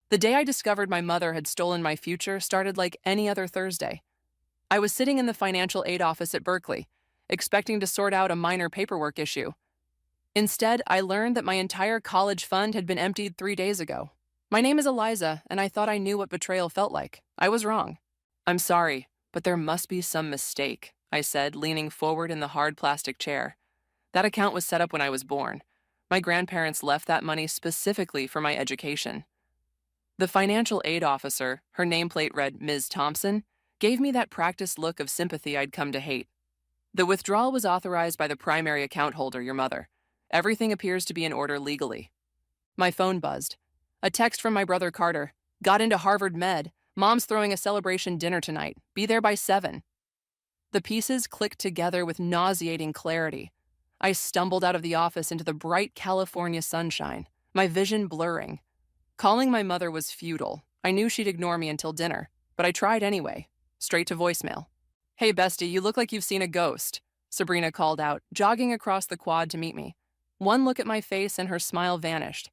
The day I discovered my mother had stolen my future started like any other Thursday. I was sitting in the financial aid office at Berkeley, expecting to sort out a minor paperwork issue. Instead, I learned that my entire college fund had been emptied 3 days ago. My name is Eliza, and I thought I knew what betrayal felt like. I was wrong. I'm sorry, but there must be some mistake, I said, leaning forward in the hard plastic chair. That account was set up when I was born. My grandparents left that money specifically for my education. The financial aid officer, her nameplate read Ms. Thompson, gave me that practiced look of sympathy I'd come to hate. The withdrawal was authorized by the primary account holder, your mother. Everything appears to be in order legally. My phone buzzed. A text from my brother Carter. Got into Harvard Med. Mom's throwing a celebration dinner tonight. Be there by 7. The pieces clicked together with nauseating clarity. I stumbled out of the office into the bright California sunshine, my vision blurring. Calling my mother was futile. I knew she'd ignore me until dinner, but I tried anyway. Straight to voicemail. Hey, bestie, you look like you've seen a ghost, Sabrina called out, jogging across the quad to meet me. One look at my face and her smile vanished.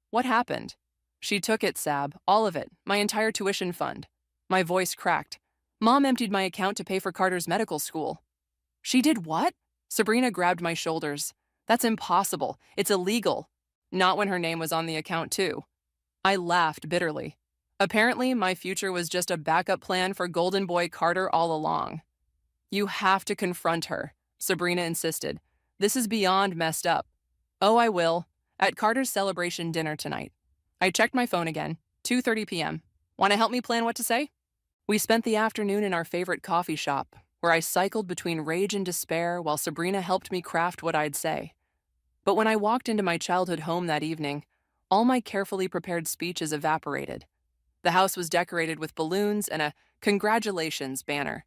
What happened? She took it, Sab, all of it, my entire tuition fund. My voice cracked. Mom emptied my account to pay for Carter's medical school. She did what? Sabrina grabbed my shoulders. That's impossible. It's illegal. Not when her name was on the account, too. I laughed bitterly. Apparently, my future was just a backup plan for Golden Boy Carter all along. You have to confront her, Sabrina insisted. This is beyond messed up. Oh, I will. At Carter's celebration dinner tonight. I checked my phone again. 2:30 p.m. Want to help me plan what to say? We spent the afternoon in our favorite coffee shop, where I cycled between rage and despair while Sabrina helped me craft what I'd say. But when I walked into my childhood home that evening, all my carefully prepared speeches evaporated. The house was decorated with balloons and a "Congratulations" banner.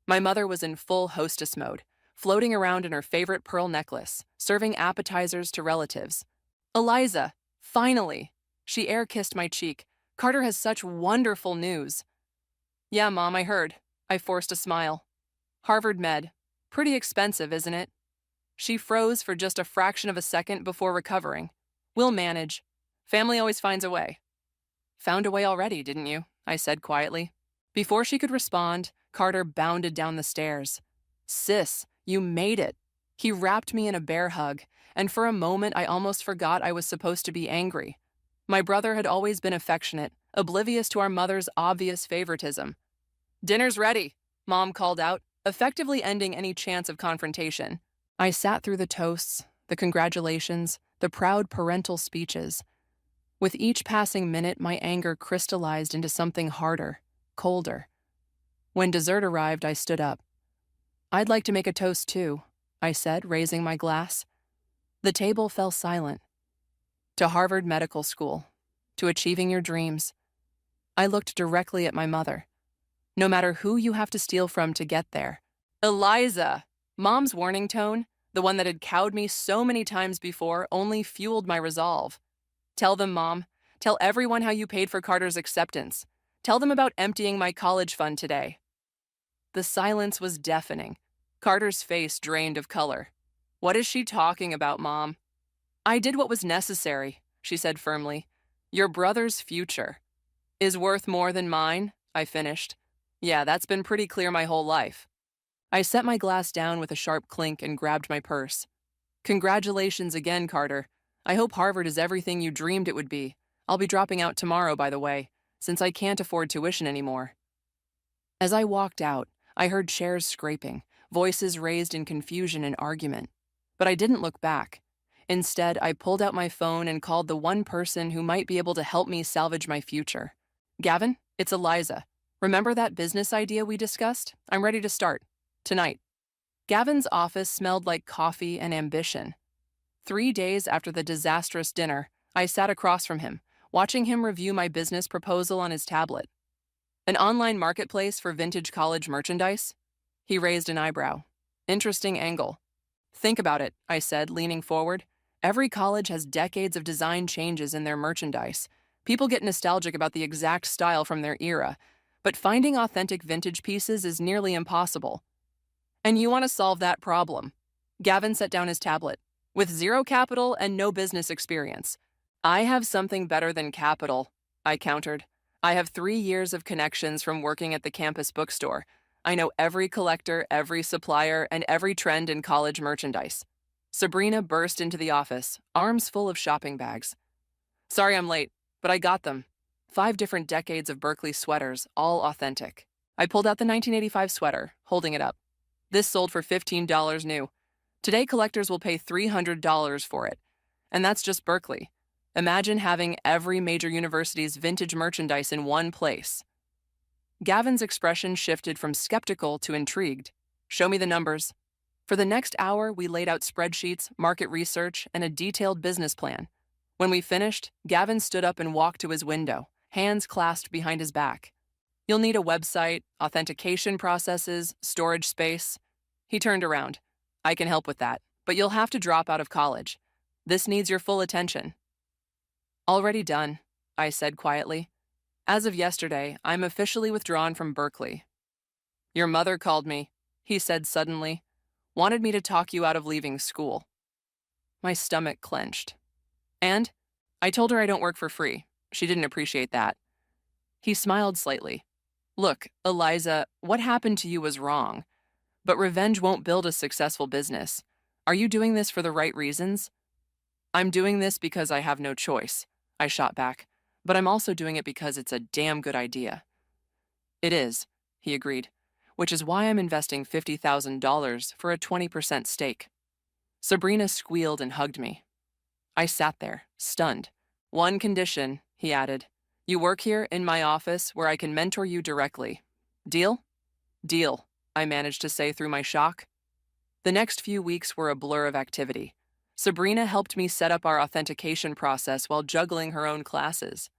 My mother was in full hostess mode, floating around in her favorite pearl necklace, serving appetizers to relatives. Eliza, finally! She air-kissed my cheek. Carter has such wonderful news. Yeah, Mom, I heard. I forced a smile. Harvard Med. Pretty expensive, isn't it? She froze for just a fraction of a second before recovering. We'll manage. Family always finds a way. Found a way already, didn't you? I said quietly. Before she could respond, Carter bounded down the stairs. Sis, you made it. He wrapped me in a bear hug, and for a moment I almost forgot I was supposed to be angry. My brother had always been affectionate, oblivious to our mother's obvious favoritism. Dinner's ready, Mom called out, effectively ending any chance of confrontation. I sat through the toasts, the congratulations, the proud parental speeches. With each passing minute, my anger crystallized into something harder, colder. When dessert arrived, I stood up. I'd like to make a toast too, I said, raising my glass. The table fell silent. To Harvard Medical School, to achieving your dreams. I looked directly at my mother. No matter who you have to steal from to get there. Eliza! Mom's warning tone, the one that had cowed me so many times before, only fueled my resolve. Tell them, Mom. Tell everyone how you paid for Carter's acceptance. Tell them about emptying my college fund today. The silence was deafening. Carter's face drained of color. What is she talking about, Mom? I did what was necessary, she said firmly. Your brother's future is worth more than mine, I finished. Yeah, that's been pretty clear my whole life. I set my glass down with a sharp clink and grabbed my purse. Congratulations again, Carter. I hope Harvard is everything you dreamed it would be. I'll be dropping out tomorrow, by the way, since I can't afford tuition anymore. As I walked out, I heard chairs scraping, voices raised in confusion and argument. But I didn't look back. Instead, I pulled out my phone and called the one person who might be able to help me salvage my future. Gavin, it's Eliza. Remember that business idea we discussed? I'm ready to start. Tonight. Gavin's office smelled like coffee and ambition. 3 days after the disastrous dinner, I sat across from him, watching him review my business proposal on his tablet. An online marketplace for vintage college merchandise? He raised an eyebrow. Interesting angle. Think about it, I said, leaning forward. Every college has decades of design changes in their merchandise. People get nostalgic about the exact style from their era, but finding authentic vintage pieces is nearly impossible. And you want to solve that problem. Gavin set down his tablet. With zero capital and no business experience. I have something better than capital, I countered. I have 3 years of connections from working at the campus bookstore. I know every collector, every supplier, and every trend in college merchandise. Sabrina burst into the office, arms full of shopping bags. Sorry I'm late, but I got them. 5 different decades of Berkeley sweaters, all authentic. I pulled out the 1985 sweater, holding it up. This sold for $15 new. Today, collectors will pay $300 for it. And that's just Berkeley. Imagine having every major university's vintage merchandise in one place. Gavin's expression shifted from skeptical to intrigued. Show me the numbers. For the next hour, we laid out spreadsheets, market research, and a detailed business plan. When we finished, Gavin stood up and walked to his window, hands clasped behind his back. You'll need a website, authentication processes, storage space. He turned around. I can help with that, but you'll have to drop out of college. This needs your full attention. Already done, I said quietly. As of yesterday, I'm officially withdrawn from Berkeley. Your mother called me, he said suddenly. Wanted me to talk you out of leaving school. My stomach clenched. And? I told her I don't work for free. She didn't appreciate that. He smiled slightly. Look, Eliza, what happened to you was wrong. But revenge won't build a successful business. Are you doing this for the right reasons? I'm doing this because I have no choice, I shot back. But I'm also doing it because it's a damn good idea. It is, he agreed, which is why I'm investing $50,000 for a 20% stake. Sabrina squealed and hugged me. I sat there, stunned. One condition, he added. You work here in my office where I can mentor you directly. Deal? Deal, I managed to say through my shock. The next few weeks were a blur of activity. Sabrina helped me set up our authentication process while juggling her own classes.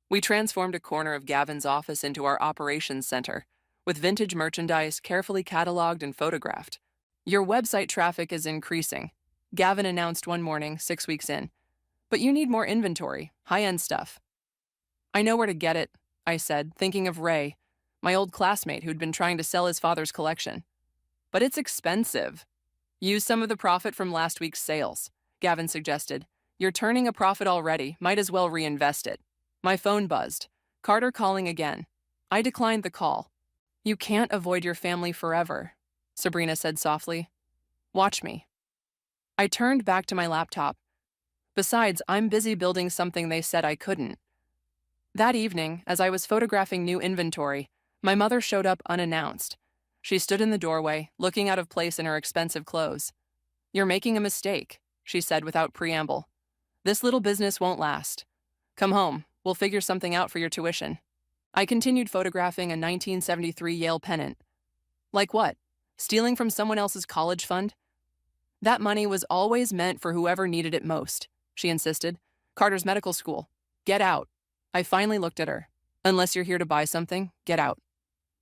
We transformed a corner of Gavin's office into our operations center, with vintage merchandise carefully cataloged and photographed. Your website traffic is increasing, Gavin announced one morning, 6 weeks in. But you need more inventory, high-end stuff. I know where to get it, I said, thinking of Ray, my old classmate who'd been trying to sell his father's collection. But it's expensive. Use some of the profit from last week's sales, Gavin suggested. You're turning a profit already, might as well reinvest it. My phone buzzed. Carter calling again. I declined the call. You can't avoid your family forever, Sabrina said softly. Watch me. I turned back to my laptop. Besides, I'm busy building something they said I couldn't. That evening, as I was photographing new inventory, my mother showed up unannounced. She stood in the doorway, looking out of place in her expensive clothes. You're making a mistake, she said without preamble. This little business won't last. Come home, we'll figure something out for your tuition. I continued photographing a 1973 Yale pennant. Like what? Stealing from someone else's college fund? That money was always meant for whoever needed it most, she insisted. Carter's medical school. Get out. I finally looked at her. Unless you're here to buy something, get out.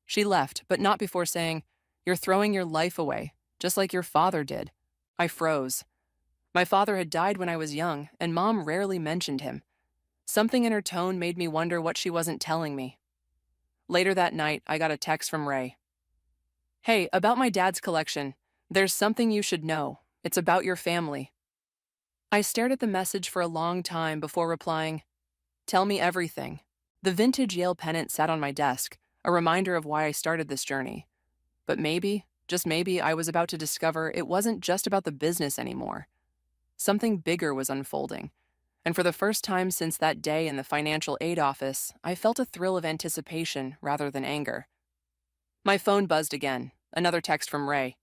She left, but not before saying, You're throwing your life away, just like your father did. I froze. My father had died when I was young, and Mom rarely mentioned him. Something in her tone made me wonder what she wasn't telling me. Later that night, I got a text from Ray. Hey, about my dad's collection. There's something you should know. It's about your family. I stared at the message for a long time before replying, Tell me everything. The vintage Yale pennant sat on my desk, a reminder of why I started this journey. But maybe, just maybe, I was about to discover it wasn't just about the business anymore. Something bigger was unfolding. And for the first time since that day in the financial aid office, I felt a thrill of anticipation rather than anger. My phone buzzed again, another text from Ray.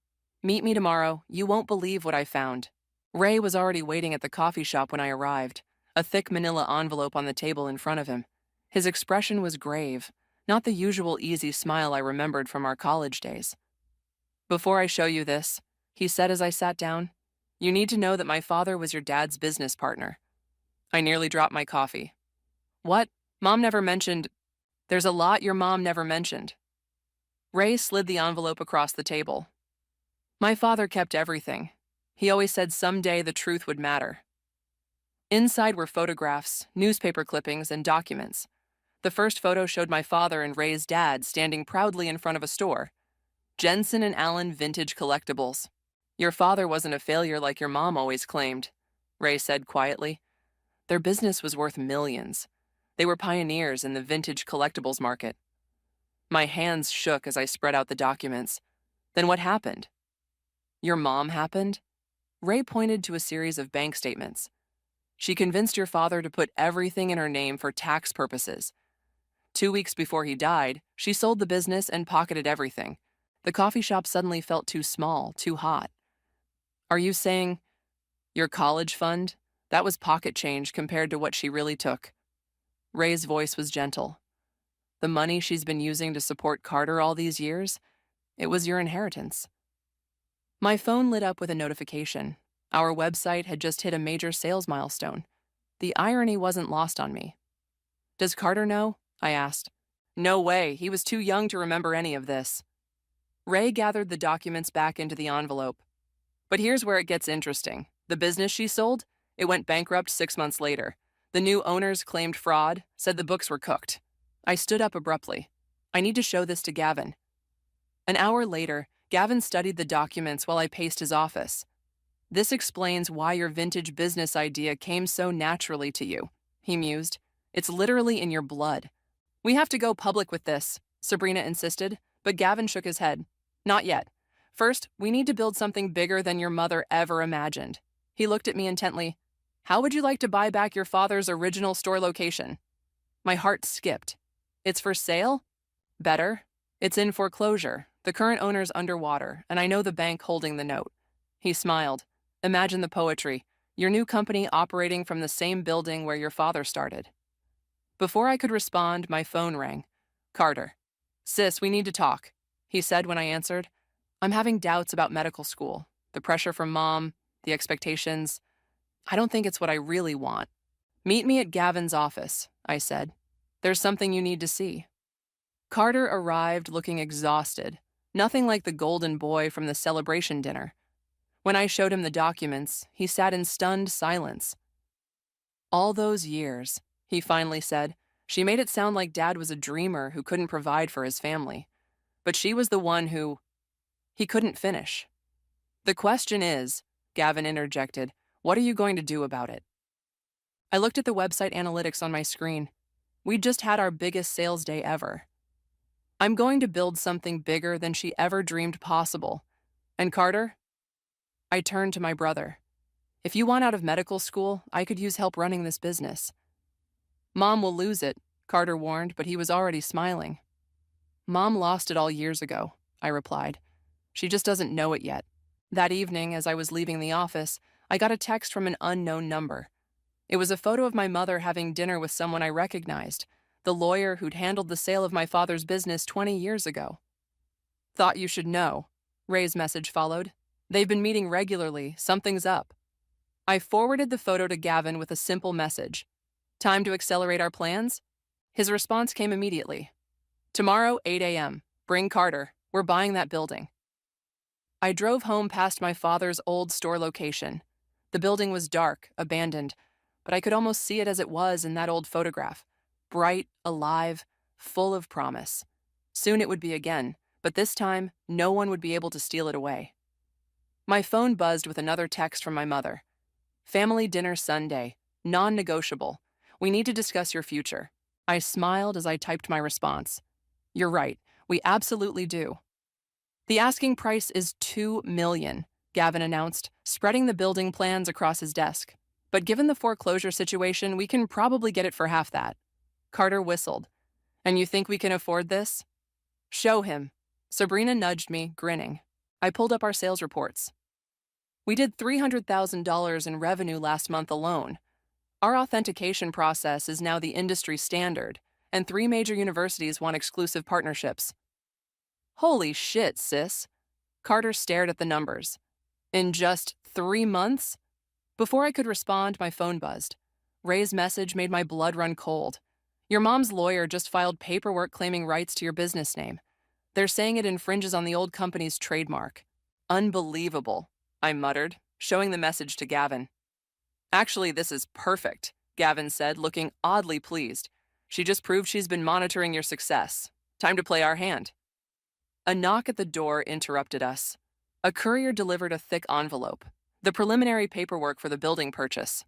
Meet me tomorrow. You won't believe what I found. Ray was already waiting at the coffee shop when I arrived, a thick manila envelope on the table in front of him. His expression was grave, not the usual easy smile I remembered from our college days. Before I show you this, he said as I sat down, you need to know that my father was your dad's business partner. I nearly dropped my coffee. What? Mom never mentioned. There's a lot your mom never mentioned. Ray slid the envelope across the table. My father kept everything. He always said someday the truth would matter. Inside were photographs, newspaper clippings, and documents. The first photo showed my father and Ray's dad standing proudly in front of a store. Jensen and Allen Vintage Collectibles. Your father wasn't a failure like your mom always claimed, Ray said quietly. Their business was worth millions. They were pioneers in the vintage collectibles market. My hands shook as I spread out the documents. Then what happened? Your mom happened? Ray pointed to a series of bank statements. She convinced your father to put everything in her name for tax purposes. 2 weeks before he died, she sold the business and pocketed everything. The coffee shop suddenly felt too small, too hot. Are you saying your college fund? That was pocket change compared to what she really took. Ray's voice was gentle. The money she's been using to support Carter all these years? It was your inheritance. My phone lit up with a notification. Our website had just hit a major sales milestone. The irony wasn't lost on me. Does Carter know? I asked. No way, he was too young to remember any of this. Ray gathered the documents back into the envelope. But here's where it gets interesting. The business she sold? It went bankrupt 6 months later. The new owners claimed fraud, said the books were cooked. I stood up abruptly. I need to show this to Gavin. An hour later, Gavin studied the documents while I paced his office. This explains why your vintage business idea came so naturally to you, he mused. It's literally in your blood. We have to go public with this, Sabrina insisted, but Gavin shook his head. Not yet. First, we need to build something bigger than your mother ever imagined. He looked at me intently. How would you like to buy back your father's original store location? My heart skipped. It's for sale? Better. It's in foreclosure. The current owner's underwater, and I know the bank holding the note. He smiled. Imagine the poetry. Your new company operating from the same building where your father started. Before I could respond, my phone rang. Carter. Sis, we need to talk, he said when I answered. I'm having doubts about medical school. The pressure from Mom, the expectations. I don't think it's what I really want. Meet me at Gavin's office, I said. There's something you need to see. Carter arrived looking exhausted, nothing like the golden boy from the celebration dinner. When I showed him the documents, he sat in stunned silence. All those years, he finally said, she made it sound like Dad was a dreamer who couldn't provide for his family. But she was the one who... He couldn't finish. The question is, Gavin interjected, what are you going to do about it? I looked at the website analytics on my screen. We'd just had our biggest sales day ever. I'm going to build something bigger than she ever dreamed possible. And Carter? I turned to my brother. If you want out of medical school, I could use help running this business. Mom will lose it, Carter warned, but he was already smiling. Mom lost it all years ago, I replied. She just doesn't know it yet. That evening, as I was leaving the office, I got a text from an unknown number. It was a photo of my mother having dinner with someone I recognized, the lawyer who'd handled the sale of my father's business 20 years ago. Thought you should know, Ray's message followed. They've been meeting regularly. Something's up. I forwarded the photo to Gavin with a simple message. Time to accelerate our plans? His response came immediately. Tomorrow, 8 a.m. Bring Carter. We're buying that building. I drove home past my father's old store location. The building was dark, abandoned, but I could almost see it as it was in that old photograph. Bright, alive, full of promise. Soon it would be again, but this time, no one would be able to steal it away. My phone buzzed with another text from my mother. Family dinner Sunday. Non-negotiable. We need to discuss your future. I smiled as I typed my response. You're right. We absolutely do. The asking price is $2 million, Gavin announced, spreading the building plans across his desk. But given the foreclosure situation, we can probably get it for half that. Carter whistled. And you think we can afford this? Show him. Sabrina nudged me, grinning. I pulled up our sales reports. We did $300,000 in revenue last month alone. Our authentication process is now the industry standard, and 3 major universities want exclusive partnerships. Holy shit, sis. Carter stared at the numbers. In just 3 months? Before I could respond, my phone buzzed. Ray's message made my blood run cold. Your mom's lawyer just filed paperwork claiming rights to your business name. They're saying it infringes on the old company's trademark. Unbelievable, I muttered, showing the message to Gavin. Actually, this is perfect, Gavin said, looking oddly pleased. She just proved she's been monitoring your success. Time to play our hand. A knock at the door interrupted us. A courier delivered a thick envelope, the preliminary paperwork for the building purchase.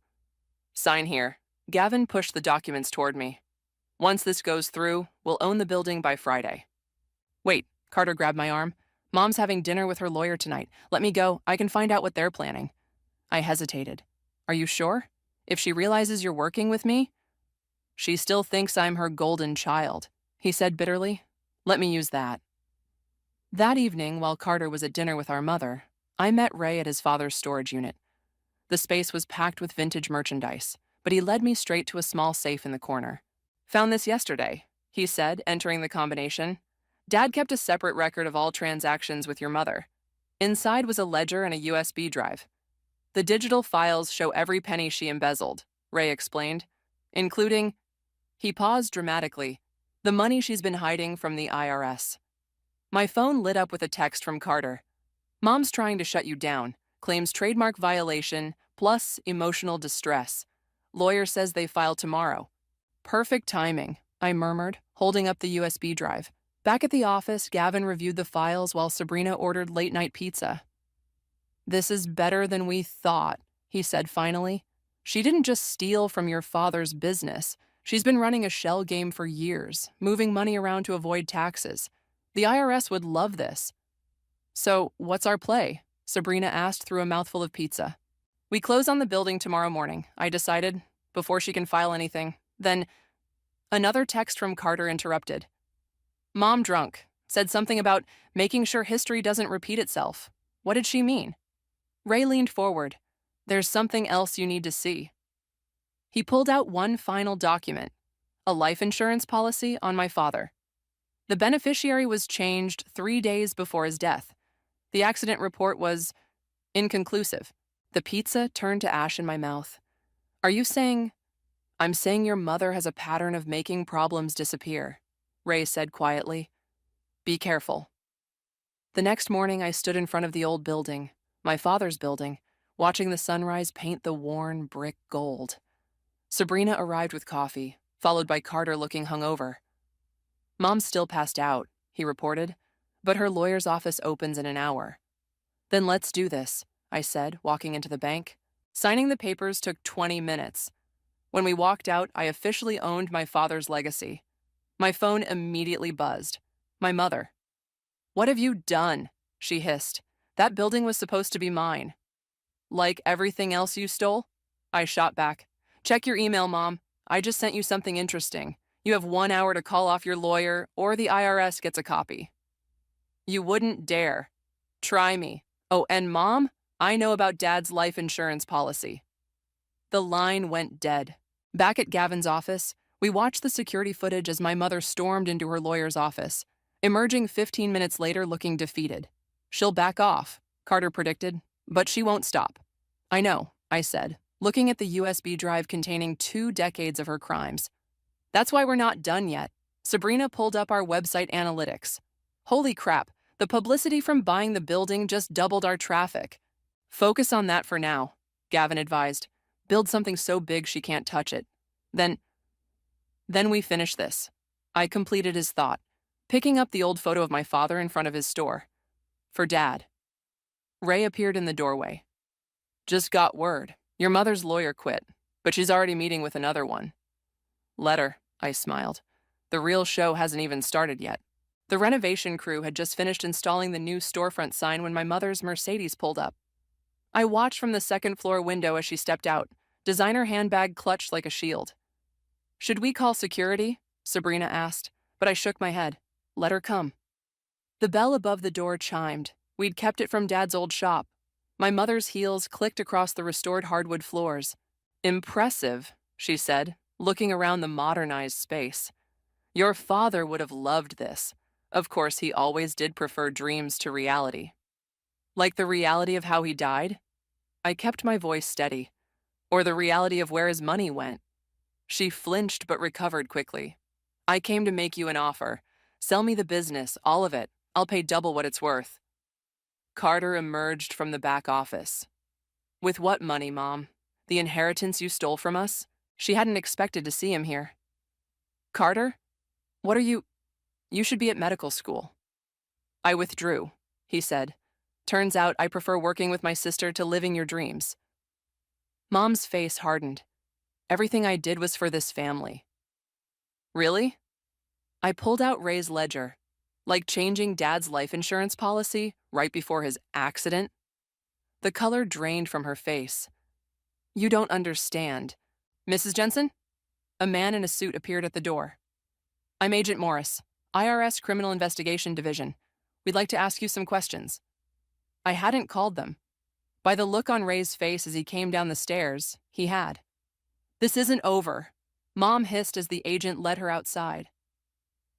Sign here. Gavin pushed the documents toward me. Once this goes through, we'll own the building by Friday. Wait, Carter grabbed my arm. Mom's having dinner with her lawyer tonight. Let me go. I can find out what they're planning. I hesitated. Are you sure? If she realizes you're working with me? She still thinks I'm her golden child, he said bitterly. Let me use that. That evening, while Carter was at dinner with our mother, I met Ray at his father's storage unit. The space was packed with vintage merchandise, but he led me straight to a small safe in the corner. Found this yesterday, he said, entering the combination. Dad kept a separate record of all transactions with your mother. Inside was a ledger and a USB drive. The digital files show every penny she embezzled, Ray explained, including, he paused dramatically, the money she's been hiding from the IRS. My phone lit up with a text from Carter. Mom's trying to shut you down, claims trademark violation plus emotional distress. Lawyer says they file tomorrow. Perfect timing, I murmured, holding up the USB drive. Back at the office, Gavin reviewed the files while Sabrina ordered late-night pizza. This is better than we thought, he said finally. She didn't just steal from your father's business. She's been running a shell game for years, moving money around to avoid taxes. The IRS would love this. So, what's our play? Sabrina asked through a mouthful of pizza. We close on the building tomorrow morning, I decided, before she can file anything. Then, another text from Carter interrupted. Mom drunk, said something about making sure history doesn't repeat itself. What did she mean? Ray leaned forward. There's something else you need to see. He pulled out one final document, a life insurance policy on my father. The beneficiary was changed 3 days before his death. The accident report was inconclusive. The pizza turned to ash in my mouth. Are you saying... I'm saying your mother has a pattern of making problems disappear, Ray said quietly. Be careful. The next morning, I stood in front of the old building, my father's building, watching the sunrise paint the worn brick gold. Sabrina arrived with coffee, followed by Carter looking hungover. Mom's still passed out, he reported, but her lawyer's office opens in an hour. Then let's do this, I said, walking into the bank. Signing the papers took 20 minutes. When we walked out, I officially owned my father's legacy. My phone immediately buzzed. My mother. What have you done? She hissed. That building was supposed to be mine. Like everything else you stole? I shot back. Check your email, Mom. I just sent you something interesting. You have 1 hour to call off your lawyer, or the IRS gets a copy. You wouldn't dare. Try me. Oh, and Mom, I know about Dad's life insurance policy. The line went dead. Back at Gavin's office, we watched the security footage as my mother stormed into her lawyer's office, emerging 15 minutes later looking defeated. She'll back off, Carter predicted, but she won't stop. I know, I said, looking at the USB drive containing 2 decades of her crimes. That's why we're not done yet. Sabrina pulled up our website analytics. Holy crap, the publicity from buying the building just doubled our traffic. Focus on that for now, Gavin advised. Build something so big she can't touch it. Then we finish this. I completed his thought, picking up the old photo of my father in front of his store. For Dad. Ray appeared in the doorway. Just got word. Your mother's lawyer quit, but she's already meeting with another one. Let her, I smiled. The real show hasn't even started yet. The renovation crew had just finished installing the new storefront sign when my mother's Mercedes pulled up. I watched from the second-floor window as she stepped out, designer handbag clutched like a shield. Should we call security? Sabrina asked, but I shook my head. Let her come. The bell above the door chimed. We'd kept it from Dad's old shop. My mother's heels clicked across the restored hardwood floors. Impressive, she said, looking around the modernized space. Your father would have loved this. Of course, he always did prefer dreams to reality. Like the reality of how he died? I kept my voice steady. Or the reality of where his money went. She flinched but recovered quickly. I came to make you an offer. Sell me the business, all of it. I'll pay double what it's worth. Carter emerged from the back office. With what money, Mom? The inheritance you stole from us? She hadn't expected to see him here. Carter? What are you... You should be at medical school. I withdrew, he said. Turns out I prefer working with my sister to living your dreams. Mom's face hardened. Everything I did was for this family. Really? I pulled out Ray's ledger. Like changing Dad's life insurance policy right before his accident? The color drained from her face. You don't understand. Mrs. Jensen? A man in a suit appeared at the door. I'm Agent Morris, IRS Criminal Investigation Division. We'd like to ask you some questions. I hadn't called them. By the look on Ray's face as he came down the stairs, he had. This isn't over. Mom hissed as the agent led her outside.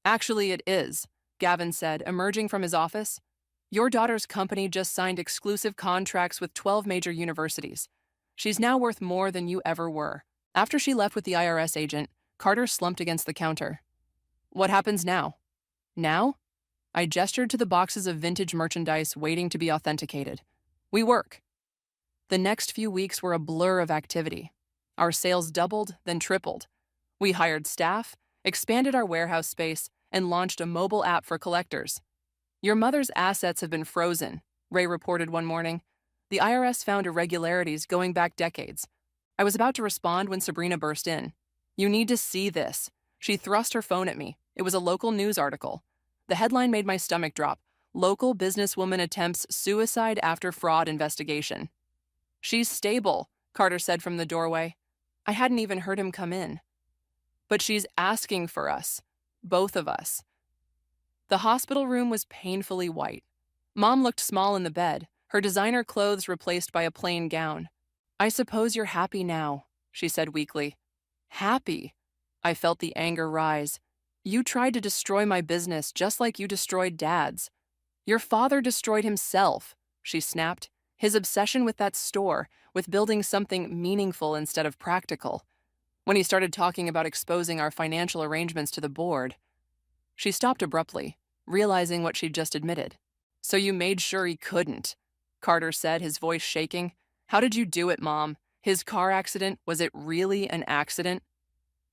Actually, it is, Gavin said, emerging from his office. Your daughter's company just signed exclusive contracts with 12 major universities. She's now worth more than you ever were. After she left with the IRS agent, Carter slumped against the counter. What happens now? Now? I gestured to the boxes of vintage merchandise waiting to be authenticated. We work. The next few weeks were a blur of activity. Our sales doubled, then tripled. We hired staff, expanded our warehouse space, and launched a mobile app for collectors. Your mother's assets have been frozen, Ray reported one morning. The IRS found irregularities going back decades. I was about to respond when Sabrina burst in. You need to see this. She thrust her phone at me. It was a local news article. The headline made my stomach drop. Local businesswoman attempts suicide after fraud investigation. She's stable, Carter said from the doorway. I hadn't even heard him come in. But she's asking for us. Both of us. The hospital room was painfully white. Mom looked small in the bed, her designer clothes replaced by a plain gown. I suppose you're happy now, she said weakly. Happy? I felt the anger rise. You tried to destroy my business just like you destroyed Dad's. Your father destroyed himself, she snapped. His obsession with that store, with building something meaningful instead of practical. When he started talking about exposing our financial arrangements to the board. She stopped abruptly, realizing what she'd just admitted. So you made sure he couldn't, Carter said, his voice shaking. How did you do it, Mom? His car accident, was it really an accident?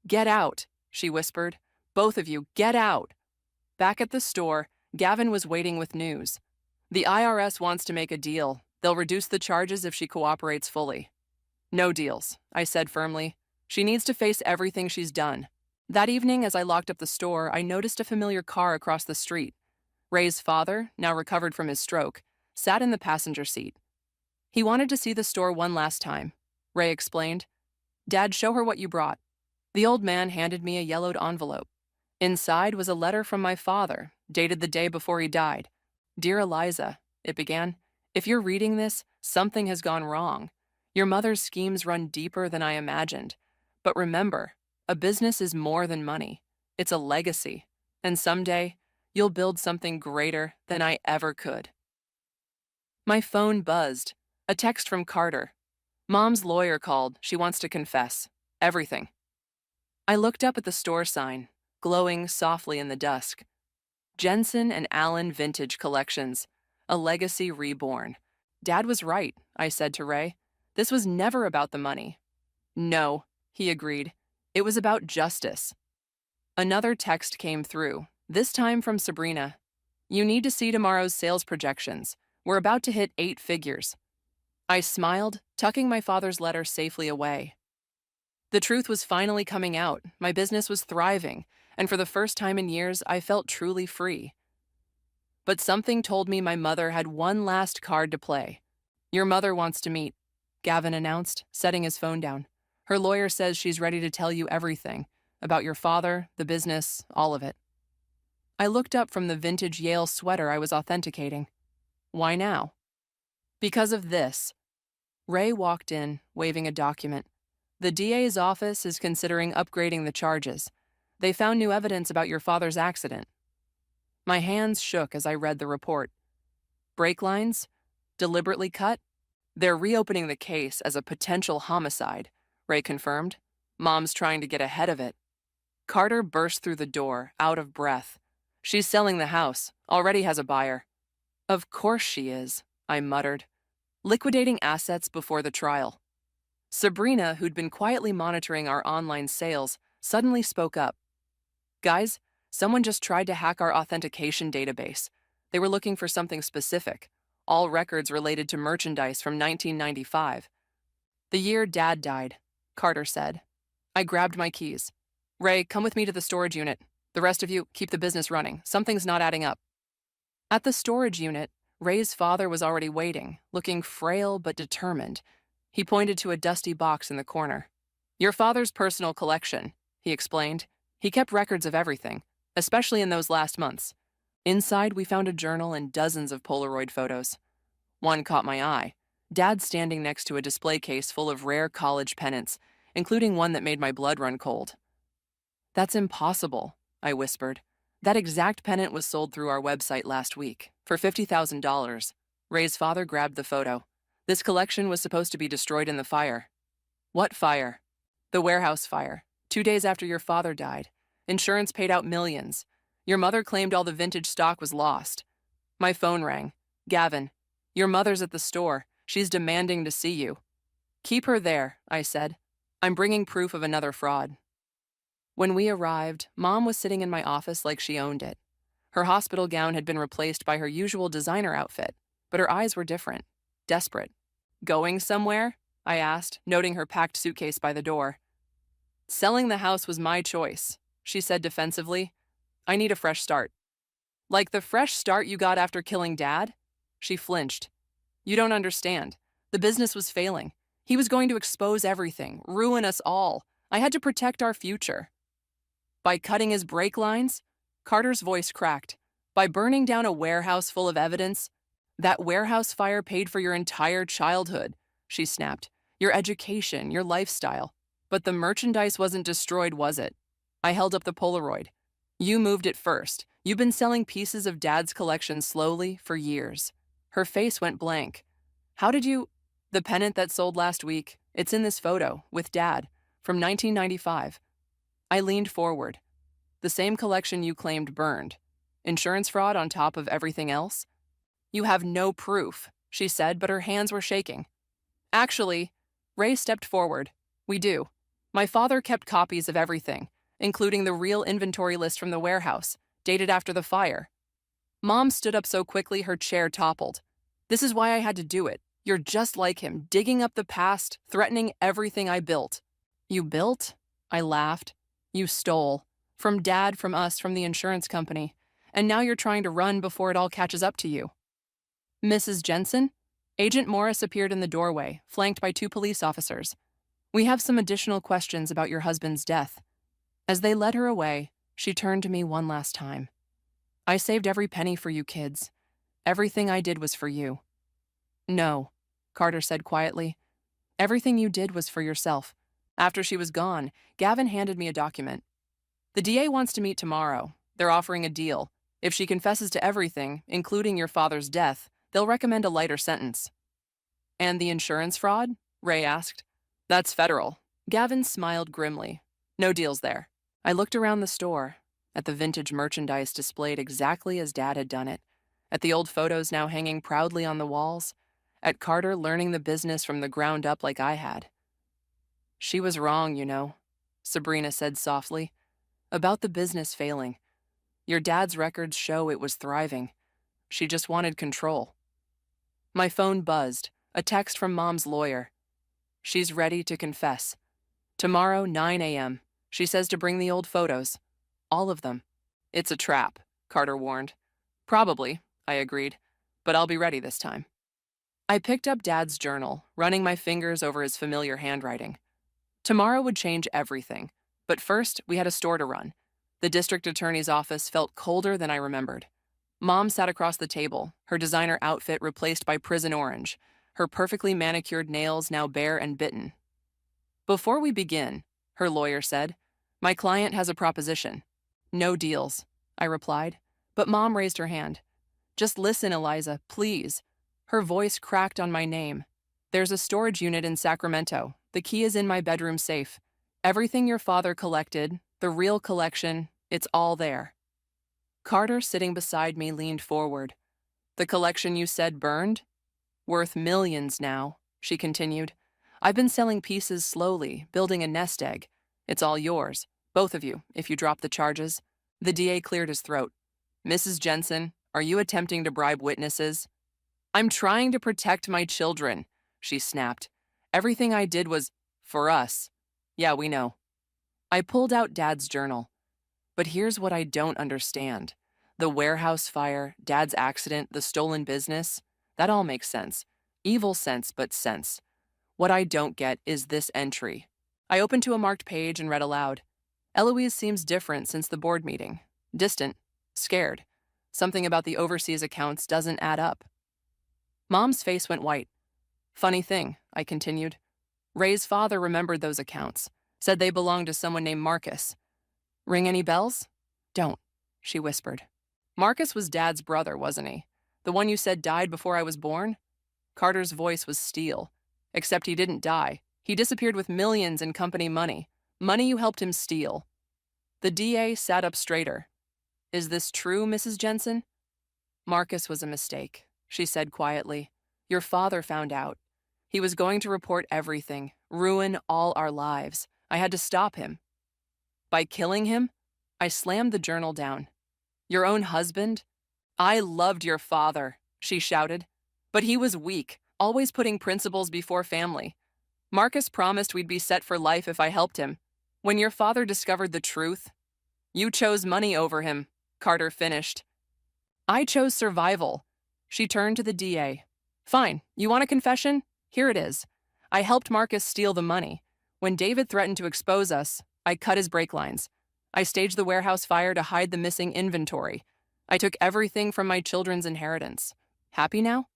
Get out, she whispered. Both of you, get out. Back at the store, Gavin was waiting with news. The IRS wants to make a deal. They'll reduce the charges if she cooperates fully. No deals, I said firmly. She needs to face everything she's done. That evening, as I locked up the store, I noticed a familiar car across the street. Ray's father, now recovered from his stroke, sat in the passenger seat. He wanted to see the store one last time, Ray explained. Dad, show her what you brought. The old man handed me a yellowed envelope. Inside was a letter from my father, dated the day before he died. Dear Eliza, it began, if you're reading this, something has gone wrong. Your mother's schemes run deeper than I imagined. But remember, a business is more than money. It's a legacy. And someday, you'll build something greater than I ever could. My phone buzzed. A text from Carter. Mom's lawyer called. She wants to confess. Everything. I looked up at the store sign, glowing softly in the dusk. Jensen and Allen Vintage Collections. A legacy reborn. Dad was right, I said to Ray. This was never about the money. No, he agreed. It was about justice. Another text came through, this time from Sabrina. You need to see tomorrow's sales projections. We're about to hit 8 figures. I smiled, tucking my father's letter safely away. The truth was finally coming out. My business was thriving, and for the first time in years, I felt truly free. But something told me my mother had one last card to play. Your mother wants to meet, Gavin announced, setting his phone down. Her lawyer says she's ready to tell you everything, about your father, the business, all of it. I looked up from the vintage Yale sweater I was authenticating. Why now? Because of this. Ray walked in, waving a document. The DA's office is considering upgrading the charges. They found new evidence about your father's accident. My hands shook as I read the report. Brake lines? Deliberately cut? They're reopening the case as a potential homicide, Ray confirmed. Mom's trying to get ahead of it. Carter burst through the door, out of breath. She's selling the house, already has a buyer. Of course she is, I muttered. Liquidating assets before the trial. Sabrina, who'd been quietly monitoring our online sales, suddenly spoke up. Guys, someone just tried to hack our authentication database. They were looking for something specific, all records related to merchandise from 1995. The year Dad died, Carter said. I grabbed my keys. Ray, come with me to the storage unit. The rest of you, keep the business running. Something's not adding up. At the storage unit, Ray's father was already waiting, looking frail but determined. He pointed to a dusty box in the corner. Your father's personal collection, he explained. He kept records of everything, especially in those last months. Inside, we found a journal and dozens of Polaroid photos. One caught my eye. Dad standing next to a display case full of rare college pennants, including one that made my blood run cold. That's impossible, I whispered. That exact pennant was sold through our website last week for $50,000. Ray's father grabbed the photo. This collection was supposed to be destroyed in the fire. What fire? The warehouse fire, 2 days after your father died. Insurance paid out millions. Your mother claimed all the vintage stock was lost. My phone rang. Gavin, your mother's at the store. She's demanding to see you. Keep her there, I said. I'm bringing proof of another fraud. When we arrived, Mom was sitting in my office like she owned it. Her hospital gown had been replaced by her usual designer outfit, but her eyes were different, desperate. Going somewhere? I asked, noting her packed suitcase by the door. Selling the house was my choice, she said defensively. I need a fresh start. Like the fresh start you got after killing Dad? She flinched. You don't understand. The business was failing. He was going to expose everything, ruin us all. I had to protect our future. By cutting his brake lines? Carter's voice cracked. By burning down a warehouse full of evidence? That warehouse fire paid for your entire childhood, she snapped. Your education, your lifestyle. But the merchandise wasn't destroyed, was it? I held up the Polaroid. You moved it first. You've been selling pieces of Dad's collection slowly for years. Her face went blank. How did you... The pennant that sold last week, it's in this photo, with Dad, from 1995. I leaned forward. The same collection you claimed burned. Insurance fraud on top of everything else? You have no proof, she said, but her hands were shaking. Actually, Ray stepped forward. We do. My father kept copies of everything, including the real inventory list from the warehouse, dated after the fire. Mom stood up so quickly her chair toppled. This is why I had to do it. You're just like him, digging up the past, threatening everything I built. You built? I laughed. You stole. From Dad, from us, from the insurance company. And now you're trying to run before it all catches up to you. Mrs. Jensen? Agent Morris appeared in the doorway, flanked by 2 police officers. We have some additional questions about your husband's death. As they led her away, she turned to me one last time. I saved every penny for you kids. Everything I did was for you. No, Carter said quietly. Everything you did was for yourself. After she was gone, Gavin handed me a document. The DA wants to meet tomorrow. They're offering a deal. If she confesses to everything, including your father's death, they'll recommend a lighter sentence. And the insurance fraud? Ray asked. That's federal. Gavin smiled grimly. No deals there. I looked around the store, at the vintage merchandise displayed exactly as Dad had done it, at the old photos now hanging proudly on the walls, at Carter learning the business from the ground up like I had. She was wrong, you know, Sabrina said softly, about the business failing. Your dad's records show it was thriving. She just wanted control. My phone buzzed, a text from Mom's lawyer. She's ready to confess. Tomorrow, 9 a.m. She says to bring the old photos. All of them. It's a trap, Carter warned. Probably, I agreed, but I'll be ready this time. I picked up Dad's journal, running my fingers over his familiar handwriting. Tomorrow would change everything, but first we had a store to run. The district attorney's office felt colder than I remembered. Mom sat across the table, her designer outfit replaced by prison orange, her perfectly manicured nails now bare and bitten. Before we begin, her lawyer said, my client has a proposition. No deals, I replied, but Mom raised her hand. Just listen, Eliza, please. Her voice cracked on my name. There's a storage unit in Sacramento. The key is in my bedroom safe. Everything your father collected, the real collection, it's all there. Carter, sitting beside me, leaned forward. The collection you said burned? Worth millions now, she continued. I've been selling pieces slowly, building a nest egg. It's all yours, both of you, if you drop the charges. The DA cleared his throat. Mrs. Jensen, are you attempting to bribe witnesses? I'm trying to protect my children, she snapped. Everything I did was for us. Yeah, we know. I pulled out Dad's journal. But here's what I don't understand. The warehouse fire, Dad's accident, the stolen business, that all makes sense. Evil sense, but sense. What I don't get is this entry. I opened to a marked page and read aloud. Eloise seems different since the board meeting. Distant. Scared. Something about the overseas accounts doesn't add up. Mom's face went white. Funny thing, I continued. Ray's father remembered those accounts. Said they belonged to someone named Marcus. Ring any bells? Don't, she whispered. Marcus was Dad's brother, wasn't he? The one you said died before I was born? Carter's voice was steel. Except he didn't die. He disappeared with millions in company money. Money you helped him steal. The DA sat up straighter. Is this true, Mrs. Jensen? Marcus was a mistake, she said quietly. Your father found out. He was going to report everything, ruin all our lives. I had to stop him. By killing him? I slammed the journal down. Your own husband? I loved your father, she shouted. But he was weak, always putting principles before family. Marcus promised we'd be set for life if I helped him. When your father discovered the truth, you chose money over him, Carter finished. I chose survival. She turned to the DA. Fine, you want a confession? Here it is. I helped Marcus steal the money. When David threatened to expose us, I cut his brake lines. I staged the warehouse fire to hide the missing inventory. I took everything from my children's inheritance. Happy now?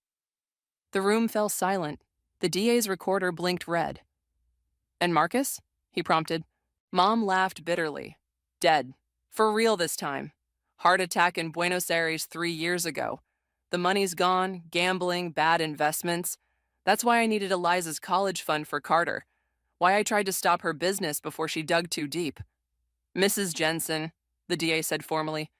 The room fell silent. The DA's recorder blinked red. And Marcus? He prompted. Mom laughed bitterly. Dead. For real this time. Heart attack in Buenos Aires 3 years ago. The money's gone, gambling, bad investments. That's why I needed Eliza's college fund for Carter. Why I tried to stop her business before she dug too deep. Mrs. Jensen, the DA said formally,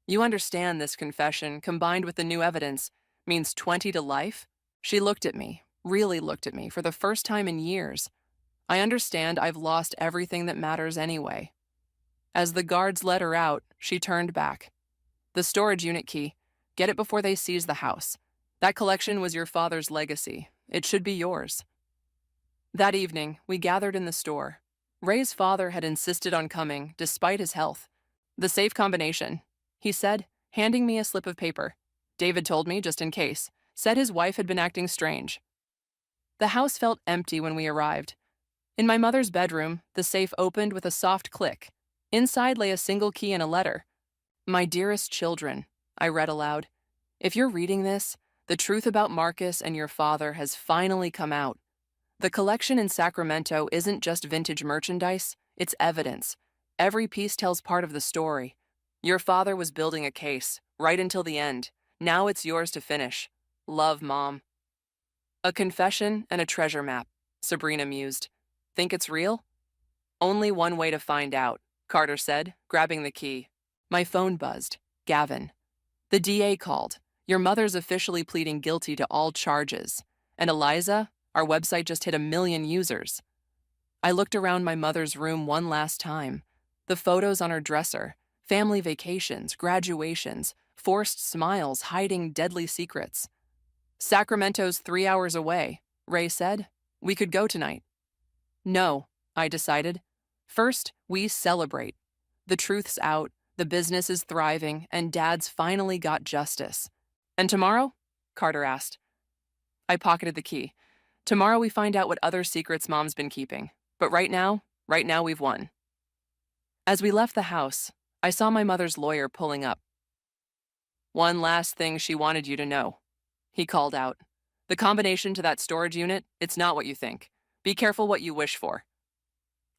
you understand this confession, combined with the new evidence, means 20 to life? She looked at me, really looked at me, for the first time in years. I understand I've lost everything that matters anyway. As the guards let her out, she turned back. The storage unit key. Get it before they seize the house. That collection was your father's legacy. It should be yours. That evening, we gathered in the store. Ray's father had insisted on coming, despite his health. The safe combination, he said, handing me a slip of paper. David told me, just in case, said his wife had been acting strange. The house felt empty when we arrived. In my mother's bedroom, the safe opened with a soft click. Inside lay a single key and a letter. My dearest children, I read aloud. If you're reading this, the truth about Marcus and your father has finally come out. The collection in Sacramento isn't just vintage merchandise, it's evidence. Every piece tells part of the story. Your father was building a case, right until the end. Now it's yours to finish. Love, Mom. A confession and a treasure map, Sabrina mused. Think it's real? Only one way to find out, Carter said, grabbing the key. My phone buzzed. Gavin. The DA called. Your mother's officially pleading guilty to all charges. And Eliza, our website just hit 1 million users. I looked around my mother's room one last time. The photos on her dresser, family vacations, graduations, forced smiles hiding deadly secrets. Sacramento's 3 hours away, Ray said. We could go tonight. No, I decided. First, we celebrate. The truth's out, the business is thriving, and Dad's finally got justice. And tomorrow? Carter asked. I pocketed the key. Tomorrow we find out what other secrets Mom's been keeping. But right now we've won. As we left the house, I saw my mother's lawyer pulling up. One last thing she wanted you to know, he called out. The combination to that storage unit, it's not what you think. Be careful what you wish for.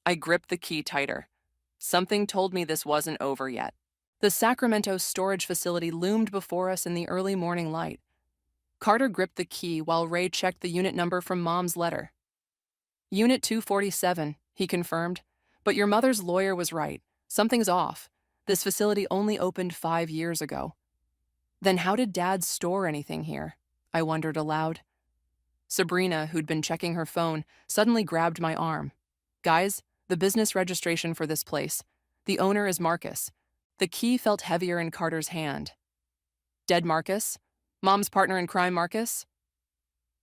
I gripped the key tighter. Something told me this wasn't over yet. The Sacramento storage facility loomed before us in the early morning light. Carter gripped the key while Ray checked the unit number from Mom's letter. Unit 247, he confirmed. But your mother's lawyer was right. Something's off. This facility only opened 5 years ago. Then how did Dad store anything here? I wondered aloud. Sabrina, who'd been checking her phone, suddenly grabbed my arm. Guys, the business registration for this place. The owner is Marcus. The key felt heavier in Carter's hand. Dead Marcus? Mom's partner in crime, Marcus?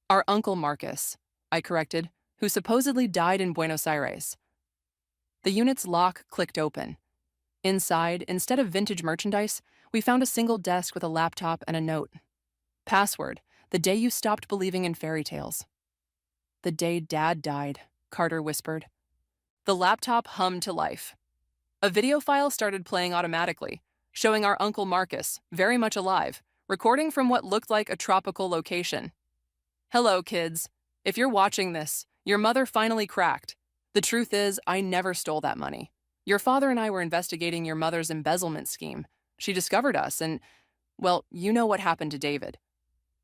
Our uncle Marcus, I corrected, who supposedly died in Buenos Aires. The unit's lock clicked open. Inside, instead of vintage merchandise, we found a single desk with a laptop and a note. Password: the day you stopped believing in fairy tales. The day Dad died, Carter whispered. The laptop hummed to life. A video file started playing automatically, showing our Uncle Marcus, very much alive, recording from what looked like a tropical location. Hello, kids. If you're watching this, your mother finally cracked. The truth is, I never stole that money. Your father and I were investigating your mother's embezzlement scheme. She discovered us and, well, you know what happened to David.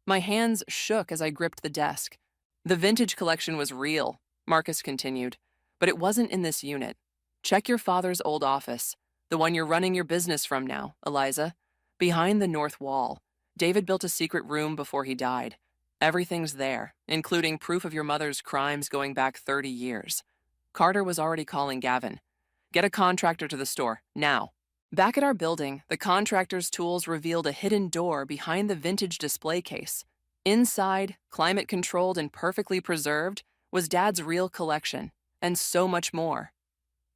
My hands shook as I gripped the desk. The vintage collection was real, Marcus continued, but it wasn't in this unit. Check your father's old office, the one you're running your business from now, Eliza. Behind the north wall, David built a secret room before he died. Everything's there, including proof of your mother's crimes going back 30 years. Carter was already calling Gavin. Get a contractor to the store, now. Back at our building, the contractor's tools revealed a hidden door behind the vintage display case. Inside, climate-controlled and perfectly preserved, was Dad's real collection, and so much more.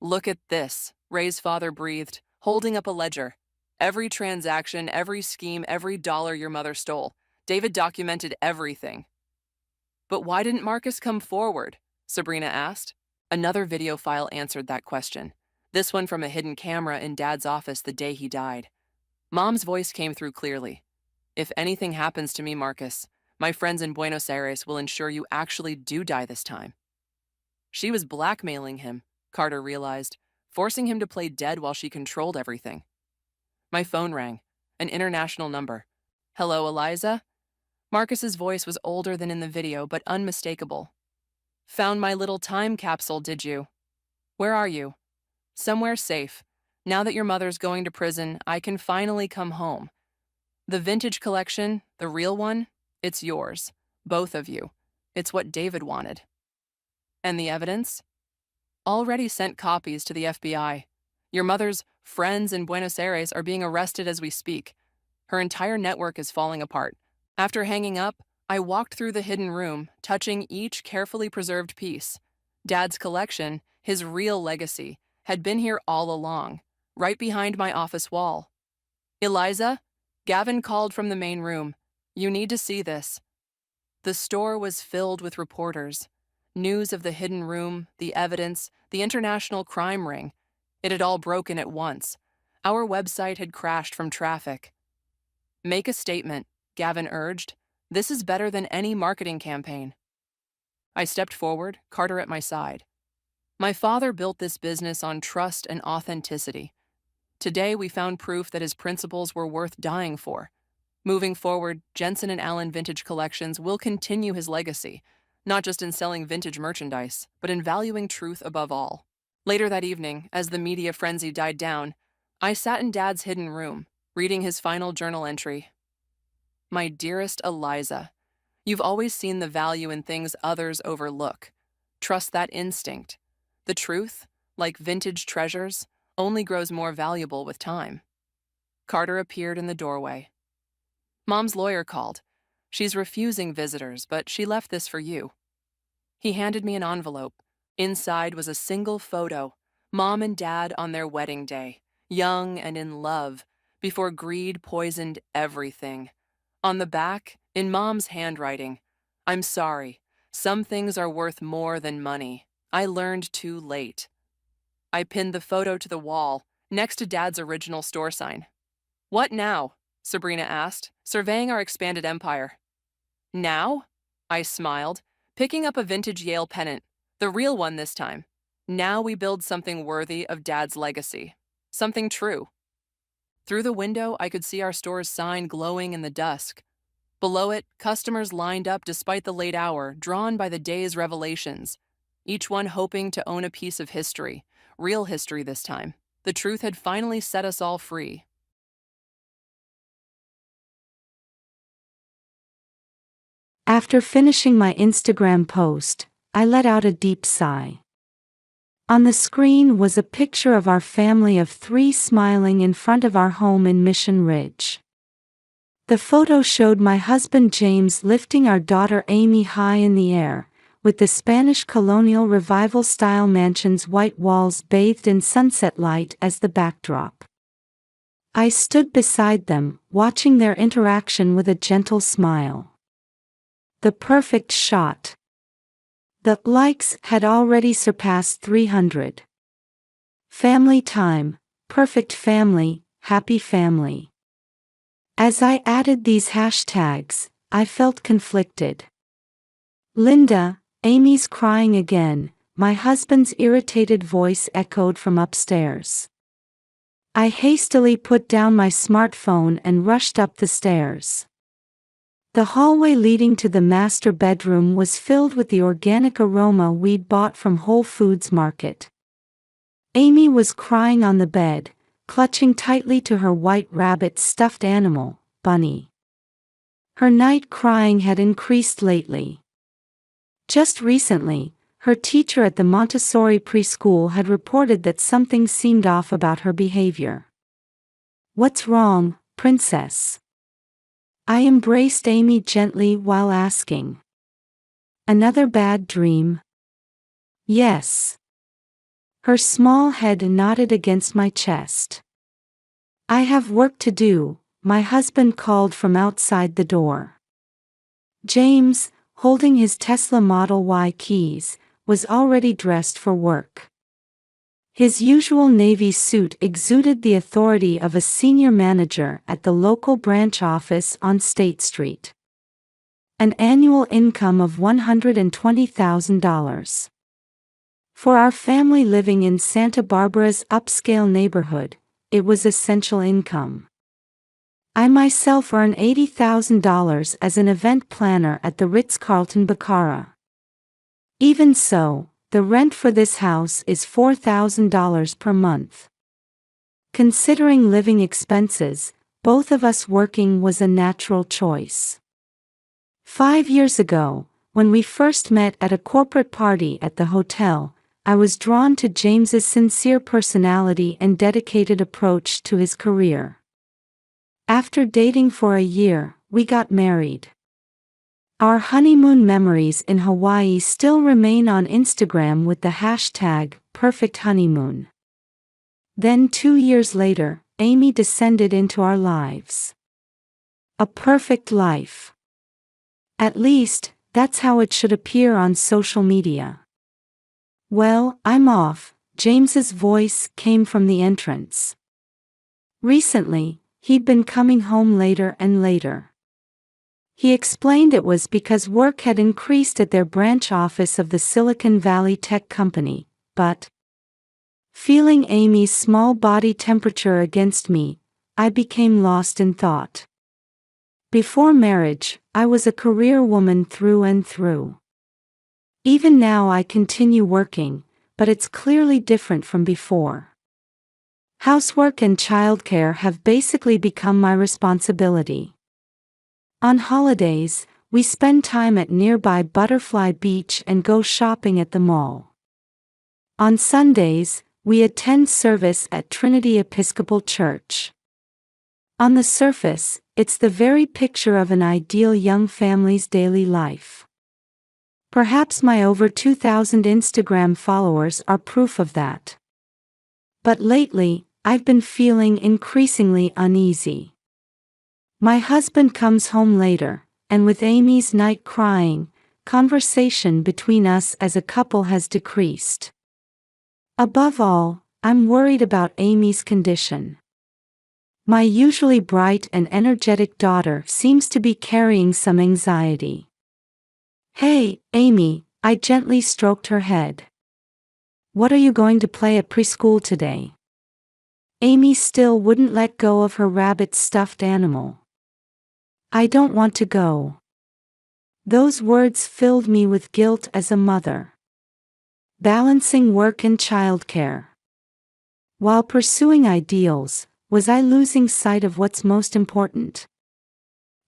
Look at this, Ray's father breathed, holding up a ledger. Every transaction, every scheme, every dollar your mother stole. David documented everything. But why didn't Marcus come forward? Sabrina asked. Another video file answered that question. This one from a hidden camera in Dad's office the day he died. Mom's voice came through clearly. If anything happens to me, Marcus, my friends in Buenos Aires will ensure you actually do die this time. She was blackmailing him, Carter realized, forcing him to play dead while she controlled everything. My phone rang, an international number. Hello, Eliza? Marcus's voice was older than in the video, but unmistakable. Found my little time capsule, did you? Where are you? Somewhere safe. Now that your mother's going to prison, I can finally come home. The vintage collection, the real one, it's yours. Both of you. It's what David wanted. And the evidence? Already sent copies to the FBI. Your mother's friends in Buenos Aires are being arrested as we speak. Her entire network is falling apart. After hanging up, I walked through the hidden room, touching each carefully preserved piece. Dad's collection, his real legacy, had been here all along, right behind my office wall. Eliza, Gavin called from the main room. You need to see this. The store was filled with reporters. News of the hidden room, the evidence, the international crime ring. It had all broken at once. Our website had crashed from traffic. Make a statement, Gavin urged. This is better than any marketing campaign. I stepped forward, Carter at my side. My father built this business on trust and authenticity. Today, we found proof that his principles were worth dying for. Moving forward, Jensen and Allen Vintage Collections will continue his legacy, not just in selling vintage merchandise, but in valuing truth above all. Later that evening, as the media frenzy died down, I sat in Dad's hidden room, reading his final journal entry. My dearest Eliza, you've always seen the value in things others overlook. Trust that instinct. The truth, like vintage treasures, only grows more valuable with time. Carter appeared in the doorway. Mom's lawyer called. She's refusing visitors, but she left this for you. He handed me an envelope. Inside was a single photo, Mom and Dad on their wedding day, young and in love, before greed poisoned everything. On the back, in Mom's handwriting, I'm sorry, some things are worth more than money. I learned too late. I pinned the photo to the wall, next to Dad's original store sign. What now? Sabrina asked, surveying our expanded empire. Now? I smiled, picking up a vintage Yale pennant, the real one this time. Now we build something worthy of Dad's legacy. Something true. Through the window, I could see our store's sign glowing in the dusk. Below it, customers lined up despite the late hour, drawn by the day's revelations. Each one hoping to own a piece of history, real history this time. The truth had finally set us all free. After finishing my Instagram post, I let out a deep sigh. On the screen was a picture of our family of three smiling in front of our home in Mission Ridge. The photo showed my husband James lifting our daughter Amy high in the air, with the Spanish colonial revival-style mansion's white walls bathed in sunset light as the backdrop. I stood beside them, watching their interaction with a gentle smile. The perfect shot. The likes had already surpassed 300. Family time, perfect family, happy family. As I added these hashtags, I felt conflicted. Linda, Amy's crying again, my husband's irritated voice echoed from upstairs. I hastily put down my smartphone and rushed up the stairs. The hallway leading to the master bedroom was filled with the organic aroma we'd bought from Whole Foods Market. Amy was crying on the bed, clutching tightly to her white rabbit stuffed animal, Bunny. Her night crying had increased lately. Just recently, her teacher at the Montessori preschool had reported that something seemed off about her behavior. "What's wrong, princess?" I embraced Amy gently while asking. "Another bad dream?" "Yes." Her small head nodded against my chest. "I have work to do," my husband called from outside the door. James, holding his Tesla Model Y keys, was already dressed for work. His usual navy suit exuded the authority of a senior manager at the local branch office on State Street. An annual income of $120,000. For our family living in Santa Barbara's upscale neighborhood, it was essential income. I myself earn $80,000 as an event planner at the Ritz-Carlton Baccarat. Even so, the rent for this house is $4,000 per month. Considering living expenses, both of us working was a natural choice. 5 years ago, when we first met at a corporate party at the hotel, I was drawn to James's sincere personality and dedicated approach to his career. After dating for a year, we got married. Our honeymoon memories in Hawaii still remain on Instagram with the hashtag #PerfectHoneymoon. Then 2 years later, Amy descended into our lives. A perfect life. At least, that's how it should appear on social media. "Well, I'm off," James's voice came from the entrance. Recently, he'd been coming home later and later. He explained it was because work had increased at their branch office of the Silicon Valley tech company, but feeling Amy's small body temperature against me, I became lost in thought. Before marriage, I was a career woman through and through. Even now I continue working, but it's clearly different from before. Housework and childcare have basically become my responsibility. On holidays, we spend time at nearby Butterfly Beach and go shopping at the mall. On Sundays, we attend service at Trinity Episcopal Church. On the surface, it's the very picture of an ideal young family's daily life. Perhaps my over 2,000 Instagram followers are proof of that. But lately, I've been feeling increasingly uneasy. My husband comes home later, and with Amy's night crying, conversation between us as a couple has decreased. Above all, I'm worried about Amy's condition. My usually bright and energetic daughter seems to be carrying some anxiety. "Hey, Amy," I gently stroked her head. "What are you going to play at preschool today?" Amy still wouldn't let go of her rabbit stuffed animal. "I don't want to go." Those words filled me with guilt as a mother. Balancing work and childcare. While pursuing ideals, was I losing sight of what's most important?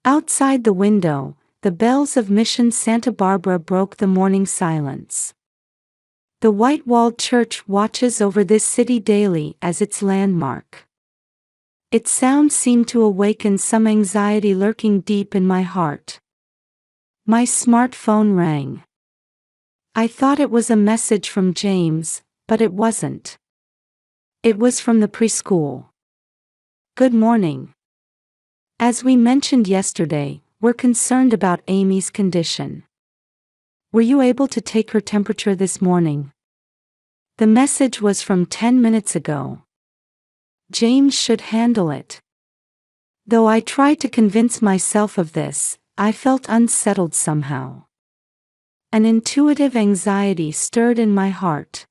Outside the window, the bells of Mission Santa Barbara broke the morning silence. The white-walled church watches over this city daily as its landmark. Its sound seemed to awaken some anxiety lurking deep in my heart. My smartphone rang. I thought it was a message from James, but it wasn't. It was from the preschool. Good morning. As we mentioned yesterday, we're concerned about Amy's condition. Were you able to take her temperature this morning? The message was from 10 minutes ago. James should handle it. Though I tried to convince myself of this, I felt unsettled somehow. An intuitive anxiety stirred in my heart.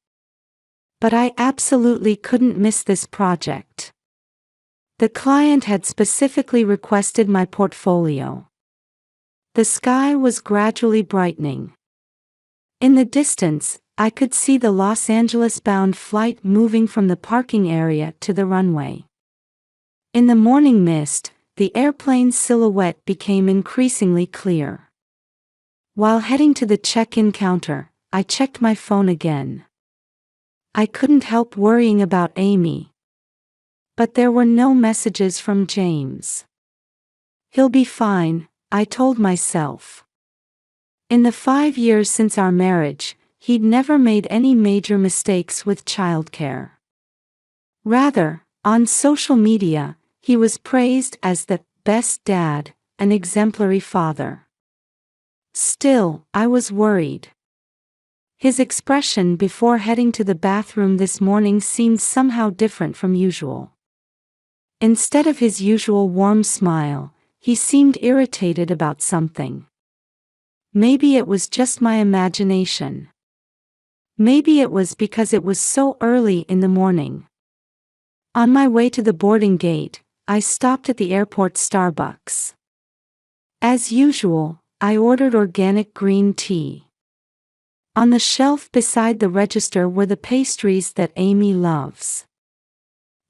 But I absolutely couldn't miss this project. The client had specifically requested my portfolio. The sky was gradually brightening. In the distance, I could see the Los Angeles-bound flight moving from the parking area to the runway. In the morning mist, the airplane's silhouette became increasingly clear. While heading to the check-in counter, I checked my phone again. I couldn't help worrying about Amy. But there were no messages from James. He'll be fine, I told myself. In the 5 years since our marriage, he'd never made any major mistakes with childcare. Rather, on social media, he was praised as the best dad, an exemplary father. Still, I was worried. His expression before heading to the bathroom this morning seemed somehow different from usual. Instead of his usual warm smile, he seemed irritated about something. Maybe it was just my imagination. Maybe it was because it was so early in the morning. On my way to the boarding gate, I stopped at the airport Starbucks. As usual, I ordered organic green tea. On the shelf beside the register were the pastries that Amy loves.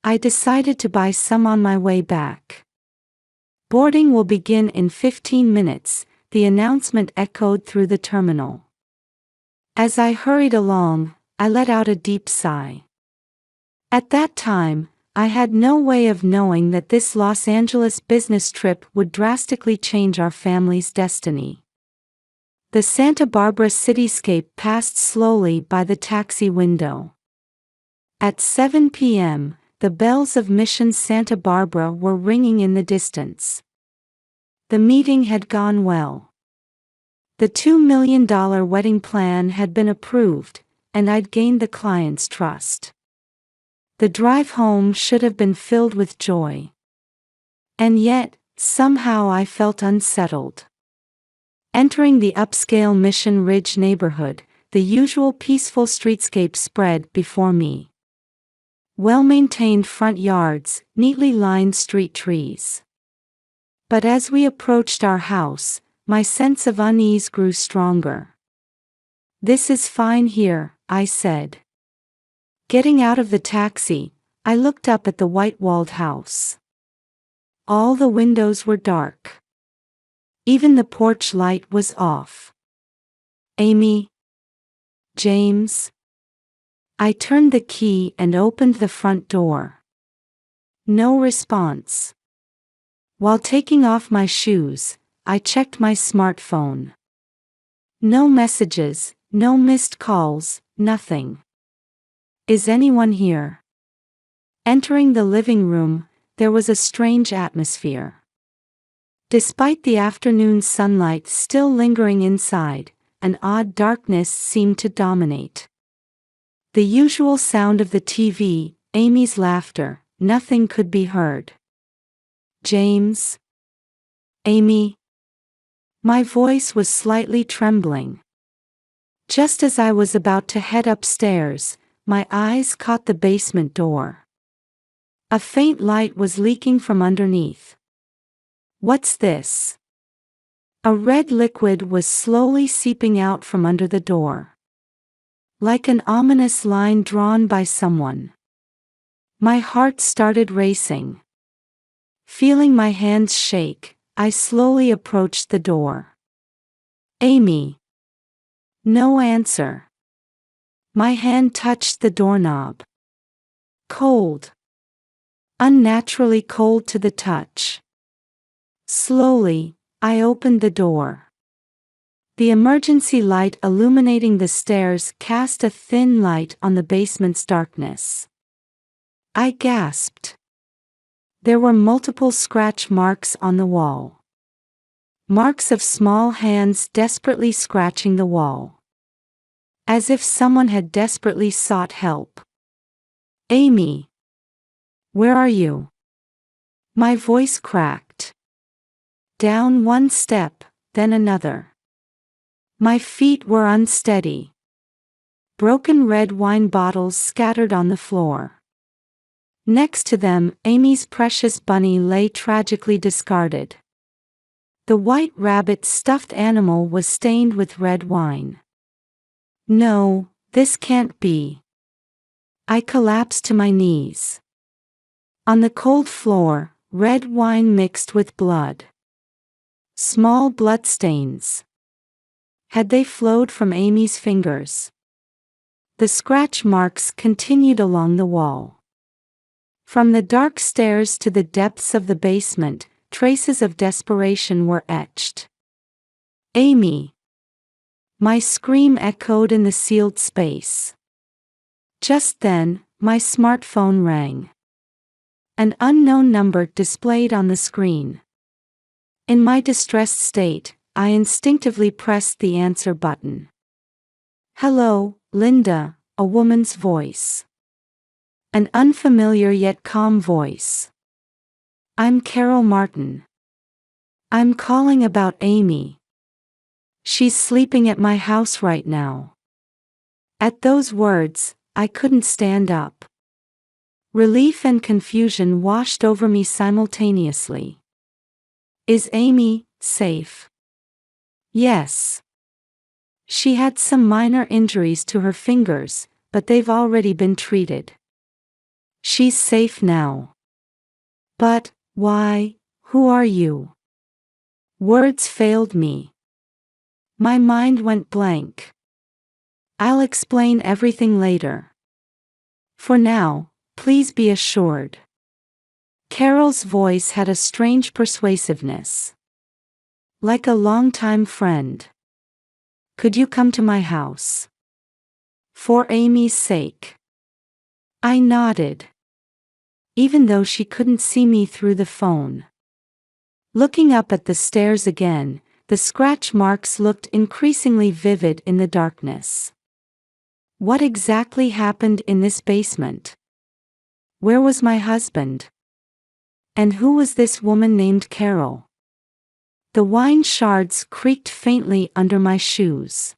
I decided to buy some on my way back. Boarding will begin in 15 minutes, the announcement echoed through the terminal. As I hurried along, I let out a deep sigh. At that time, I had no way of knowing that this Los Angeles business trip would drastically change our family's destiny. The Santa Barbara cityscape passed slowly by the taxi window. At 7 p.m., the bells of Mission Santa Barbara were ringing in the distance. The meeting had gone well. The $2 million wedding plan had been approved, and I'd gained the client's trust. The drive home should have been filled with joy. And yet, somehow I felt unsettled. Entering the upscale Mission Ridge neighborhood, the usual peaceful streetscape spread before me. Well-maintained front yards, neatly lined street trees. But as we approached our house, my sense of unease grew stronger. "This is fine here," I said. Getting out of the taxi, I looked up at the white-walled house. All the windows were dark. Even the porch light was off. "Amy? James?" I turned the key and opened the front door. No response. While taking off my shoes, I checked my smartphone. No messages, no missed calls, nothing. "Is anyone here?" Entering the living room, there was a strange atmosphere. Despite the afternoon sunlight still lingering inside, an odd darkness seemed to dominate. The usual sound of the TV, Amy's laughter, nothing could be heard. "James? Amy?" My voice was slightly trembling. Just as I was about to head upstairs, my eyes caught the basement door. A faint light was leaking from underneath. "What's this?" A red liquid was slowly seeping out from under the door. Like an ominous line drawn by someone. My heart started racing. Feeling my hands shake, I slowly approached the door. "Amy." No answer. My hand touched the doorknob. Cold. Unnaturally cold to the touch. Slowly, I opened the door. The emergency light illuminating the stairs cast a thin light on the basement's darkness. I gasped. There were multiple scratch marks on the wall. Marks of small hands desperately scratching the wall. As if someone had desperately sought help. Amy! Where are you? My voice cracked. Down one step, then another. My feet were unsteady. Broken red wine bottles scattered on the floor. Next to them, Amy's precious bunny lay tragically discarded. The white rabbit stuffed animal was stained with red wine. No, this can't be. I collapsed to my knees. On the cold floor, red wine mixed with blood. Small bloodstains. Had they flowed from Amy's fingers? The scratch marks continued along the wall. From the dark stairs to the depths of the basement, traces of desperation were etched. Amy! My scream echoed in the sealed space. Just then, my smartphone rang. An unknown number displayed on the screen. In my distressed state, I instinctively pressed the answer button. Hello, Linda, a woman's voice. An unfamiliar yet calm voice. I'm Carol Martin. I'm calling about Amy. She's sleeping at my house right now. At those words, I couldn't stand up. Relief and confusion washed over me simultaneously. Is Amy safe? Yes. She had some minor injuries to her fingers, but they've already been treated. She's safe now. But, why, who are you? Words failed me. My mind went blank. I'll explain everything later. For now, please be assured. Carol's voice had a strange persuasiveness. Like a longtime friend. Could you come to my house? For Amy's sake. I nodded. Even though she couldn't see me through the phone. Looking up at the stairs again, the scratch marks looked increasingly vivid in the darkness. What exactly happened in this basement? Where was my husband? And who was this woman named Carol? The wine shards creaked faintly under my shoes.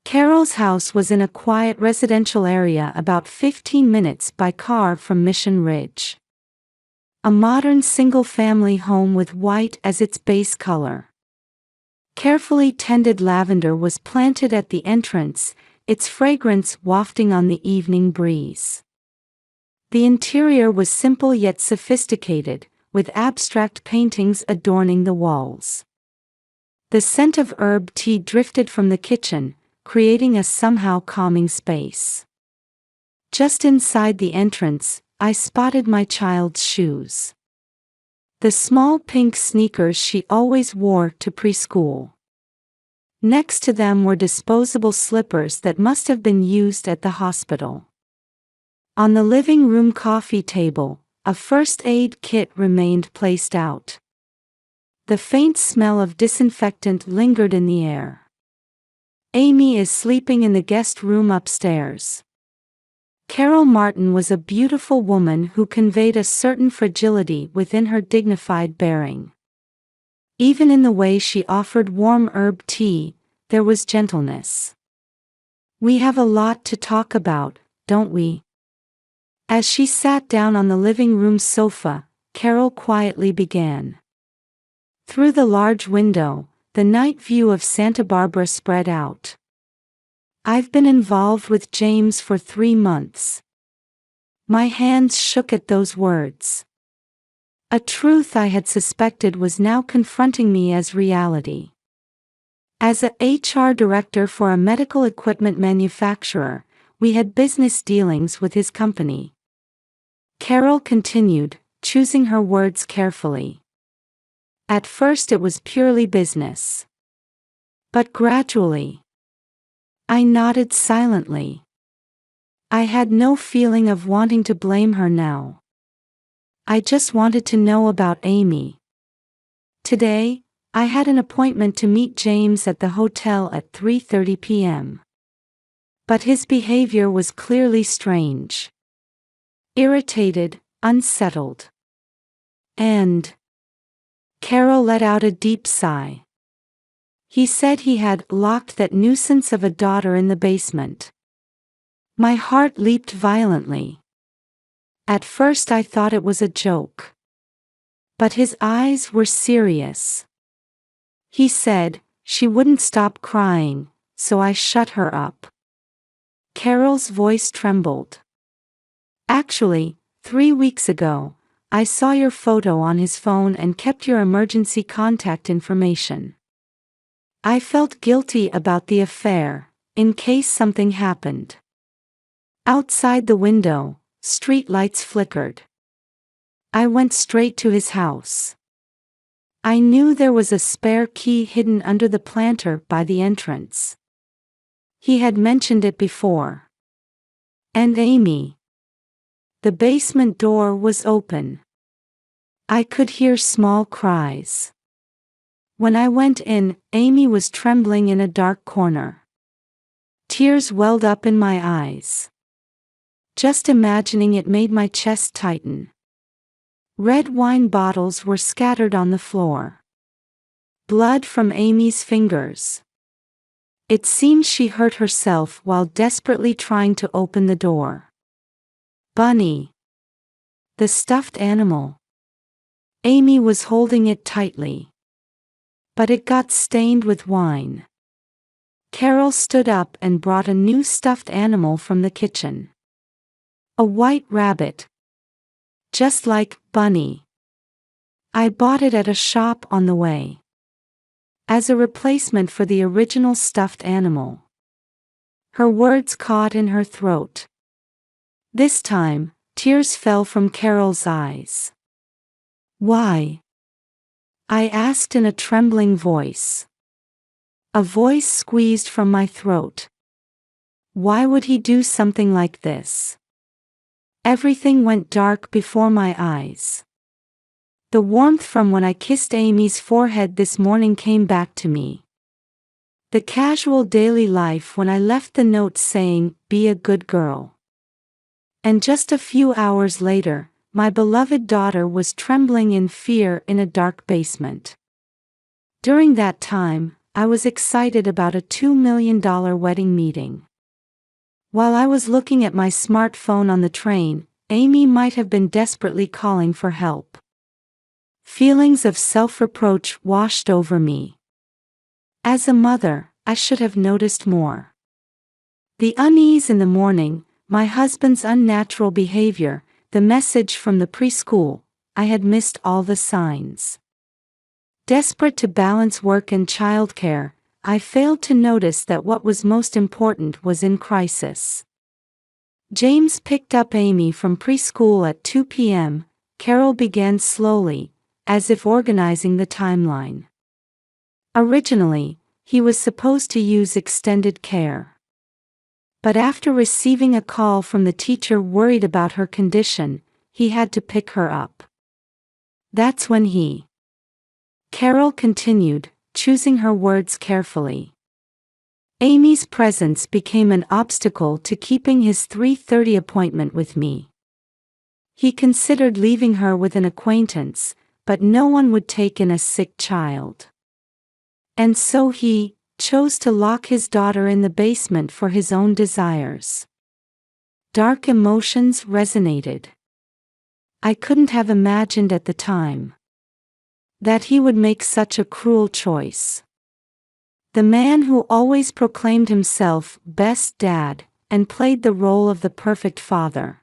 Carol's house was in a quiet residential area about 15 minutes by car from Mission Ridge. A modern single-family home with white as its base color. Carefully tended lavender was planted at the entrance, its fragrance wafting on the evening breeze. The interior was simple yet sophisticated, with abstract paintings adorning the walls. The scent of herb tea drifted from the kitchen, creating a somehow calming space. Just inside the entrance, I spotted my child's shoes. The small pink sneakers she always wore to preschool. Next to them were disposable slippers that must have been used at the hospital. On the living room coffee table, a first aid kit remained placed out. The faint smell of disinfectant lingered in the air. Amy is sleeping in the guest room upstairs. Carol Martin was a beautiful woman who conveyed a certain fragility within her dignified bearing. Even in the way she offered warm herb tea, there was gentleness. We have a lot to talk about, don't we? As she sat down on the living room sofa, Carol quietly began. Through the large window, the night view of Santa Barbara spread out. I've been involved with James for 3 months. My hands shook at those words. A truth I had suspected was now confronting me as reality. As a HR director for a medical equipment manufacturer, we had business dealings with his company. Carol continued, choosing her words carefully. At first it was purely business. But gradually, I nodded silently. I had no feeling of wanting to blame her now. I just wanted to know about Amy. Today, I had an appointment to meet James at the hotel at 3:30 p.m. But his behavior was clearly strange. Irritated, unsettled. And Carol let out a deep sigh. He said he had locked that nuisance of a daughter in the basement. My heart leaped violently. At first I thought it was a joke. But his eyes were serious. He said she wouldn't stop crying, so I shut her up. Carol's voice trembled. Actually, 3 weeks ago, I saw your photo on his phone and kept your emergency contact information. I felt guilty about the affair, in case something happened. Outside the window, street lights flickered. I went straight to his house. I knew there was a spare key hidden under the planter by the entrance. He had mentioned it before. And Amy. The basement door was open. I could hear small cries. When I went in, Amy was trembling in a dark corner. Tears welled up in my eyes. Just imagining it made my chest tighten. Red wine bottles were scattered on the floor. Blood from Amy's fingers. It seemed she hurt herself while desperately trying to open the door. Bunny. The stuffed animal. Amy was holding it tightly. But it got stained with wine. Carol stood up and brought a new stuffed animal from the kitchen. A white rabbit. Just like Bunny. I bought it at a shop on the way. As a replacement for the original stuffed animal. Her words caught in her throat. This time, tears fell from Carol's eyes. Why? I asked in a trembling voice. A voice squeezed from my throat. Why would he do something like this? Everything went dark before my eyes. The warmth from when I kissed Amy's forehead this morning came back to me. The casual daily life when I left the note saying, "Be a good girl." And just a few hours later, my beloved daughter was trembling in fear in a dark basement. During that time, I was excited about a $2 million wedding meeting. While I was looking at my smartphone on the train, Amy might have been desperately calling for help. Feelings of self-reproach washed over me. As a mother, I should have noticed more. The unease in the morning, my husband's unnatural behavior, the message from the preschool, I had missed all the signs. Desperate to balance work and childcare, I failed to notice that what was most important was in crisis. James picked up Amy from preschool at 2 p.m., Carol began slowly, as if organizing the timeline. Originally, he was supposed to use extended care. But after receiving a call from the teacher worried about her condition, he had to pick her up. That's when he. Carol continued, choosing her words carefully. Amy's presence became an obstacle to keeping his 3:30 appointment with me. He considered leaving her with an acquaintance, but no one would take in a sick child. And so he chose to lock his daughter in the basement for his own desires. Dark emotions resonated. I couldn't have imagined at the time that he would make such a cruel choice. The man who always proclaimed himself best dad and played the role of the perfect father.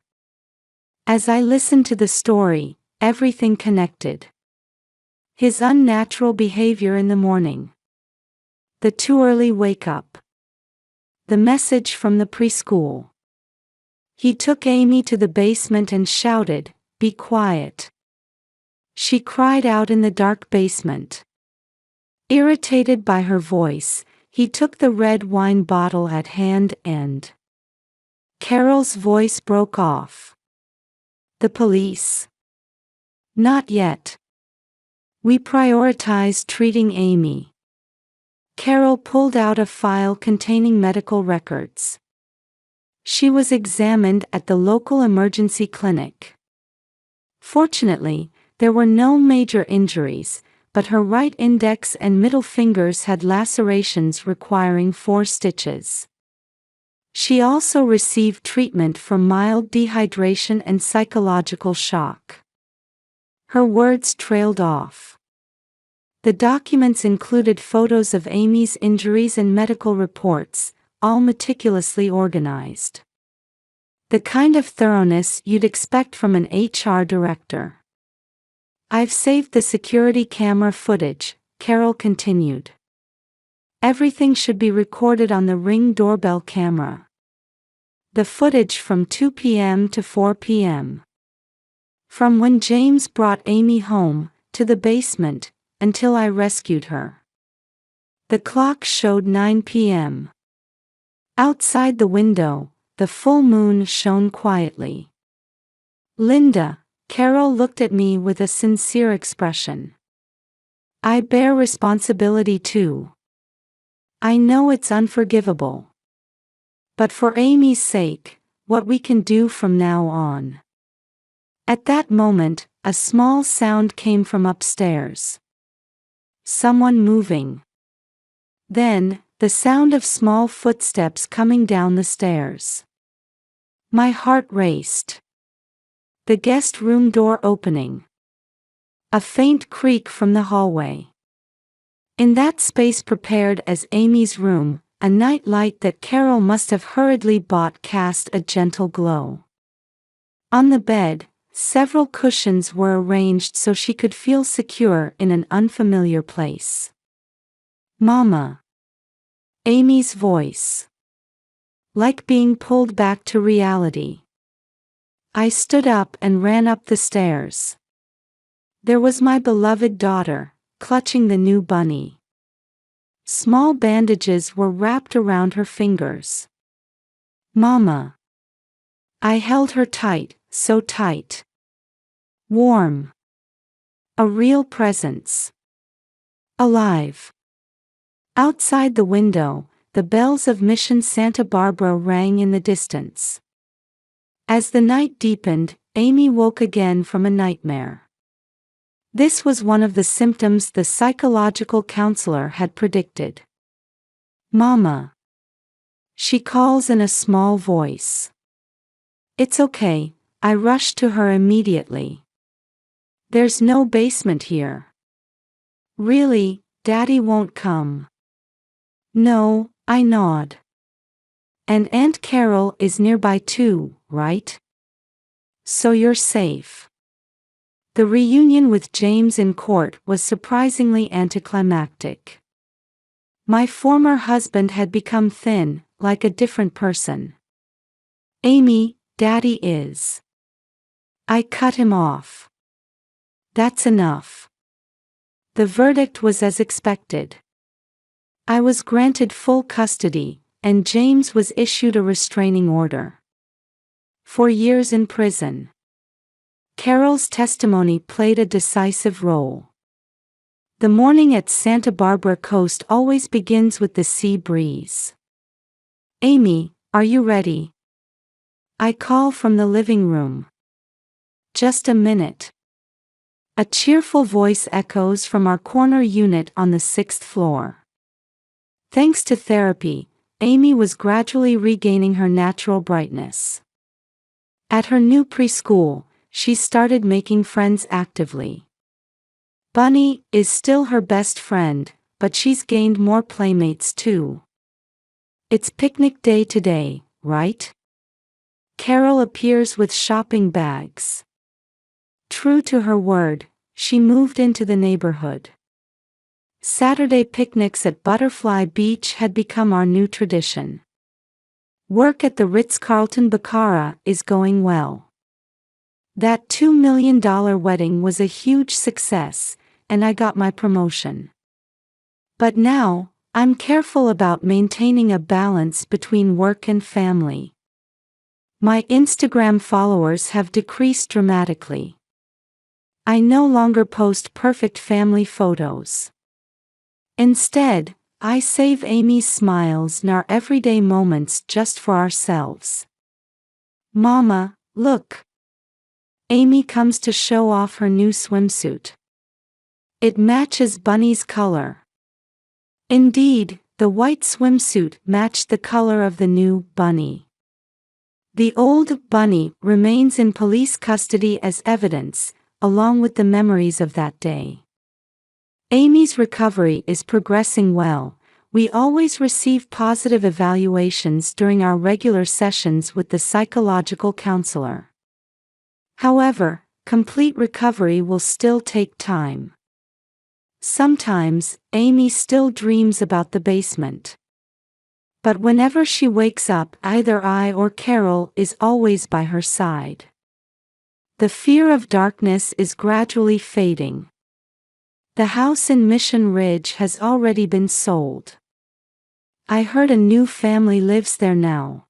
As I listened to the story, everything connected. His unnatural behavior in the morning. The too early wake-up. The message from the preschool. He took Amy to the basement and shouted, "Be quiet." She cried out in the dark basement. Irritated by her voice, He took the red wine bottle at hand and... Carol's voice broke off. The police? Not yet. We prioritize treating Amy. Carol pulled out a file containing medical records. She was examined at the local emergency clinic. Fortunately, there were no major injuries, but her right index and middle fingers had lacerations requiring 4 stitches. She also received treatment for mild dehydration and psychological shock. Her words trailed off. The documents included photos of Amy's injuries and medical reports, all meticulously organized. The kind of thoroughness you'd expect from an HR director. I've saved the security camera footage, Carol continued. Everything should be recorded on the Ring doorbell camera. The footage from 2 p.m. to 4 p.m. From when James brought Amy home, to the basement, until I rescued her. The clock showed 9 p.m. Outside the window, the full moon shone quietly. Linda, Carol looked at me with a sincere expression. I bear responsibility too. I know it's unforgivable. But for Amy's sake, what we can do from now on. At that moment, a small sound came from upstairs. Someone moving. Then, the sound of small footsteps coming down the stairs. My heart raced. The guest room door opening. A faint creak from the hallway. In that space prepared as Amy's room, a night light that Carol must have hurriedly bought cast a gentle glow. On the bed, several cushions were arranged so she could feel secure in an unfamiliar place. Mama. Amy's voice. Like being pulled back to reality. I stood up and ran up the stairs. There was my beloved daughter, clutching the new bunny. Small bandages were wrapped around her fingers. Mama. I held her tight, so tight. Warm. A real presence. Alive. Outside the window, the bells of Mission Santa Barbara rang in the distance. As the night deepened, Amy woke again from a nightmare. This was one of the symptoms the psychological counselor had predicted. Mama. She calls in a small voice. It's okay, I rushed to her immediately. There's no basement here. Really, Daddy won't come. No, I nod. And Aunt Carol is nearby too, right? So you're safe. The reunion with James in court was surprisingly anticlimactic. My former husband had become thin, like a different person. Amy, Daddy is. I cut him off. That's enough. The verdict was as expected. I was granted full custody, and James was issued a restraining order. 4 years in prison. Carol's testimony played a decisive role. The morning at Santa Barbara coast always begins with the sea breeze. Amy, are you ready? I call from the living room. Just a minute. A cheerful voice echoes from our corner unit on the 6th floor. Thanks to therapy, Amy was gradually regaining her natural brightness. At her new preschool, she started making friends actively. Bunny is still her best friend, but she's gained more playmates too. It's picnic day today, right? Carol appears with shopping bags. True to her word, she moved into the neighborhood. Saturday picnics at Butterfly Beach had become our new tradition. Work at the Ritz-Carlton Baccarat is going well. That $2 million wedding was a huge success, and I got my promotion. But now, I'm careful about maintaining a balance between work and family. My Instagram followers have decreased dramatically. I no longer post perfect family photos. Instead, I save Amy's smiles and our everyday moments just for ourselves. Mama, look. Amy comes to show off her new swimsuit. It matches Bunny's color. Indeed, the white swimsuit matched the color of the new Bunny. The old Bunny remains in police custody as evidence, along with the memories of that day. Amy's recovery is progressing well. We always receive positive evaluations during our regular sessions with the psychological counselor. However, complete recovery will still take time. Sometimes, Amy still dreams about the basement. But whenever she wakes up, either I or Carol is always by her side. The fear of darkness is gradually fading. The house in Mission Ridge has already been sold. I heard a new family lives there now.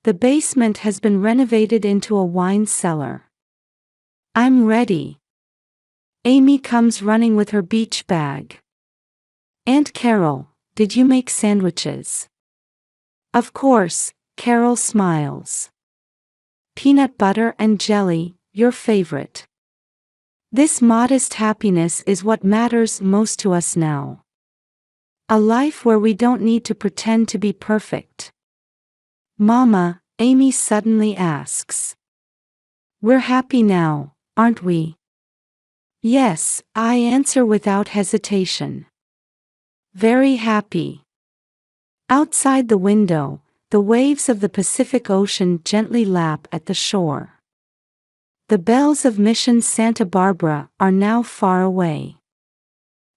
The basement has been renovated into a wine cellar. I'm ready. Amy comes running with her beach bag. Aunt Carol, did you make sandwiches? Of course, Carol smiles. Peanut butter and jelly, your favorite. This modest happiness is what matters most to us now. A life where we don't need to pretend to be perfect. Mama, Amy suddenly asks. We're happy now, aren't we? Yes, I answer without hesitation. Very happy. Outside the window, the waves of the Pacific Ocean gently lap at the shore. The bells of Mission Santa Barbara are now far away.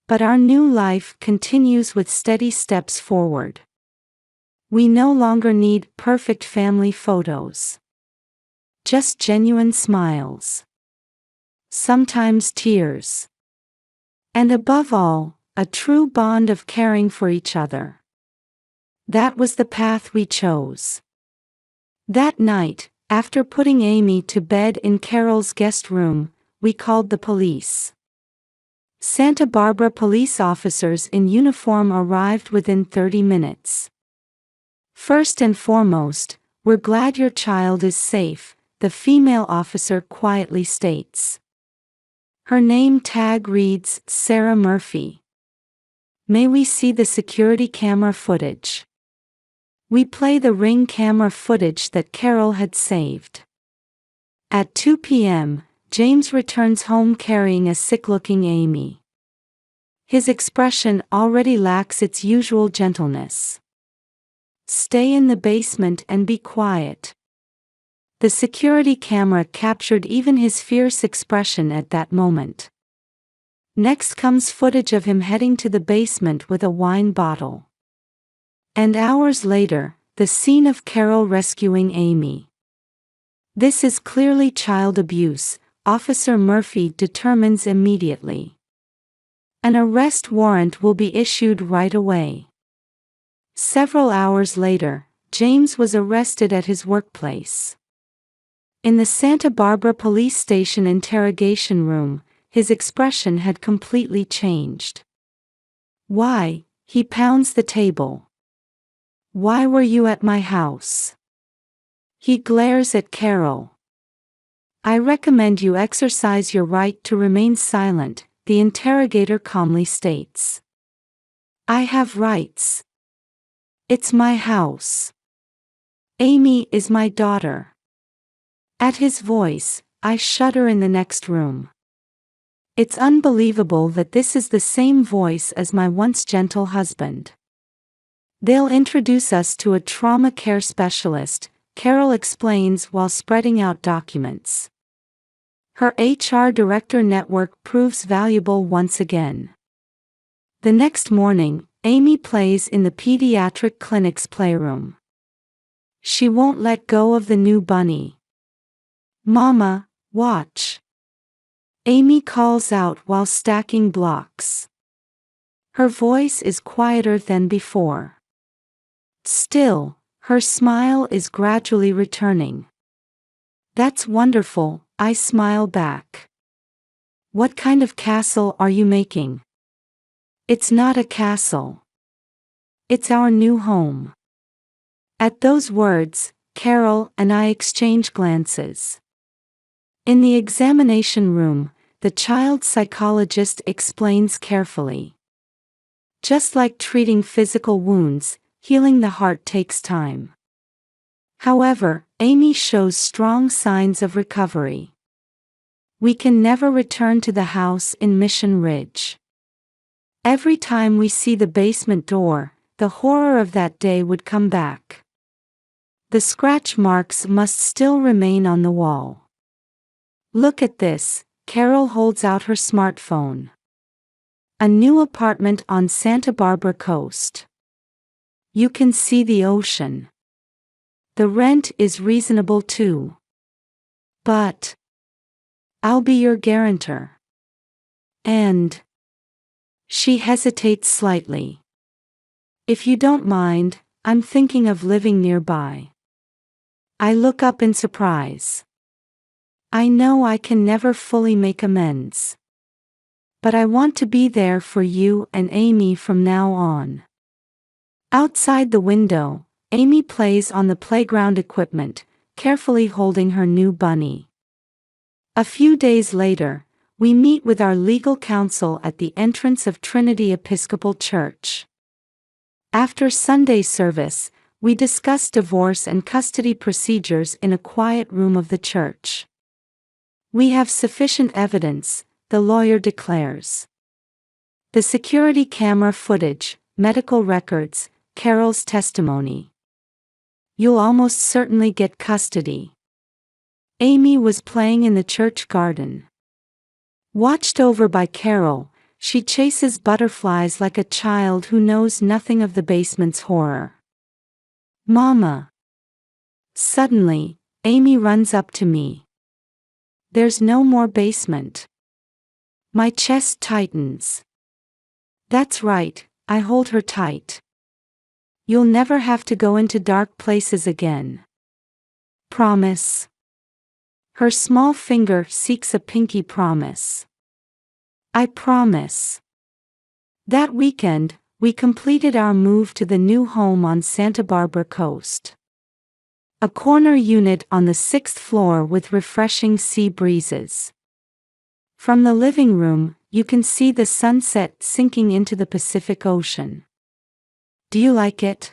But our new life continues with steady steps forward. We no longer need perfect family photos. Just genuine smiles. Sometimes tears. And above all, a true bond of caring for each other. That was the path we chose. That night, after putting Amy to bed in Carol's guest room, we called the police. Santa Barbara police officers in uniform arrived within 30 minutes. First and foremost, we're glad your child is safe, the female officer quietly states. Her name tag reads Sarah Murphy. May we see the security camera footage? We play the Ring camera footage that Carol had saved. At 2 p.m., James returns home carrying a sick-looking Amy. His expression already lacks its usual gentleness. Stay in the basement and be quiet. The security camera captured even his fierce expression at that moment. Next comes footage of him heading to the basement with a wine bottle. And hours later, the scene of Carol rescuing Amy. This is clearly child abuse, Officer Murphy determines immediately. An arrest warrant will be issued right away. Several hours later, James was arrested at his workplace. In the Santa Barbara police station interrogation room, his expression had completely changed. Why? He pounds the table. Why were you at my house? He glares at Carol. I recommend you exercise your right to remain silent, the interrogator calmly states. I have rights. It's my house. Amy is my daughter. At his voice, I shudder in the next room. It's unbelievable that this is the same voice as my once gentle husband. They'll introduce us to a trauma care specialist, Carol explains while spreading out documents. Her HR director network proves valuable once again. The next morning, Amy plays in the pediatric clinic's playroom. She won't let go of the new bunny. Mama, watch. Amy calls out while stacking blocks. Her voice is quieter than before. Still, her smile is gradually returning. That's wonderful, I smile back. What kind of castle are you making? It's not a castle. It's our new home. At those words, Carol and I exchange glances. In the examination room, the child psychologist explains carefully. Just like treating physical wounds, healing the heart takes time. However, Amy shows strong signs of recovery. We can never return to the house in Mission Ridge. Every time we see the basement door, the horror of that day would come back. The scratch marks must still remain on the wall. Look at this, Carol holds out her smartphone. A new apartment on Santa Barbara coast. You can see the ocean. The rent is reasonable too. But I'll be your guarantor. And she hesitates slightly. If you don't mind, I'm thinking of living nearby. I look up in surprise. I know I can never fully make amends. But I want to be there for you and Amy from now on. Outside the window, Amy plays on the playground equipment, carefully holding her new bunny. A few days later, we meet with our legal counsel at the entrance of Trinity Episcopal Church. After Sunday service, we discuss divorce and custody procedures in a quiet room of the church. We have sufficient evidence, the lawyer declares. The security camera footage, medical records, Carol's testimony. You'll almost certainly get custody. Amy was playing in the church garden. Watched over by Carol, she chases butterflies like a child who knows nothing of the basement's horror. Mama! Suddenly, Amy runs up to me. There's no more basement. My chest tightens. That's right, I hold her tight. You'll never have to go into dark places again. Promise. Her small finger seeks a pinky promise. I promise. That weekend, we completed our move to the new home on Santa Barbara coast. A corner unit on the 6th floor with refreshing sea breezes. From the living room, you can see the sunset sinking into the Pacific Ocean. Do you like it?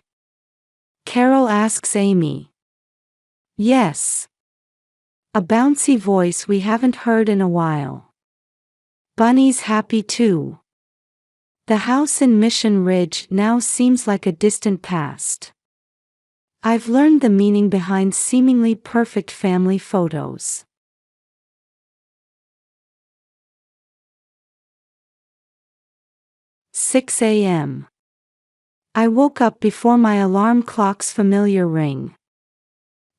Carol asks Amy. Yes. A bouncy voice we haven't heard in a while. Bunny's happy too. The house in Mission Ridge now seems like a distant past. I've learned the meaning behind seemingly perfect family photos. "6 a.m. I woke up before my alarm clock's familiar ring.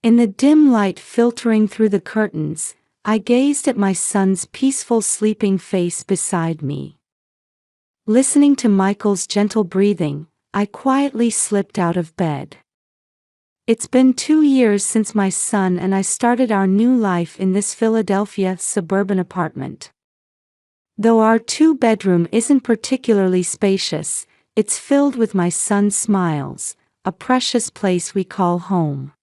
In the dim light filtering through the curtains, I gazed at my son's peaceful sleeping face beside me. Listening to Michael's gentle breathing, I quietly slipped out of bed. It's been 2 years since my son and I started our new life in this Philadelphia suburban apartment. Though our 2-bedroom isn't particularly spacious, it's filled with my son's smiles, a precious place we call home.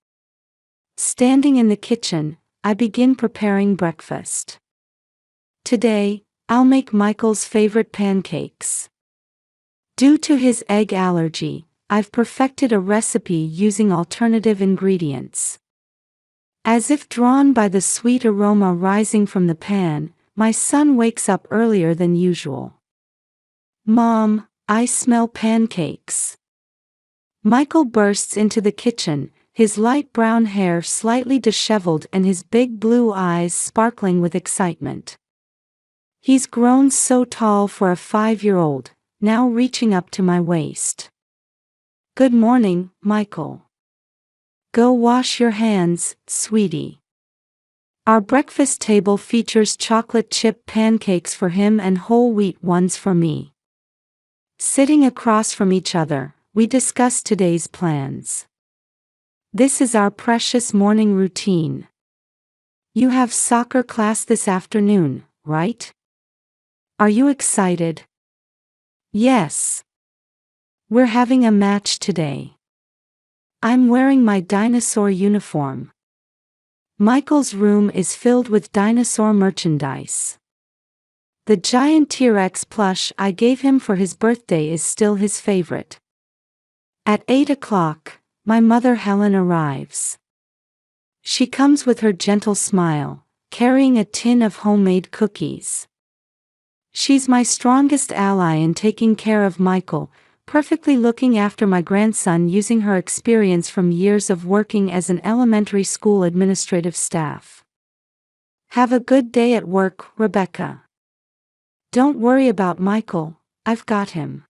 Standing in the kitchen, I begin preparing breakfast. Today, I'll make Michael's favorite pancakes. Due to his egg allergy, I've perfected a recipe using alternative ingredients. As if drawn by the sweet aroma rising from the pan, my son wakes up earlier than usual. Mom, I smell pancakes. Michael bursts into the kitchen, his light brown hair slightly disheveled and his big blue eyes sparkling with excitement. He's grown so tall for a 5-year-old, now reaching up to my waist. Good morning, Michael. Go wash your hands, sweetie. Our breakfast table features chocolate chip pancakes for him and whole wheat ones for me. Sitting across from each other, we discuss today's plans. This is our precious morning routine. You have soccer class this afternoon, right? Are you excited? Yes. We're having a match today. I'm wearing my dinosaur uniform. Michael's room is filled with dinosaur merchandise. The giant T-Rex plush I gave him for his birthday is still his favorite. At 8 o'clock, my mother Helen arrives. She comes with her gentle smile, carrying a tin of homemade cookies. She's my strongest ally in taking care of Michael, perfectly looking after my grandson using her experience from years of working as an elementary school administrative staff. Have a good day at work, Rebecca. Don't worry about Michael, I've got him.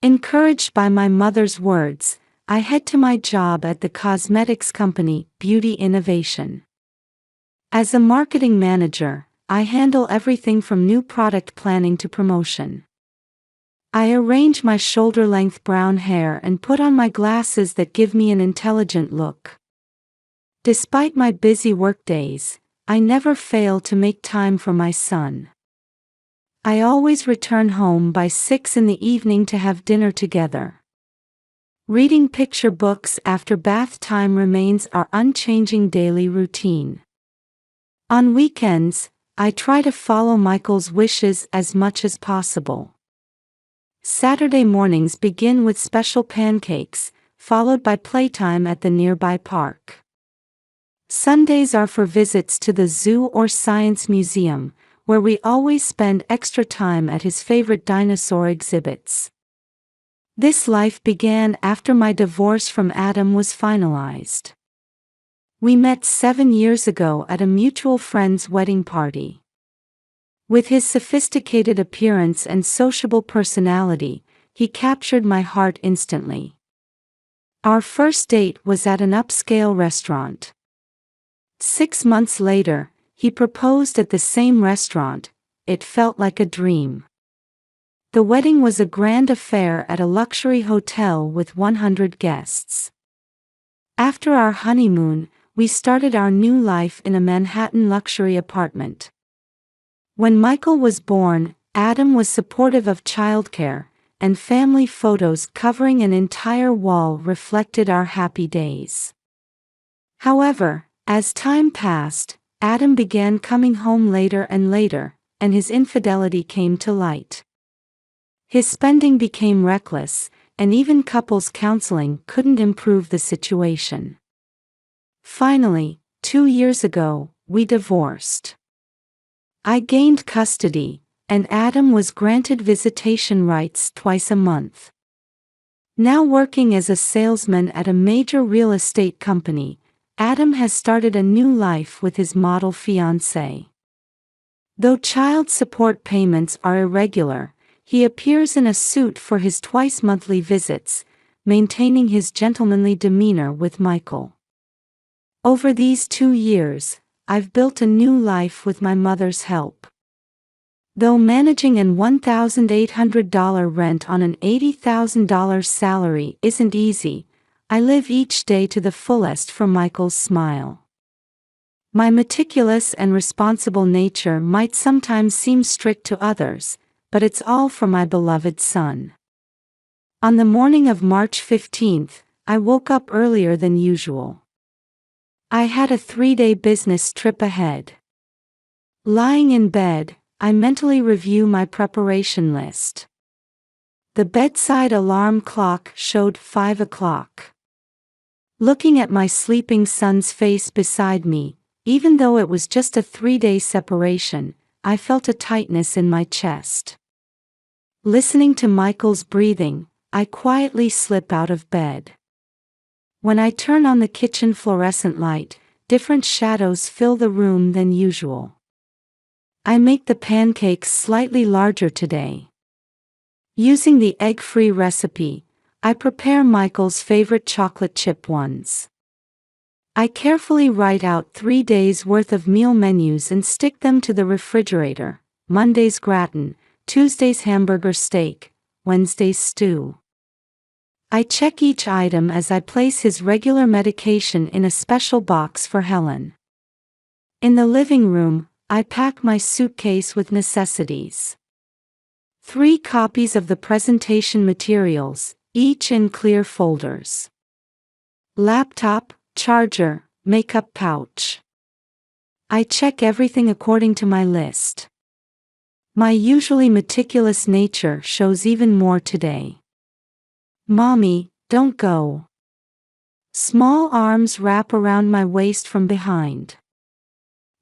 Encouraged by my mother's words, I head to my job at the cosmetics company, Beauty Innovation. As a marketing manager, I handle everything from new product planning to promotion. I arrange my shoulder-length brown hair and put on my glasses that give me an intelligent look. Despite my busy workdays, I never fail to make time for my son. I always return home by 6 in the evening to have dinner together. Reading picture books after bath time remains our unchanging daily routine. On weekends, I try to follow Michael's wishes as much as possible. Saturday mornings begin with special pancakes, followed by playtime at the nearby park. Sundays are for visits to the zoo or science museum, where we always spend extra time at his favorite dinosaur exhibits. This life began after my divorce from Adam was finalized. We met 7 years ago at a mutual friend's wedding party. With his sophisticated appearance and sociable personality, he captured my heart instantly. Our first date was at an upscale restaurant. 6 months later, he proposed at the same restaurant. It felt like a dream. The wedding was a grand affair at a luxury hotel with 100 guests. After our honeymoon, we started our new life in a Manhattan luxury apartment. When Michael was born, Adam was supportive of childcare, and family photos covering an entire wall reflected our happy days. However, as time passed, Adam began coming home later and later, and his infidelity came to light. His spending became reckless, and even couples counseling couldn't improve the situation. Finally, 2 years ago, we divorced. I gained custody, and Adam was granted visitation rights twice a month. Now working as a salesman at a major real estate company, Adam has started a new life with his model fiancée. Though child support payments are irregular, he appears in a suit for his twice-monthly visits, maintaining his gentlemanly demeanor with Michael. Over these 2 years, I've built a new life with my mother's help. Though managing an $1,800 rent on an $80,000 salary isn't easy, I live each day to the fullest for Michael's smile. My meticulous and responsible nature might sometimes seem strict to others, but it's all for my beloved son. On the morning of March 15th, I woke up earlier than usual. I had a 3-day business trip ahead. Lying in bed, I mentally review my preparation list. The bedside alarm clock showed 5 o'clock. Looking at my sleeping son's face beside me, even though it was just a 3-day separation, I felt a tightness in my chest. Listening to Michael's breathing, I quietly slip out of bed. When I turn on the kitchen fluorescent light, different shadows fill the room than usual. I make the pancakes slightly larger today. Using the egg-free recipe, I prepare Michael's favorite chocolate chip ones. I carefully write out 3 days' worth of meal menus and stick them to the refrigerator: Monday's gratin, Tuesday's hamburger steak, Wednesday's stew. I check each item as I place his regular medication in a special box for Helen. In the living room, I pack my suitcase with necessities. 3 copies of the presentation materials, each in clear folders. Laptop, charger, makeup pouch. I check everything according to my list. My usually meticulous nature shows even more today. Mommy, don't go. Small arms wrap around my waist from behind.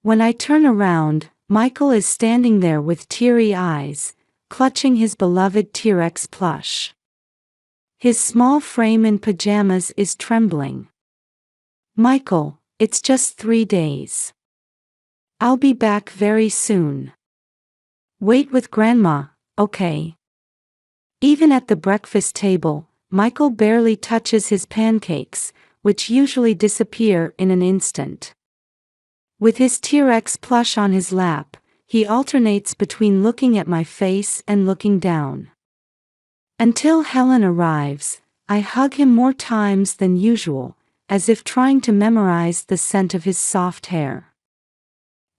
When I turn around, Michael is standing there with teary eyes, clutching his beloved T-Rex plush. His small frame in pajamas is trembling. Michael, it's just 3 days. I'll be back very soon. Wait with Grandma, okay? Even at the breakfast table, Michael barely touches his pancakes, which usually disappear in an instant. With his T-Rex plush on his lap, he alternates between looking at my face and looking down. Until Helen arrives, I hug him more times than usual, as if trying to memorize the scent of his soft hair.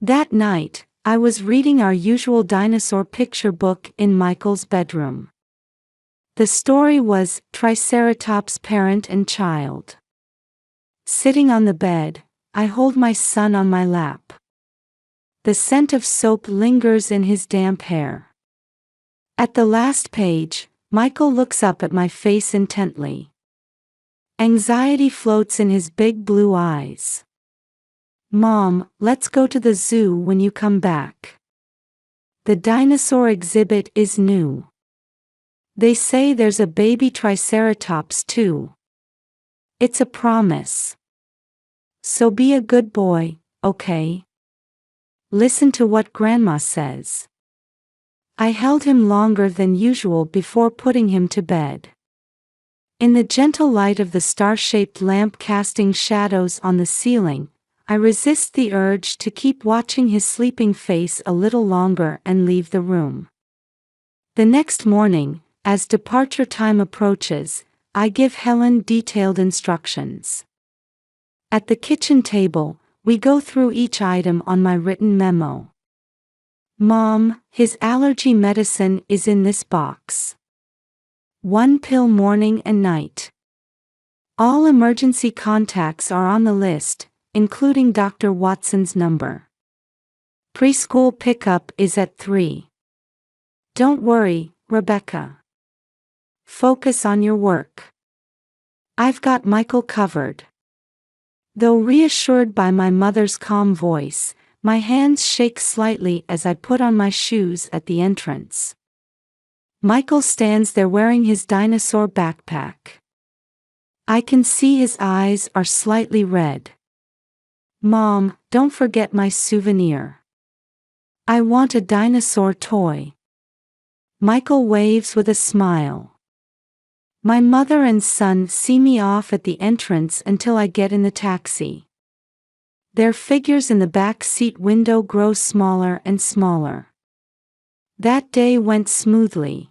That night, I was reading our usual dinosaur picture book in Michael's bedroom. The story was Triceratops Parent and Child. Sitting on the bed, I hold my son on my lap. The scent of soap lingers in his damp hair. At the last page, Michael looks up at my face intently. Anxiety floats in his big blue eyes. Mom, let's go to the zoo when you come back. The dinosaur exhibit is new. They say there's a baby Triceratops too. It's a promise. So be a good boy, okay? Listen to what Grandma says. I held him longer than usual before putting him to bed. In the gentle light of the star-shaped lamp casting shadows on the ceiling, I resist the urge to keep watching his sleeping face a little longer and leave the room. The next morning, as departure time approaches, I give Helen detailed instructions. At the kitchen table, we go through each item on my written memo. Mom, his allergy medicine is in this box. 1 pill morning and night. All emergency contacts are on the list, including Dr. Watson's number. Preschool pickup is at 3. Don't worry, Rebecca. Focus on your work. I've got Michael covered. Though reassured by my mother's calm voice, my hands shake slightly as I put on my shoes at the entrance. Michael stands there wearing his dinosaur backpack. I can see his eyes are slightly red. Mom, don't forget my souvenir. I want a dinosaur toy. Michael waves with a smile. My mother and son see me off at the entrance until I get in the taxi. Their figures in the back seat window grow smaller and smaller. That day went smoothly.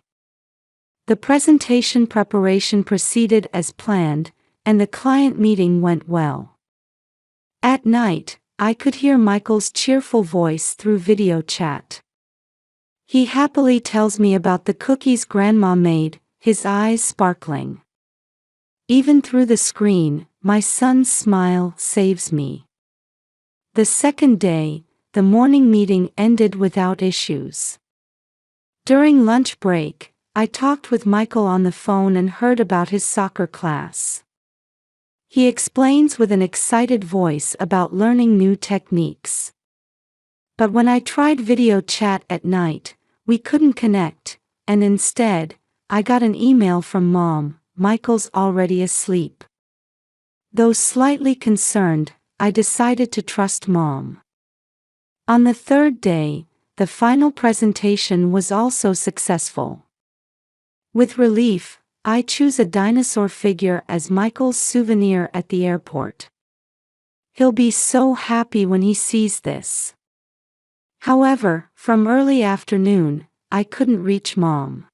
The presentation preparation proceeded as planned, and the client meeting went well. At night, I could hear Michael's cheerful voice through video chat. He happily tells me about the cookies Grandma made, his eyes sparkling. Even through the screen, my son's smile saves me. The second day, the morning meeting ended without issues. During lunch break, I talked with Michael on the phone and heard about his soccer class. He explains with an excited voice about learning new techniques. But when I tried video chat at night, we couldn't connect, and instead, I got an email from Mom. Michael's already asleep. Though slightly concerned, I decided to trust Mom. On the third day, the final presentation was also successful. With relief, I choose a dinosaur figure as Michael's souvenir at the airport. He'll be so happy when he sees this. However, from early afternoon, I couldn't reach Mom.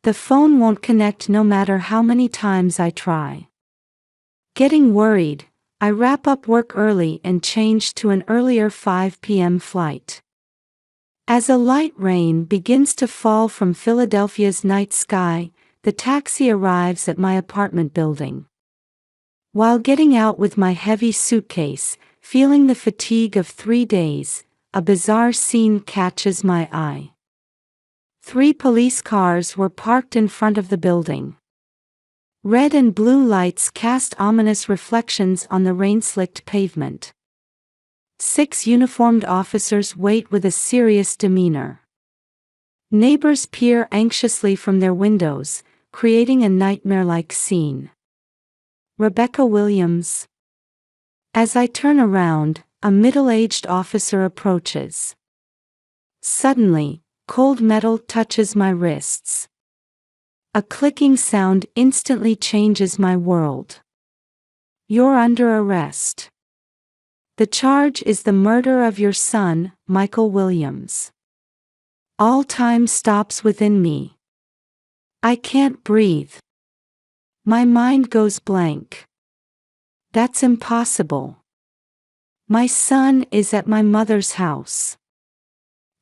The phone won't connect no matter how many times I try. Getting worried, I wrap up work early and change to an earlier 5 p.m. flight. As a light rain begins to fall from Philadelphia's night sky, the taxi arrives at my apartment building. While getting out with my heavy suitcase, feeling the fatigue of 3 days, a bizarre scene catches my eye. 3 police cars were parked in front of the building. Red and blue lights cast ominous reflections on the rain-slicked pavement. 6 uniformed officers wait with a serious demeanor. Neighbors peer anxiously from their windows, creating a nightmare-like scene. Rebecca Williams. As I turn around, a middle-aged officer approaches. Suddenly, cold metal touches my wrists. A clicking sound instantly changes my world. You're under arrest. The charge is the murder of your son, Michael Williams. All time stops within me. I can't breathe. My mind goes blank. That's impossible. My son is at my mother's house.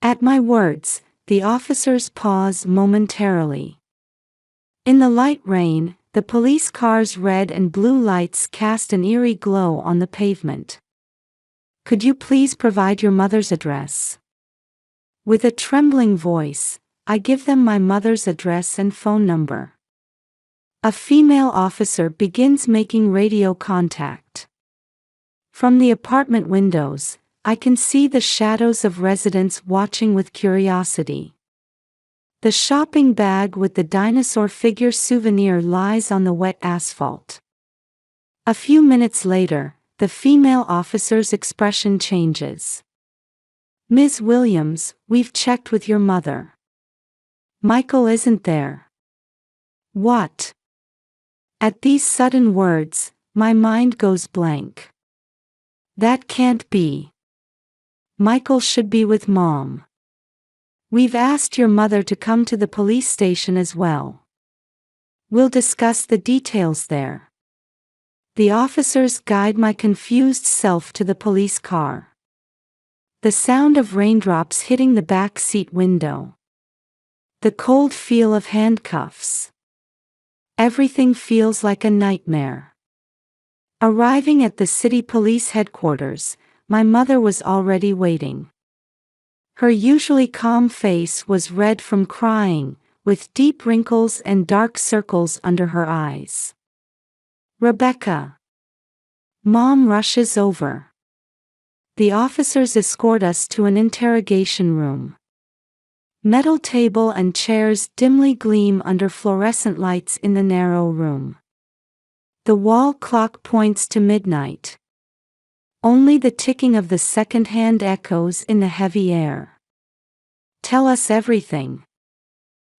At my words, the officers pause momentarily. In the light rain, the police cars' red and blue lights cast an eerie glow on the pavement. Could you please provide your mother's address? With a trembling voice, I give them my mother's address and phone number. A female officer begins making radio contact. From the apartment windows, I can see the shadows of residents watching with curiosity. The shopping bag with the dinosaur figure souvenir lies on the wet asphalt. A few minutes later, the female officer's expression changes. Ms. Williams, we've checked with your mother. Michael isn't there. What? At these sudden words, my mind goes blank. That can't be. Michael should be with Mom. We've asked your mother to come to the police station as well. We'll discuss the details there. The officers guide my confused self to the police car. The sound of raindrops hitting the back seat window. The cold feel of handcuffs. Everything feels like a nightmare. Arriving at the city police headquarters, my mother was already waiting. Her usually calm face was red from crying, with deep wrinkles and dark circles under her eyes. Rebecca. Mom rushes over. The officers escort us to an interrogation room. Metal table and chairs dimly gleam under fluorescent lights in the narrow room. The wall clock points to midnight. Only the ticking of the second hand echoes in the heavy air. Tell us everything.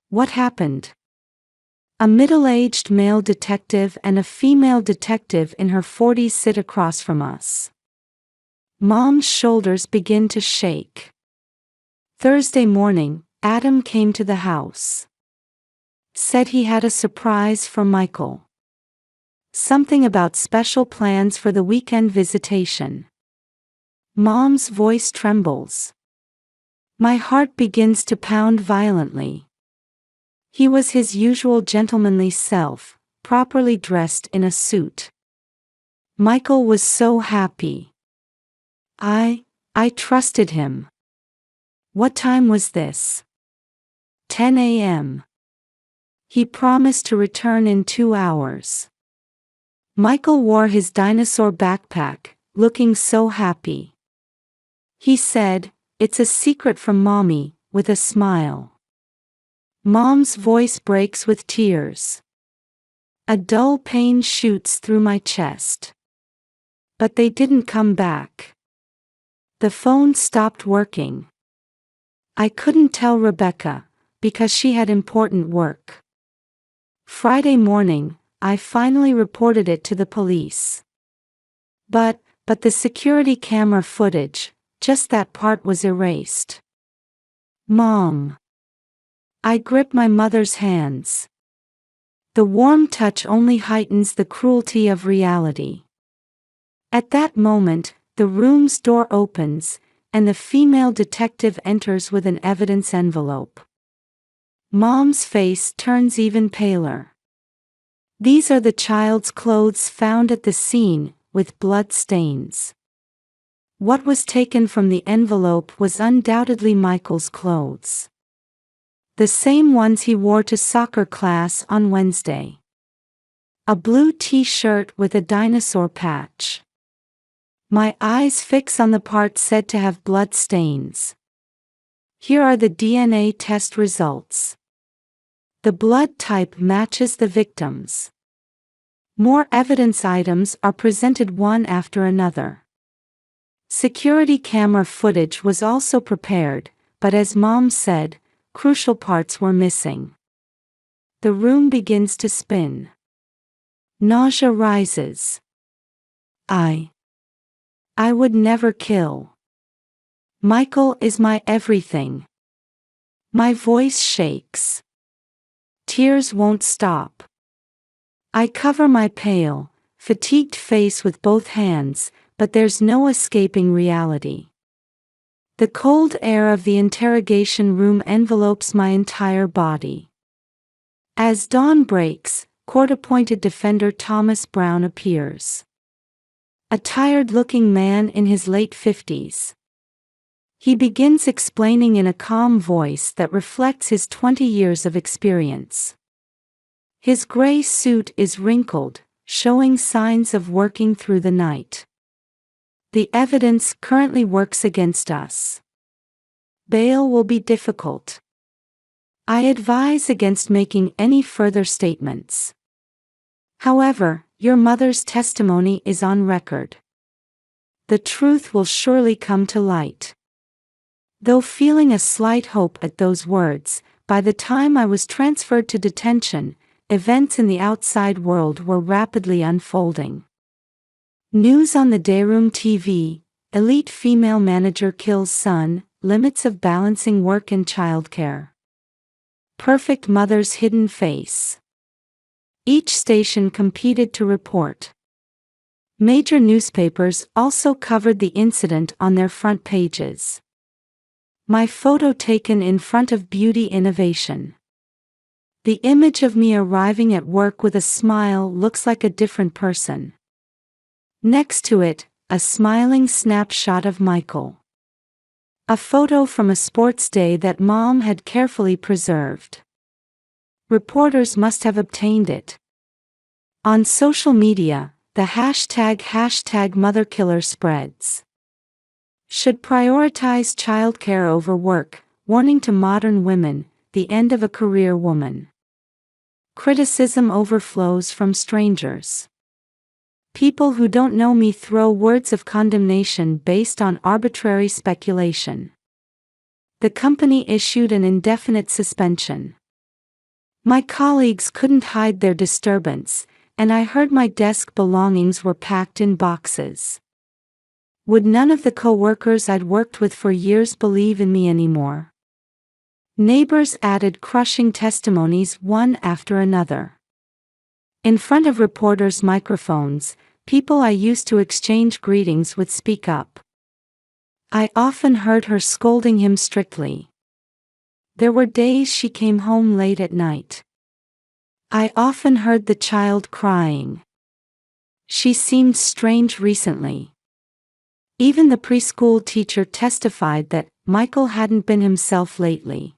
What happened? A middle-aged male detective and a female detective in her 40s sit across from us. Mom's shoulders begin to shake. Thursday morning, Adam came to the house. Said he had a surprise for Michael. Something about special plans for the weekend visitation. Mom's voice trembles. My heart begins to pound violently. He was his usual gentlemanly self, properly dressed in a suit. Michael was so happy. I trusted him. What time was this? 10 a.m. He promised to return in 2 hours. Michael wore his dinosaur backpack, looking so happy. He said, "It's a secret from Mommy," with a smile. Mom's voice breaks with tears. A dull pain shoots through my chest. But they didn't come back. The phone stopped working. I couldn't tell Rebecca, because she had important work. Friday morning, I finally reported it to the police. But the security camera footage, just that part was erased. Mom. I grip my mother's hands. The warm touch only heightens the cruelty of reality. At that moment, the room's door opens, and the female detective enters with an evidence envelope. Mom's face turns even paler. These are the child's clothes found at the scene, with blood stains. What was taken from the envelope was undoubtedly Michael's clothes. The same ones he wore to soccer class on Wednesday. A blue t-shirt with a dinosaur patch. My eyes fix on the part said to have blood stains. Here are the DNA test results. The blood type matches the victim's. More evidence items are presented one after another. Security camera footage was also prepared, but as Mom said, crucial parts were missing. The room begins to spin. Nausea rises. I would never kill. Michael is my everything. My voice shakes. Tears won't stop. I cover my pale, fatigued face with both hands, but there's no escaping reality. The cold air of the interrogation room envelopes my entire body. As dawn breaks, court-appointed defender Thomas Brown appears. A tired-looking man in his late 50s. He begins explaining in a calm voice that reflects his 20 years of experience. His gray suit is wrinkled, showing signs of working through the night. The evidence currently works against us. Bail will be difficult. I advise against making any further statements. However, your mother's testimony is on record. The truth will surely come to light. Though feeling a slight hope at those words, by the time I was transferred to detention, events in the outside world were rapidly unfolding. News on the dayroom TV: elite female manager kills son, limits of balancing work and childcare. Perfect mother's hidden face. Each station competed to report. Major newspapers also covered the incident on their front pages. My photo taken in front of Beauty Innovation. The image of me arriving at work with a smile looks like a different person. Next to it, a smiling snapshot of Michael. A photo from a sports day that Mom had carefully preserved. Reporters must have obtained it. On social media, the hashtag #motherkiller spreads. Should prioritize childcare over work, warning to modern women, the end of a career woman. Criticism overflows from strangers. People who don't know me throw words of condemnation based on arbitrary speculation. The company issued an indefinite suspension. My colleagues couldn't hide their disturbance, and I heard my desk belongings were packed in boxes. Would none of the co-workers I'd worked with for years believe in me anymore? Neighbors added crushing testimonies one after another. In front of reporters' microphones, people I used to exchange greetings with speak up. I often heard her scolding him strictly. There were days she came home late at night. I often heard the child crying. She seemed strange recently. Even the preschool teacher testified that Michael hadn't been himself lately.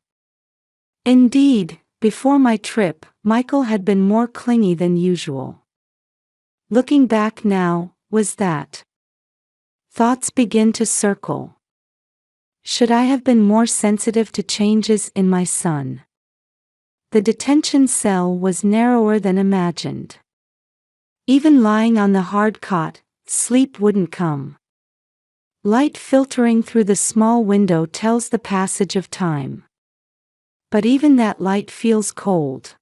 Indeed, before my trip, Michael had been more clingy than usual. Looking back now, was that? Thoughts begin to circle. Should I have been more sensitive to changes in my son? The detention cell was narrower than imagined. Even lying on the hard cot, sleep wouldn't come. Light filtering through the small window tells the passage of time. But even that light feels cold.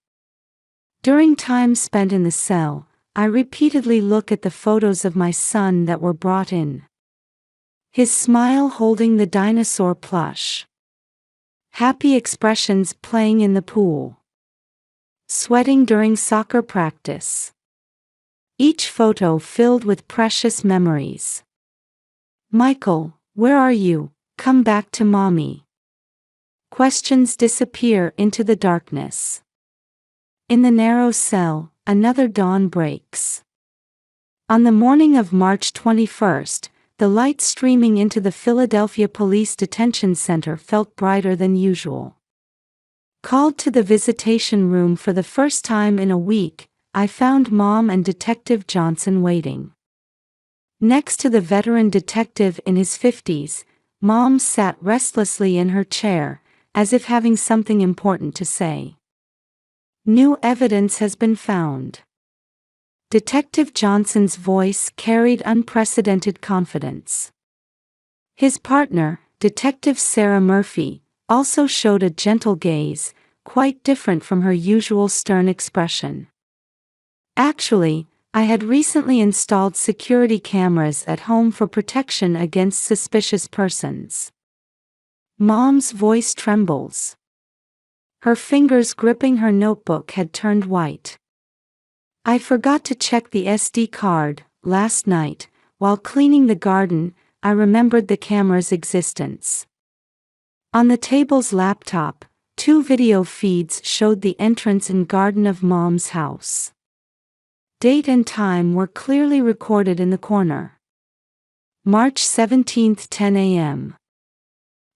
During time spent in the cell, I repeatedly look at the photos of my son that were brought in. His smile holding the dinosaur plush. happy expressions playing in the pool, sweating during soccer practice. Each photo filled with precious memories. Michael, where are you? Come back to mommy. Questions disappear into the darkness. In the narrow cell, another dawn breaks. On the morning of March 21st, the light streaming into the Philadelphia Police Detention Center felt brighter than usual. Called to the visitation room for the first time in a week, I found Mom and Detective Johnson waiting. Next to the veteran detective in his 50s, Mom sat restlessly in her chair, as if having something important to say. New evidence has been found. Detective Johnson's voice carried unprecedented confidence. His partner, Detective Sarah Murphy, also showed a gentle gaze, quite different from her usual stern expression. Actually, I had recently installed security cameras at home for protection against suspicious persons. Mom's voice trembles. Her fingers gripping her notebook had turned white. I forgot to check the SD card. Last night, while cleaning the garden, I remembered the camera's existence. On the table's laptop, 2 video feeds showed the entrance and garden of Mom's house. Date and time were clearly recorded in the corner. March 17, 10 a.m.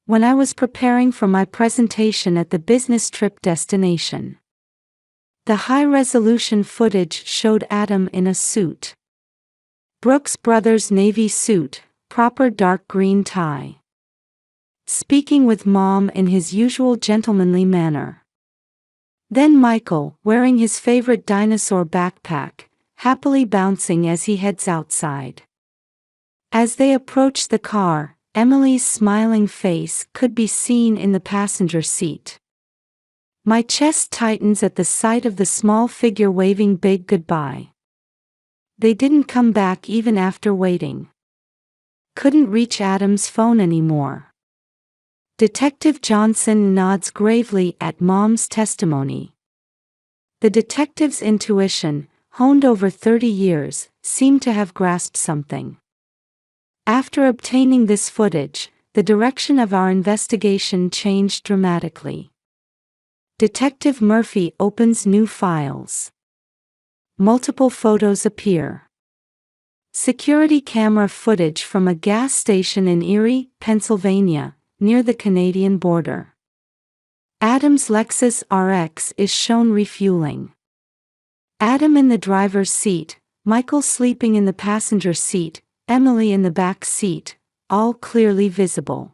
When I was preparing for my presentation at the business trip destination. The high-resolution footage showed Adam in a suit. Brooks Brothers navy suit, proper dark green tie. Speaking with Mom in his usual gentlemanly manner. Then Michael, wearing his favorite dinosaur backpack, happily bouncing as he heads outside. As they approach the car, Emily's smiling face could be seen in the passenger seat. My chest tightens at the sight of the small figure waving big goodbye. They didn't come back even after waiting. Couldn't reach Adam's phone anymore. Detective Johnson nods gravely at Mom's testimony. The detective's intuition, honed over 30 years, seemed to have grasped something. After obtaining this footage, the direction of our investigation changed dramatically. Detective Murphy opens new files. Multiple photos appear. Security camera footage from a gas station in Erie, Pennsylvania, near the Canadian border. Adam's Lexus RX is shown refueling. Adam in the driver's seat, Michael sleeping in the passenger seat, Emily in the back seat, all clearly visible.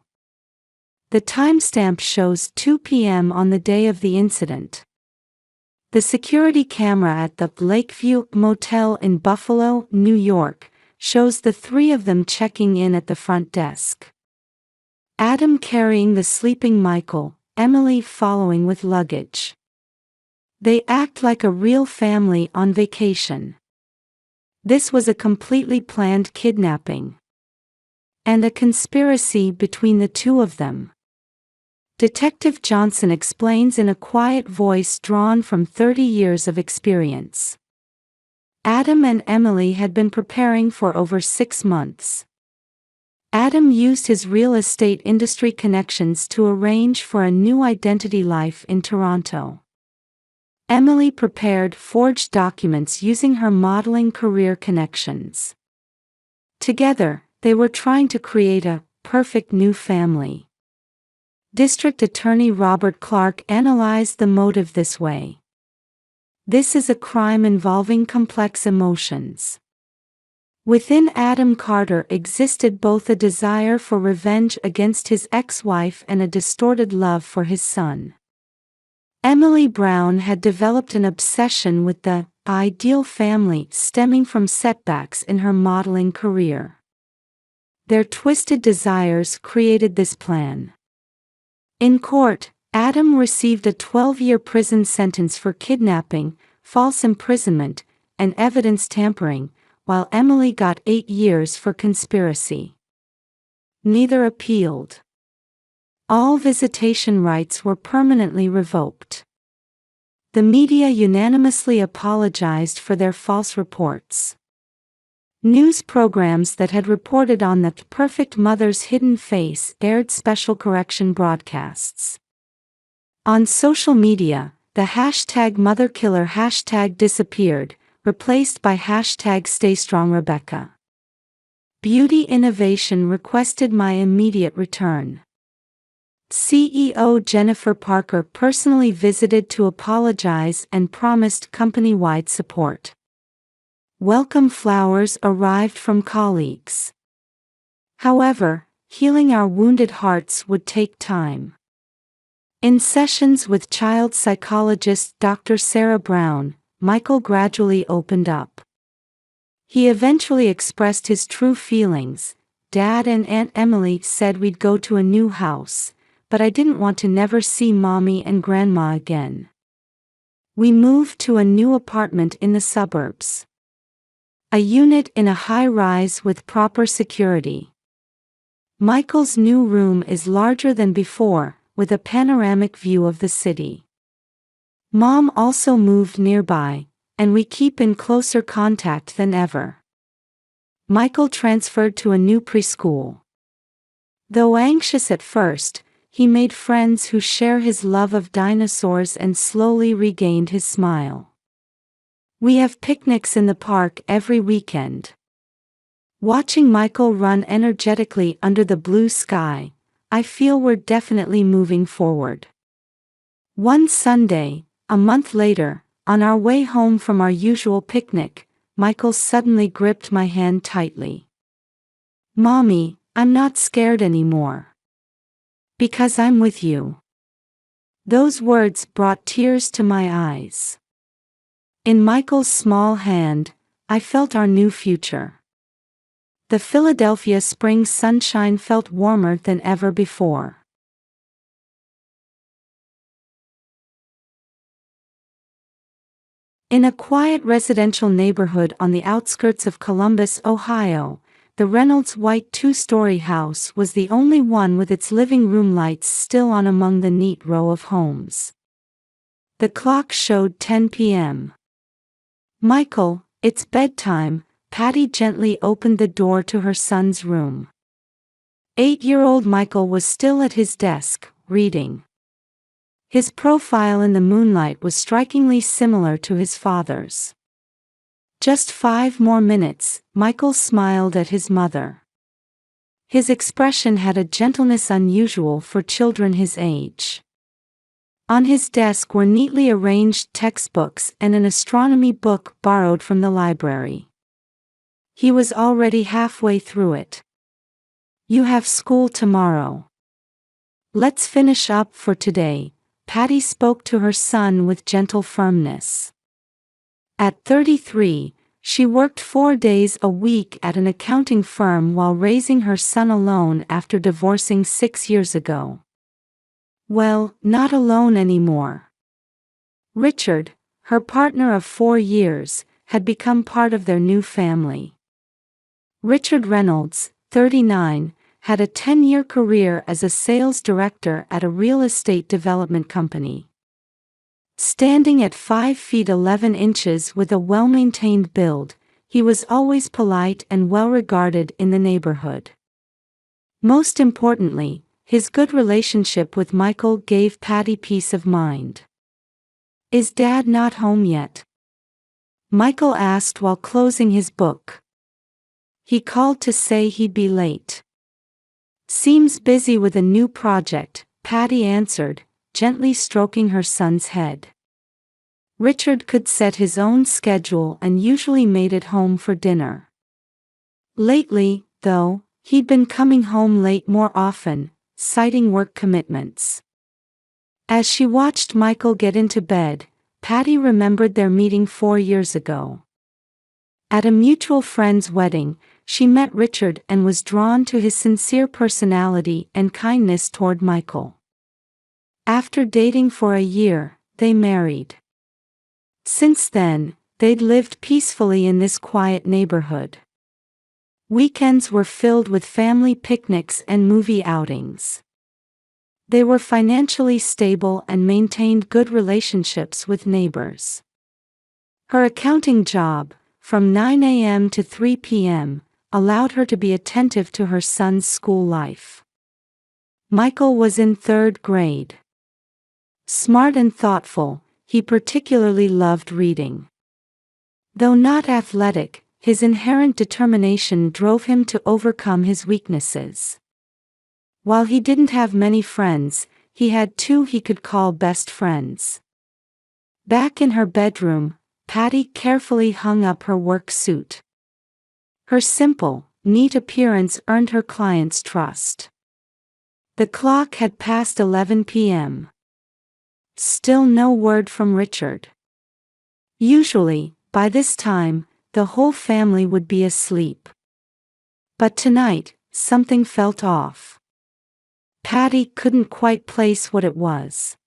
The timestamp shows 2 p.m. on the day of the incident. The security camera at the Lakeview Motel in Buffalo, New York, shows the 3 of them checking in at the front desk. Adam carrying the sleeping Michael, Emily following with luggage. They act like a real family on vacation. This was a completely planned kidnapping. And a conspiracy between the 2 of them. Detective Johnson explains in a quiet voice drawn from 30 years of experience. Adam and Emily had been preparing for over 6 months. Adam used his real estate industry connections to arrange for a new identity life in Toronto. Emily prepared forged documents using her modeling career connections. Together, they were trying to create a perfect new family. District Attorney Robert Clark analyzed the motive this way. This is a crime involving complex emotions. Within Adam Carter existed both a desire for revenge against his ex-wife and a distorted love for his son. Emily Brown had developed an obsession with the ideal family stemming from setbacks in her modeling career. Their twisted desires created this plan. In court, Adam received a 12-year prison sentence for kidnapping, false imprisonment, and evidence tampering, while Emily got 8 years for conspiracy. Neither appealed. All visitation rights were permanently revoked. The media unanimously apologized for their false reports. News programs that had reported on the perfect mother's hidden face aired special correction broadcasts. On social media, the hashtag motherkiller hashtag disappeared, replaced by hashtag staystrongrebecca. Beauty Innovation requested my immediate return. CEO Jennifer Parker personally visited to apologize and promised company-wide support. Welcome flowers arrived from colleagues. However, healing our wounded hearts would take time. In sessions with child psychologist Dr. Sarah Brown, Michael gradually opened up. He eventually expressed his true feelings. Dad and Aunt Emily said we'd go to a new house, but I didn't want to never see Mommy and Grandma again. We moved to a new apartment in the suburbs. A unit in a high-rise with proper security. Michael's new room is larger than before, with a panoramic view of the city. Mom also moved nearby, and we keep in closer contact than ever. Michael transferred to a new preschool. Though anxious at first, he made friends who share his love of dinosaurs and slowly regained his smile. We have picnics in the park every weekend. Watching Michael run energetically under the blue sky, I feel we're definitely moving forward. One Sunday, a month later, on our way home from our usual picnic, Michael suddenly gripped my hand tightly. "Mommy, I'm not scared anymore. Because I'm with you." Those words brought tears to my eyes. In Michael's small hand, I felt our new future. The Philadelphia spring sunshine felt warmer than ever before. In a quiet residential neighborhood on the outskirts of Columbus, Ohio, the Reynolds white two-story house was the only one with its living room lights still on among the neat row of homes. The clock showed 10 p.m. "Michael, it's bedtime," Patty gently opened the door to her son's room. 8-year-old Michael was still at his desk, reading. His profile in the moonlight was strikingly similar to his father's. "Just 5 more minutes," Michael smiled at his mother. His expression had a gentleness unusual for children his age. On his desk were neatly arranged textbooks and an astronomy book borrowed from the library. He was already halfway through it. "You have school tomorrow. Let's finish up for today," Patty spoke to her son with gentle firmness. At 33, she worked 4 days a week at an accounting firm while raising her son alone after divorcing 6 years ago. Well, not alone anymore. Richard, her partner of 4 years, had become part of their new family. Richard Reynolds, 39, had a 10-year career as a sales director at a real estate development company. Standing at 5 feet 11 inches with a well-maintained build, he was always polite and well-regarded in the neighborhood. Most importantly, his good relationship with Michael gave Patty peace of mind. "Is Dad not home yet?" Michael asked while closing his book. "He called to say he'd be late." "Seems busy with a new project," Patty answered, gently stroking her son's head. Richard could set his own schedule and usually made it home for dinner. Lately, though, he'd been coming home late more often, citing work commitments. As she watched Michael get into bed, Patty remembered their meeting 4 years ago. At a mutual friend's wedding, she met Richard and was drawn to his sincere personality and kindness toward Michael. After dating for a year, they married. Since then, they'd lived peacefully in this quiet neighborhood. Weekends were filled with family picnics and movie outings. They were financially stable and maintained good relationships with neighbors. Her accounting job, from 9 a.m. to 3 p.m., allowed her to be attentive to her son's school life. Michael was in 3rd grade. Smart and thoughtful, he particularly loved reading. Though not athletic, his inherent determination drove him to overcome his weaknesses. While he didn't have many friends, he had 2 he could call best friends. Back in her bedroom, Patty carefully hung up her work suit. Her simple, neat appearance earned her clients' trust. The clock had passed 11 p.m. Still no word from Richard. Usually, by this time, the whole family would be asleep. But tonight, something felt off. Patty couldn't quite place what it was.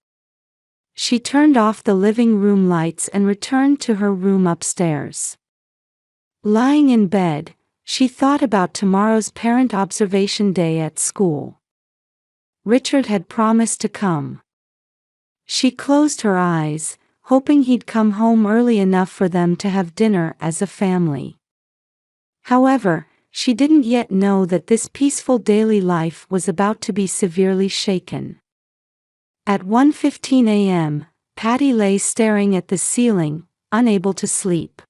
She turned off the living room lights and returned to her room upstairs. Lying in bed, she thought about tomorrow's parent observation day at school. Richard had promised to come. She closed her eyes, hoping he'd come home early enough for them to have dinner as a family. However, she didn't yet know that this peaceful daily life was about to be severely shaken. At 1:15 a.m., Patty lay staring at the ceiling, unable to sleep.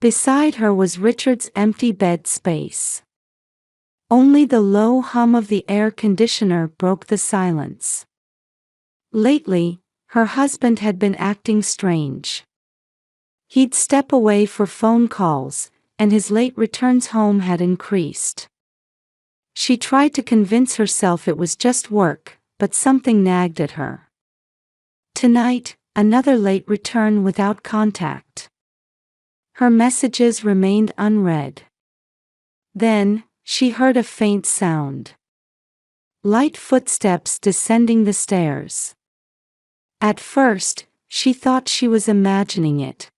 Beside her was Richard's empty bed space. Only the low hum of the air conditioner broke the silence. Lately, her husband had been acting strange. He'd step away for phone calls, and his late returns home had increased. She tried to convince herself it was just work, but something nagged at her. Tonight, another late return without contact. Her messages remained unread. Then, she heard a faint sound. Light footsteps descending the stairs. At first, she thought she was imagining it.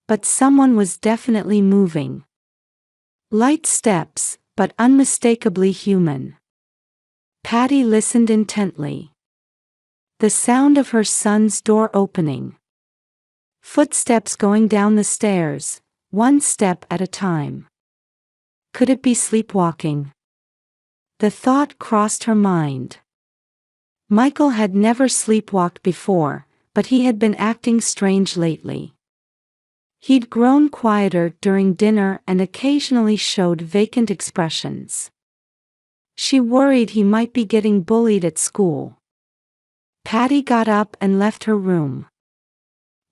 But someone was definitely moving. Light steps, but unmistakably human. Patty listened intently. The sound of her son's door opening. Footsteps going down the stairs, one step at a time. Could it be sleepwalking? The thought crossed her mind. Michael had never sleepwalked before, but he had been acting strange lately. He'd grown quieter during dinner and occasionally showed vacant expressions. She worried he might be getting bullied at school. Patty got up and left her room.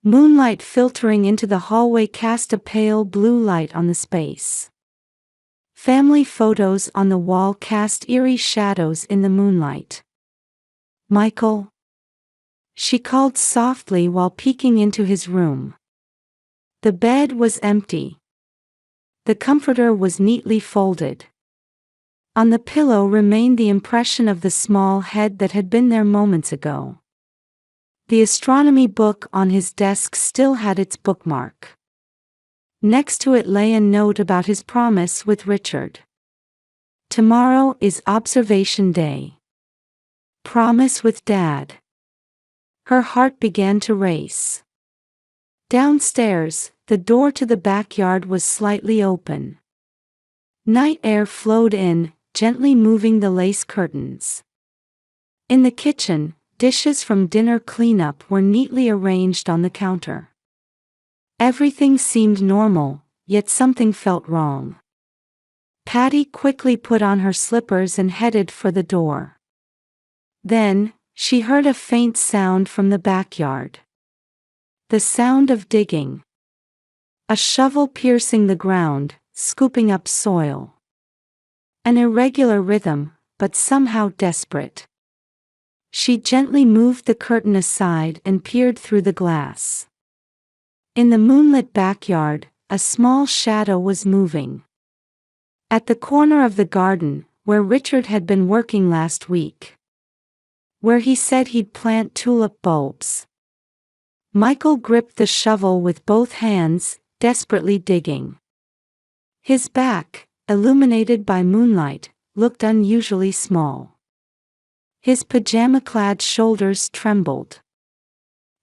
Moonlight filtering into the hallway cast a pale blue light on the space. Family photos on the wall cast eerie shadows in the moonlight. "Michael?" she called softly while peeking into his room. The bed was empty. The comforter was neatly folded. On the pillow remained the impression of the small head that had been there moments ago. The astronomy book on his desk still had its bookmark. Next to it lay a note about his promise with Richard. "Tomorrow is observation day. Promise with Dad." Her heart began to race. Downstairs, the door to the backyard was slightly open. Night air flowed in, gently moving the lace curtains. In the kitchen, dishes from dinner cleanup were neatly arranged on the counter. Everything seemed normal, yet something felt wrong. Patty quickly put on her slippers and headed for the door. Then, she heard a faint sound from the backyard. The sound of digging. A shovel piercing the ground, scooping up soil. An irregular rhythm, but somehow desperate. She gently moved the curtain aside and peered through the glass. In the moonlit backyard, a small shadow was moving. At the corner of the garden, where Richard had been working last week. Where he said he'd plant tulip bulbs. Michael gripped the shovel with both hands, desperately digging. His back, illuminated by moonlight, looked unusually small. His pajama-clad shoulders trembled.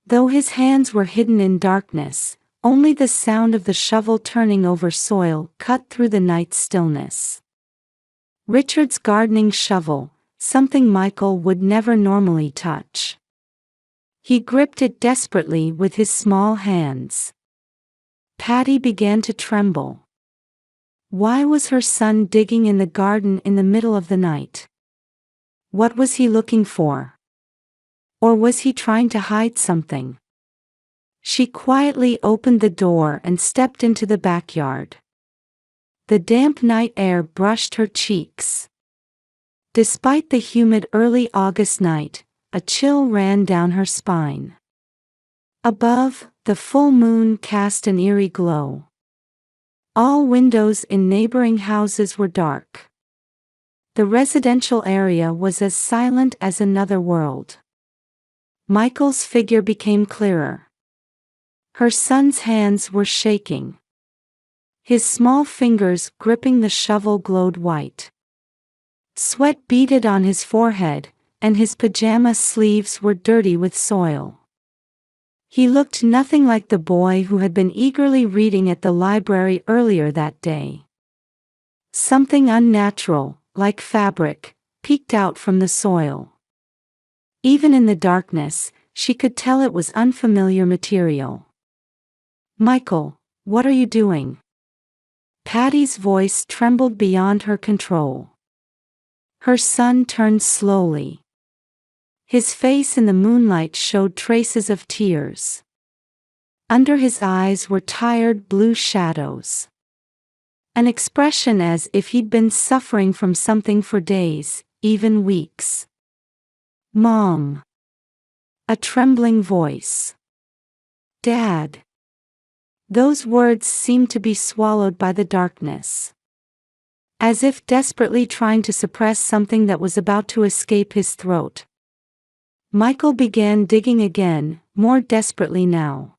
Though his hands were hidden in darkness, only the sound of the shovel turning over soil cut through the night stillness. Richard's gardening shovel, something Michael would never normally touch. He gripped it desperately with his small hands. Patty began to tremble. Why was her son digging in the garden in the middle of the night? What was he looking for? Or was he trying to hide something? She quietly opened the door and stepped into the backyard. The damp night air brushed her cheeks. Despite the humid early August night, a chill ran down her spine. Above, the full moon cast an eerie glow. All windows in neighboring houses were dark. The residential area was as silent as another world. Michael's figure became clearer. Her son's hands were shaking. His small fingers gripping the shovel glowed white. Sweat beaded on his forehead, and his pajama sleeves were dirty with soil. He looked nothing like the boy who had been eagerly reading at the library earlier that day. Something unnatural, like fabric, peeked out from the soil. Even in the darkness, she could tell it was unfamiliar material. "Michael, what are you doing?" Patty's voice trembled beyond her control. Her son turned slowly. His face in the moonlight showed traces of tears. Under his eyes were tired blue shadows. An expression as if he'd been suffering from something for days, even weeks. "Mom." A trembling voice. "Dad." Those words seemed to be swallowed by the darkness. As if desperately trying to suppress something that was about to escape his throat. Michael began digging again, more desperately now.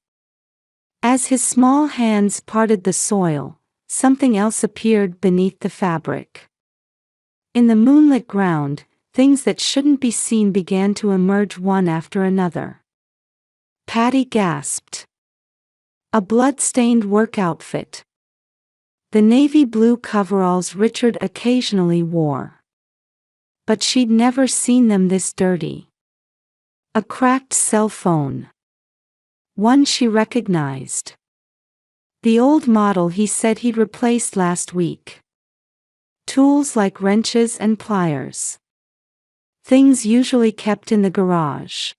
As his small hands parted the soil, something else appeared beneath the fabric. In the moonlit ground, things that shouldn't be seen began to emerge one after another. Patty gasped. A blood-stained work outfit. The navy blue coveralls Richard occasionally wore. But she'd never seen them this dirty. A cracked cell phone. One she recognized. The old model he said he'd replaced last week. Tools like wrenches and pliers. Things usually kept in the garage.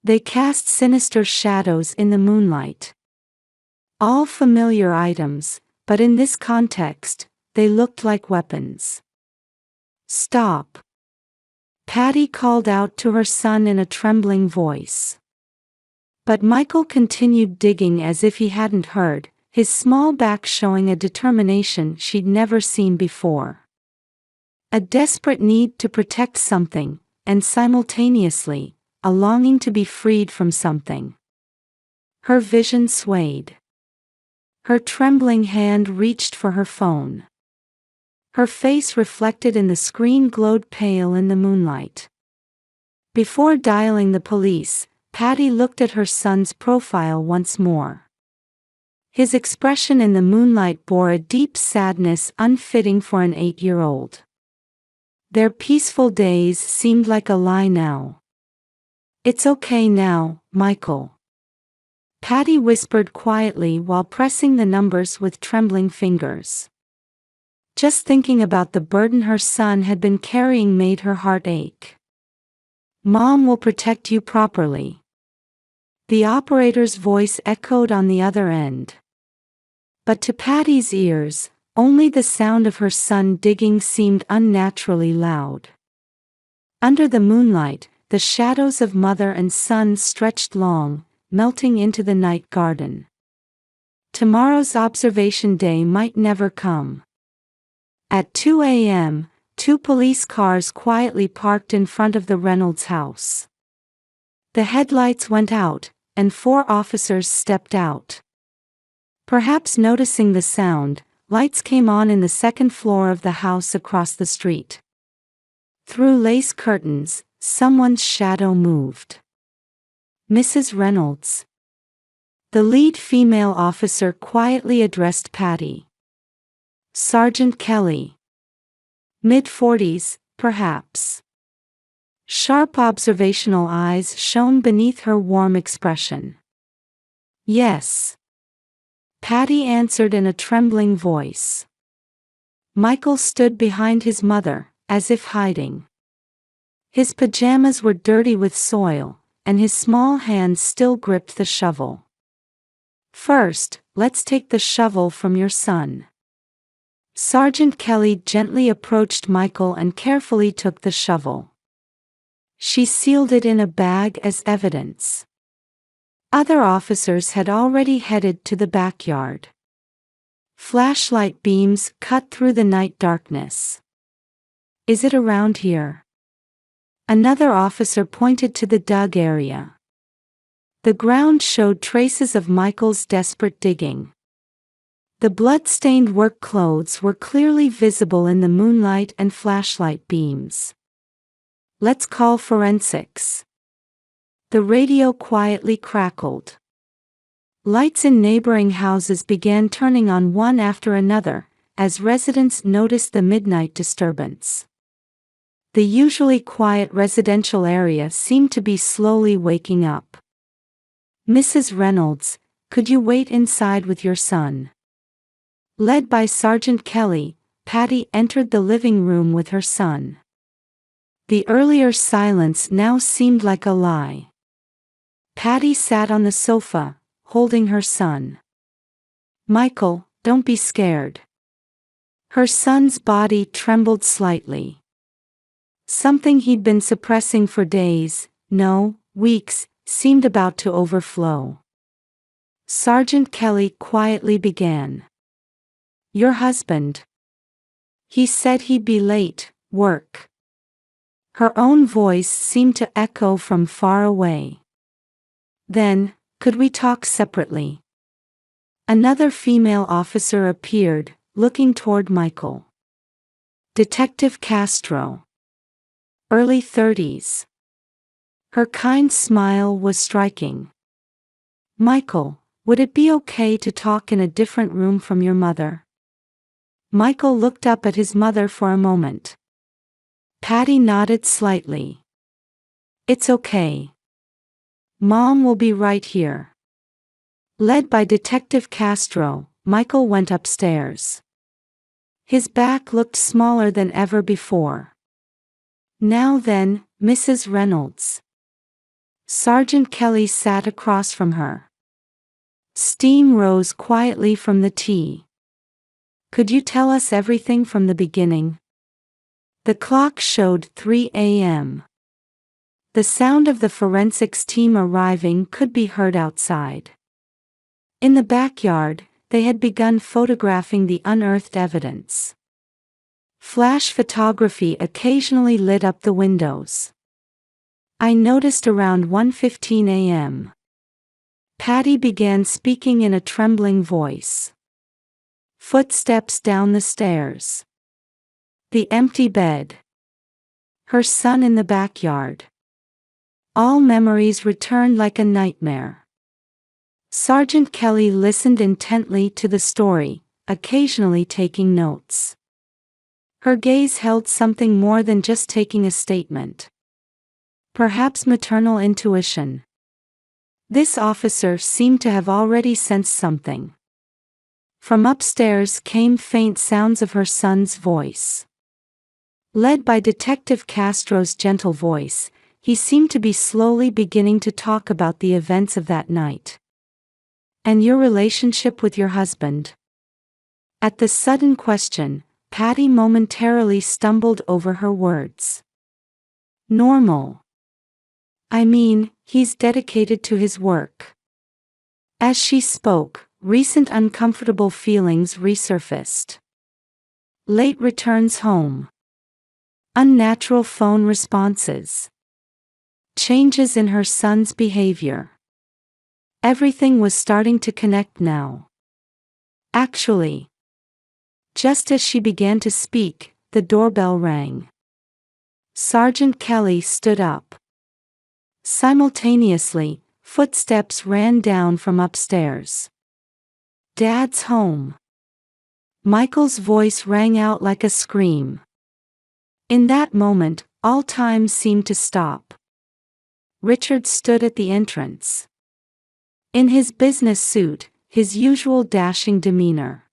They cast sinister shadows in the moonlight. All familiar items, but in this context, they looked like weapons. "Stop." Patty called out to her son in a trembling voice. But Michael continued digging as if he hadn't heard, his small back showing a determination she'd never seen before. A desperate need to protect something, and simultaneously, a longing to be freed from something. Her vision swayed. Her trembling hand reached for her phone. Her face reflected in the screen glowed pale in the moonlight. Before dialing the police, Patty looked at her son's profile once more. His expression in the moonlight bore a deep sadness unfitting for an 8-year-old. Their peaceful days seemed like a lie now. "It's okay now, Michael." Patty whispered quietly while pressing the numbers with trembling fingers. Just thinking about the burden her son had been carrying made her heart ache. "Mom will protect you properly." The operator's voice echoed on the other end. But to Patty's ears, only the sound of her son digging seemed unnaturally loud. Under the moonlight, the shadows of mother and son stretched long, melting into the night garden. Tomorrow's observation day might never come. At 2 a.m., 2 police cars quietly parked in front of the Reynolds house. The headlights went out, and 4 officers stepped out. Perhaps noticing the sound, lights came on in the second floor of the house across the street. Through lace curtains, someone's shadow moved. Mrs. Reynolds. The lead female officer quietly addressed Patty. Sergeant Kelly. Mid-40s, perhaps. Sharp observational eyes shone beneath her warm expression. Yes. Patty answered in a trembling voice. Michael stood behind his mother, as if hiding. His pajamas were dirty with soil, and his small hands still gripped the shovel. First, let's take the shovel from your son. Sergeant Kelly gently approached Michael and carefully took the shovel. She sealed it in a bag as evidence. Other officers had already headed to the backyard. Flashlight beams cut through the night darkness. Is it around here? Another officer pointed to the dug area. The ground showed traces of Michael's desperate digging. The blood-stained work clothes were clearly visible in the moonlight and flashlight beams. Let's call forensics. The radio quietly crackled. Lights in neighboring houses began turning on one after another, as residents noticed the midnight disturbance. The usually quiet residential area seemed to be slowly waking up. Mrs. Reynolds, could you wait inside with your son? Led by Sergeant Kelly, Patty entered the living room with her son. The earlier silence now seemed like a lie. Patty sat on the sofa, holding her son. Michael, don't be scared. Her son's body trembled slightly. Something he'd been suppressing for days, no, weeks, seemed about to overflow. Sergeant Kelly quietly began. Your husband. He said he'd be late, work. Her own voice seemed to echo from far away. Then, could we talk separately? Another female officer appeared, looking toward Michael. Detective Castro. Early 30s. Her kind smile was striking. Michael, would it be okay to talk in a different room from your mother? Michael looked up at his mother for a moment. Patty nodded slightly. It's okay. Mom will be right here. Led by Detective Castro, Michael went upstairs. His back looked smaller than ever before. Now then, Mrs. Reynolds. Sergeant Kelly sat across from her. Steam rose quietly from the tea. Could you tell us everything from the beginning? The clock showed 3 a.m. The sound of the forensics team arriving could be heard outside. In the backyard, they had begun photographing the unearthed evidence. Flash photography occasionally lit up the windows. I noticed around 1:15 a.m. Patty began speaking in a trembling voice. Footsteps down the stairs. The empty bed. Her son in the backyard. All memories returned like a nightmare. Sergeant Kelly listened intently to the story, occasionally taking notes. Her gaze held something more than just taking a statement. Perhaps maternal intuition. This officer seemed to have already sensed something. From upstairs came faint sounds of her son's voice. Led by Detective Castro's gentle voice, he seemed to be slowly beginning to talk about the events of that night. And your relationship with your husband? At the sudden question, Patty momentarily stumbled over her words. Normal. I mean, he's dedicated to his work. As she spoke, recent uncomfortable feelings resurfaced. Late returns home. Unnatural phone responses. Changes in her son's behavior. Everything was starting to connect now. Actually. Just as she began to speak, the doorbell rang. Sergeant Kelly stood up. Simultaneously, footsteps ran down from upstairs. "Dad's home." Michael's voice rang out like a scream. In that moment, all time seemed to stop. Richard stood at the entrance. In his business suit, his usual dashing demeanor.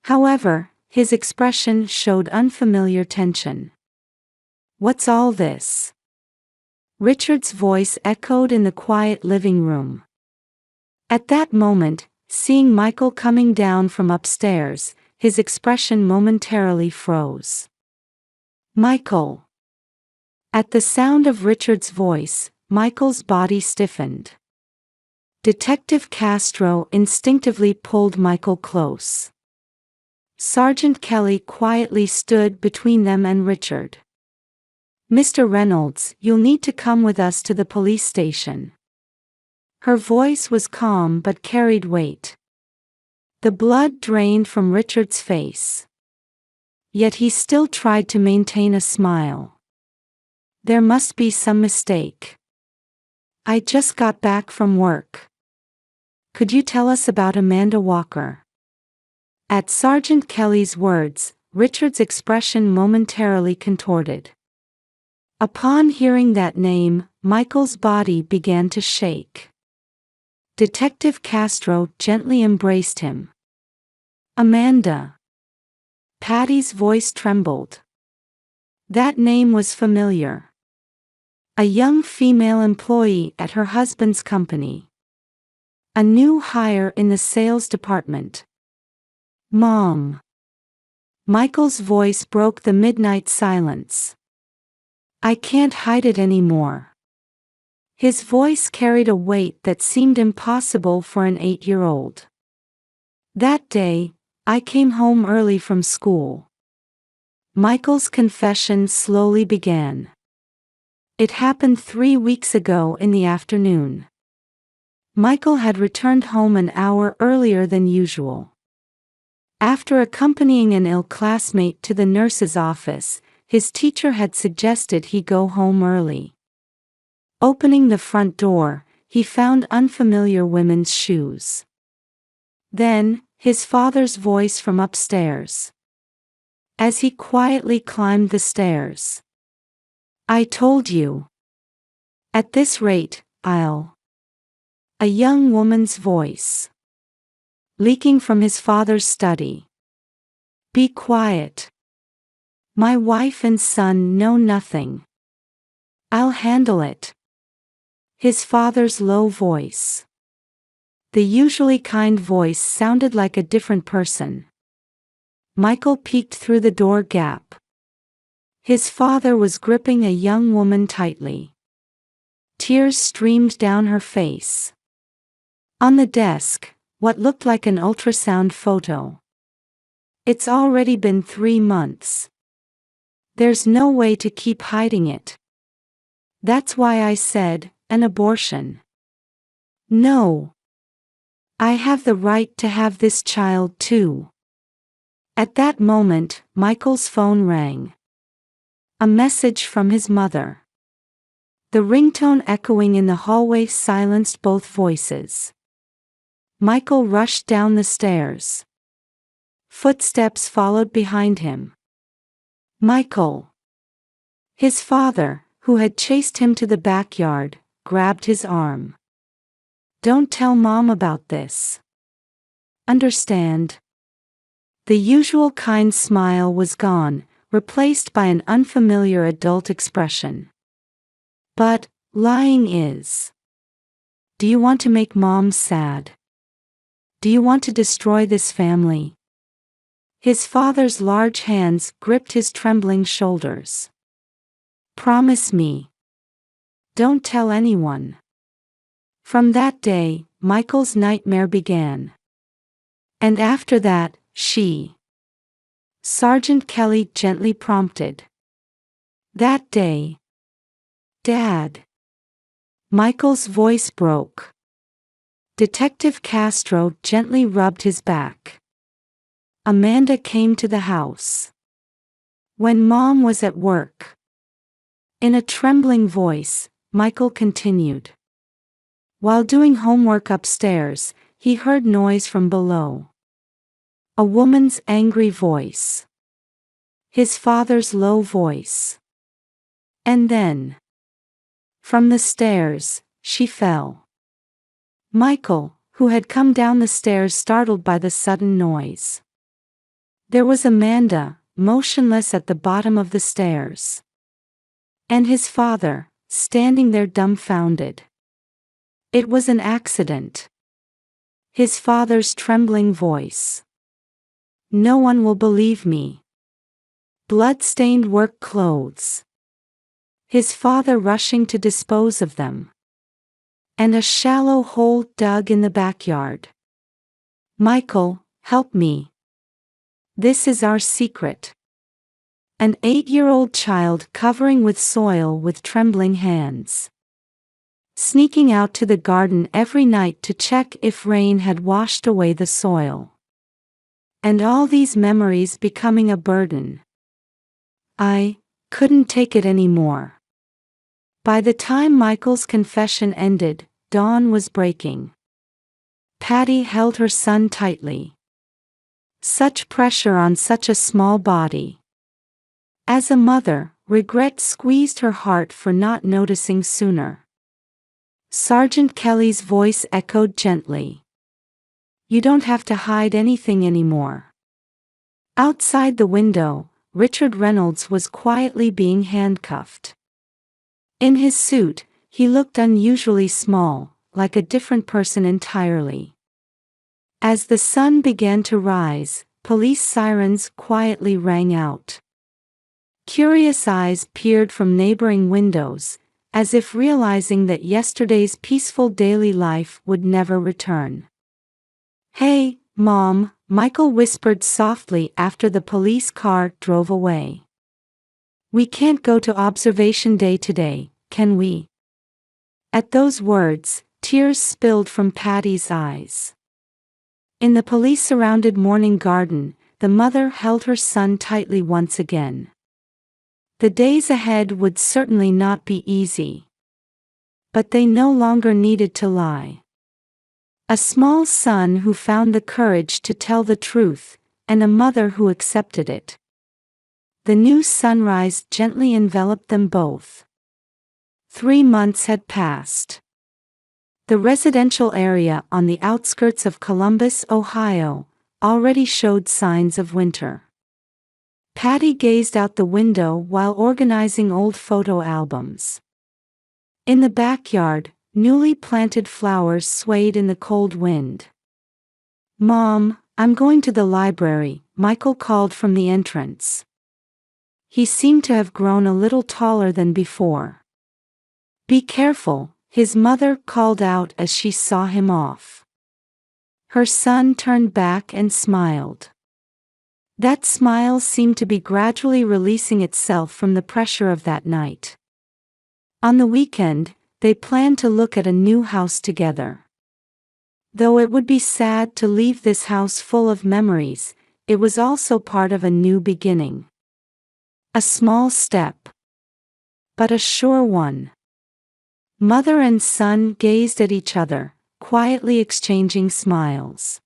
However, his expression showed unfamiliar tension. "What's all this?" Richard's voice echoed in the quiet living room. At that moment, seeing Michael coming down from upstairs, his expression momentarily froze. "Michael." At the sound of Richard's voice, Michael's body stiffened. Detective Castro instinctively pulled Michael close. Sergeant Kelly quietly stood between them and Richard. "Mr. Reynolds, you'll need to come with us to the police station." Her voice was calm but carried weight. The blood drained from Richard's face. Yet he still tried to maintain a smile. "There must be some mistake. I just got back from work. Could you tell us about Amanda Walker?" At Sergeant Kelly's words, Richard's expression momentarily contorted. Upon hearing that name, Michael's body began to shake. Detective Castro gently embraced him. "Amanda." Patty's voice trembled. That name was familiar. A young female employee at her husband's company. A new hire in the sales department. "Mom." Michael's voice broke the midnight silence. "I can't hide it anymore." His voice carried a weight that seemed impossible for an 8-year-old. "That day, I came home early from school." Michael's confession slowly began. It happened 3 weeks ago in the afternoon. Michael had returned home an hour earlier than usual. After accompanying an ill classmate to the nurse's office, his teacher had suggested he go home early. Opening the front door, he found unfamiliar women's shoes. Then, his father's voice from upstairs. As he quietly climbed the stairs. "I told you. At this rate, I'll." A young woman's voice. Leaking from his father's study. "Be quiet. My wife and son know nothing. I'll handle it." His father's low voice. The usually kind voice sounded like a different person. Michael peeked through the door gap. His father was gripping a young woman tightly. Tears streamed down her face. On the desk, what looked like an ultrasound photo. "It's already been 3 months. There's no way to keep hiding it. That's why I said, an abortion. No. I have the right to have this child too." At that moment, Michael's phone rang. A message from his mother. The ringtone echoing in the hallway silenced both voices. Michael rushed down the stairs. Footsteps followed behind him. "Michael." His father, who had chased him to the backyard, grabbed his arm. "Don't tell Mom about this. Understand?" The usual kind smile was gone, replaced by an unfamiliar adult expression. "But, lying is. Do you want to make Mom sad? Do you want to destroy this family?" His father's large hands gripped his trembling shoulders. "Promise me. Don't tell anyone." From that day, Michael's nightmare began. "And after that, she." Sergeant Kelly gently prompted. "That day." "Dad." Michael's voice broke. Detective Castro gently rubbed his back. "Amanda came to the house. When Mom was at work. In a trembling voice, Michael continued. While doing homework upstairs, he heard noise from below. A woman's angry voice. His father's low voice. And then, from the stairs, she fell. Michael, who had come down the stairs startled by the sudden noise. There was Amanda, motionless at the bottom of the stairs. And his father, standing there dumbfounded. It was an accident. His father's trembling voice. No one will believe me. Blood-stained work clothes. His father rushing to dispose of them. And a shallow hole dug in the backyard. Michael, help me. This is our secret. An 8-year-old child covering with soil with trembling hands. Sneaking out to the garden every night to check if rain had washed away the soil. And all these memories becoming a burden. I couldn't take it anymore. By the time Michael's confession ended, dawn was breaking. Patty held her son tightly. Such pressure on such a small body. As a mother, regret squeezed her heart for not noticing sooner. Sergeant Kelly's voice echoed gently. You don't have to hide anything anymore. Outside the window, Richard Reynolds was quietly being handcuffed. In his suit, he looked unusually small, like a different person entirely. As the sun began to rise, police sirens quietly rang out. Curious eyes peered from neighboring windows, as if realizing that yesterday's peaceful daily life would never return. Hey, Mom, Michael whispered softly after the police car drove away. We can't go to observation day today, can we? At those words, tears spilled from Patty's eyes. In the police-surrounded morning garden, the mother held her son tightly once again. The days ahead would certainly not be easy. But they no longer needed to lie. A small son who found the courage to tell the truth, and a mother who accepted it. The new sunrise gently enveloped them both. 3 months had passed. The residential area on the outskirts of Columbus, Ohio, already showed signs of winter. Patty gazed out the window while organizing old photo albums. In the backyard, newly planted flowers swayed in the cold wind. Mom, I'm going to the library, Michael called from the entrance. He seemed to have grown a little taller than before. Be careful, his mother called out as she saw him off. Her son turned back and smiled. That smile seemed to be gradually releasing itself from the pressure of that night. On the weekend, they planned to look at a new house together. Though it would be sad to leave this house full of memories, it was also part of a new beginning. A small step. But a sure one. Mother and son gazed at each other, quietly exchanging smiles.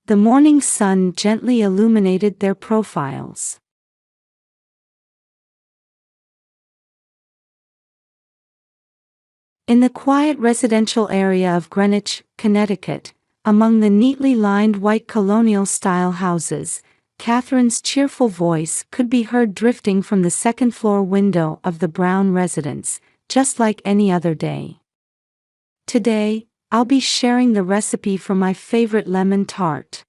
The morning sun gently illuminated their profiles. In the quiet residential area of Greenwich, Connecticut, among the neatly lined white colonial-style houses, Catherine's cheerful voice could be heard drifting from the second-floor window of the Brown residence, just like any other day. Today, I'll be sharing the recipe for my favorite lemon tart.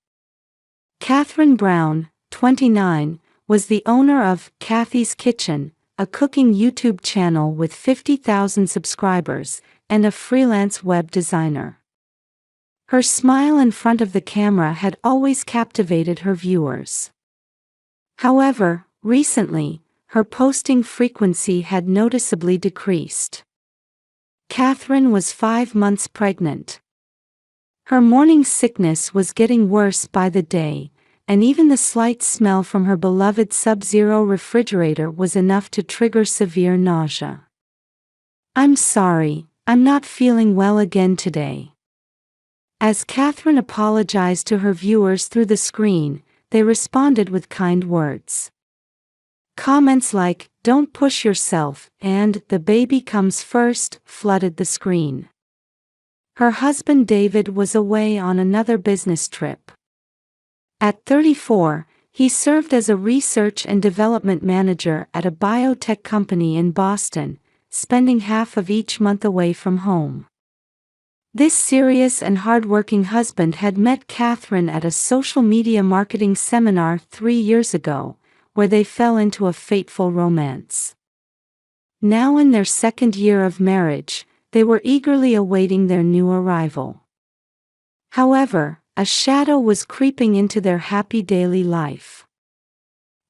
Catherine Brown, 29, was the owner of Kathy's Kitchen, a cooking YouTube channel with 50,000 subscribers, and a freelance web designer. Her smile in front of the camera had always captivated her viewers. However, recently, her posting frequency had noticeably decreased. Catherine was 5 months pregnant. Her morning sickness was getting worse by the day, and even the slight smell from her beloved Sub-Zero refrigerator was enough to trigger severe nausea. "I'm sorry, I'm not feeling well again today." As Catherine apologized to her viewers through the screen, they responded with kind words. Comments like, "Don't push yourself," and "The baby comes first," flooded the screen. Her husband David was away on another business trip. At 34, he served as a research and development manager at a biotech company in Boston, spending half of each month away from home. This serious and hard-working husband had met Catherine at a social media marketing seminar 3 years ago, where they fell into a fateful romance. Now in their second year of marriage, they were eagerly awaiting their new arrival. However, a shadow was creeping into their happy daily life.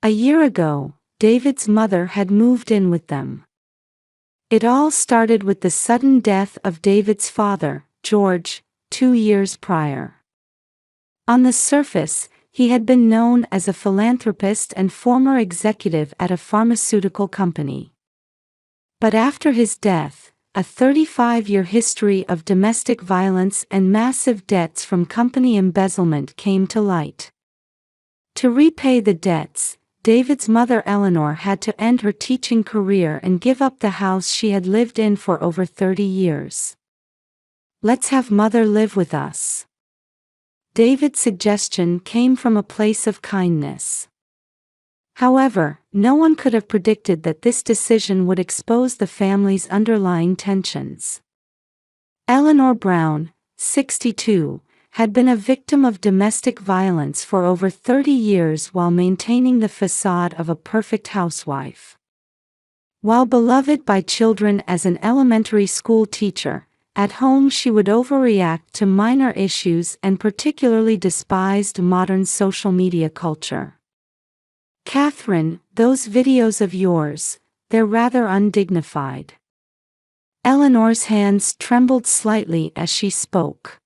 A year ago, David's mother had moved in with them. It all started with the sudden death of David's father, George, 2 years prior. On the surface, he had been known as a philanthropist and former executive at a pharmaceutical company. But after his death, a 35-year history of domestic violence and massive debts from company embezzlement came to light. To repay the debts, David's mother Eleanor had to end her teaching career and give up the house she had lived in for over 30 years. "Let's have mother live with us." David's suggestion came from a place of kindness. However, no one could have predicted that this decision would expose the family's underlying tensions. Eleanor Brown, 62, had been a victim of domestic violence for over 30 years while maintaining the facade of a perfect housewife. While beloved by children as an elementary school teacher, at home she would overreact to minor issues and particularly despised modern social media culture. "Catherine, those videos of yours, they're rather undignified." Eleanor's hands trembled slightly as she spoke.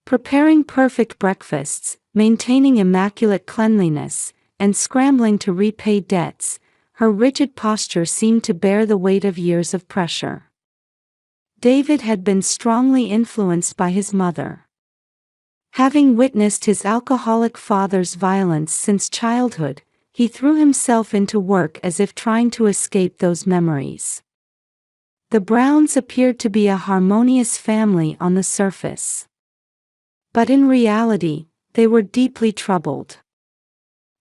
Preparing perfect breakfasts, maintaining immaculate cleanliness, and scrambling to repay debts, her rigid posture seemed to bear the weight of years of pressure. David had been strongly influenced by his mother. Having witnessed his alcoholic father's violence since childhood, he threw himself into work as if trying to escape those memories. The Browns appeared to be a harmonious family on the surface. But in reality, they were deeply troubled.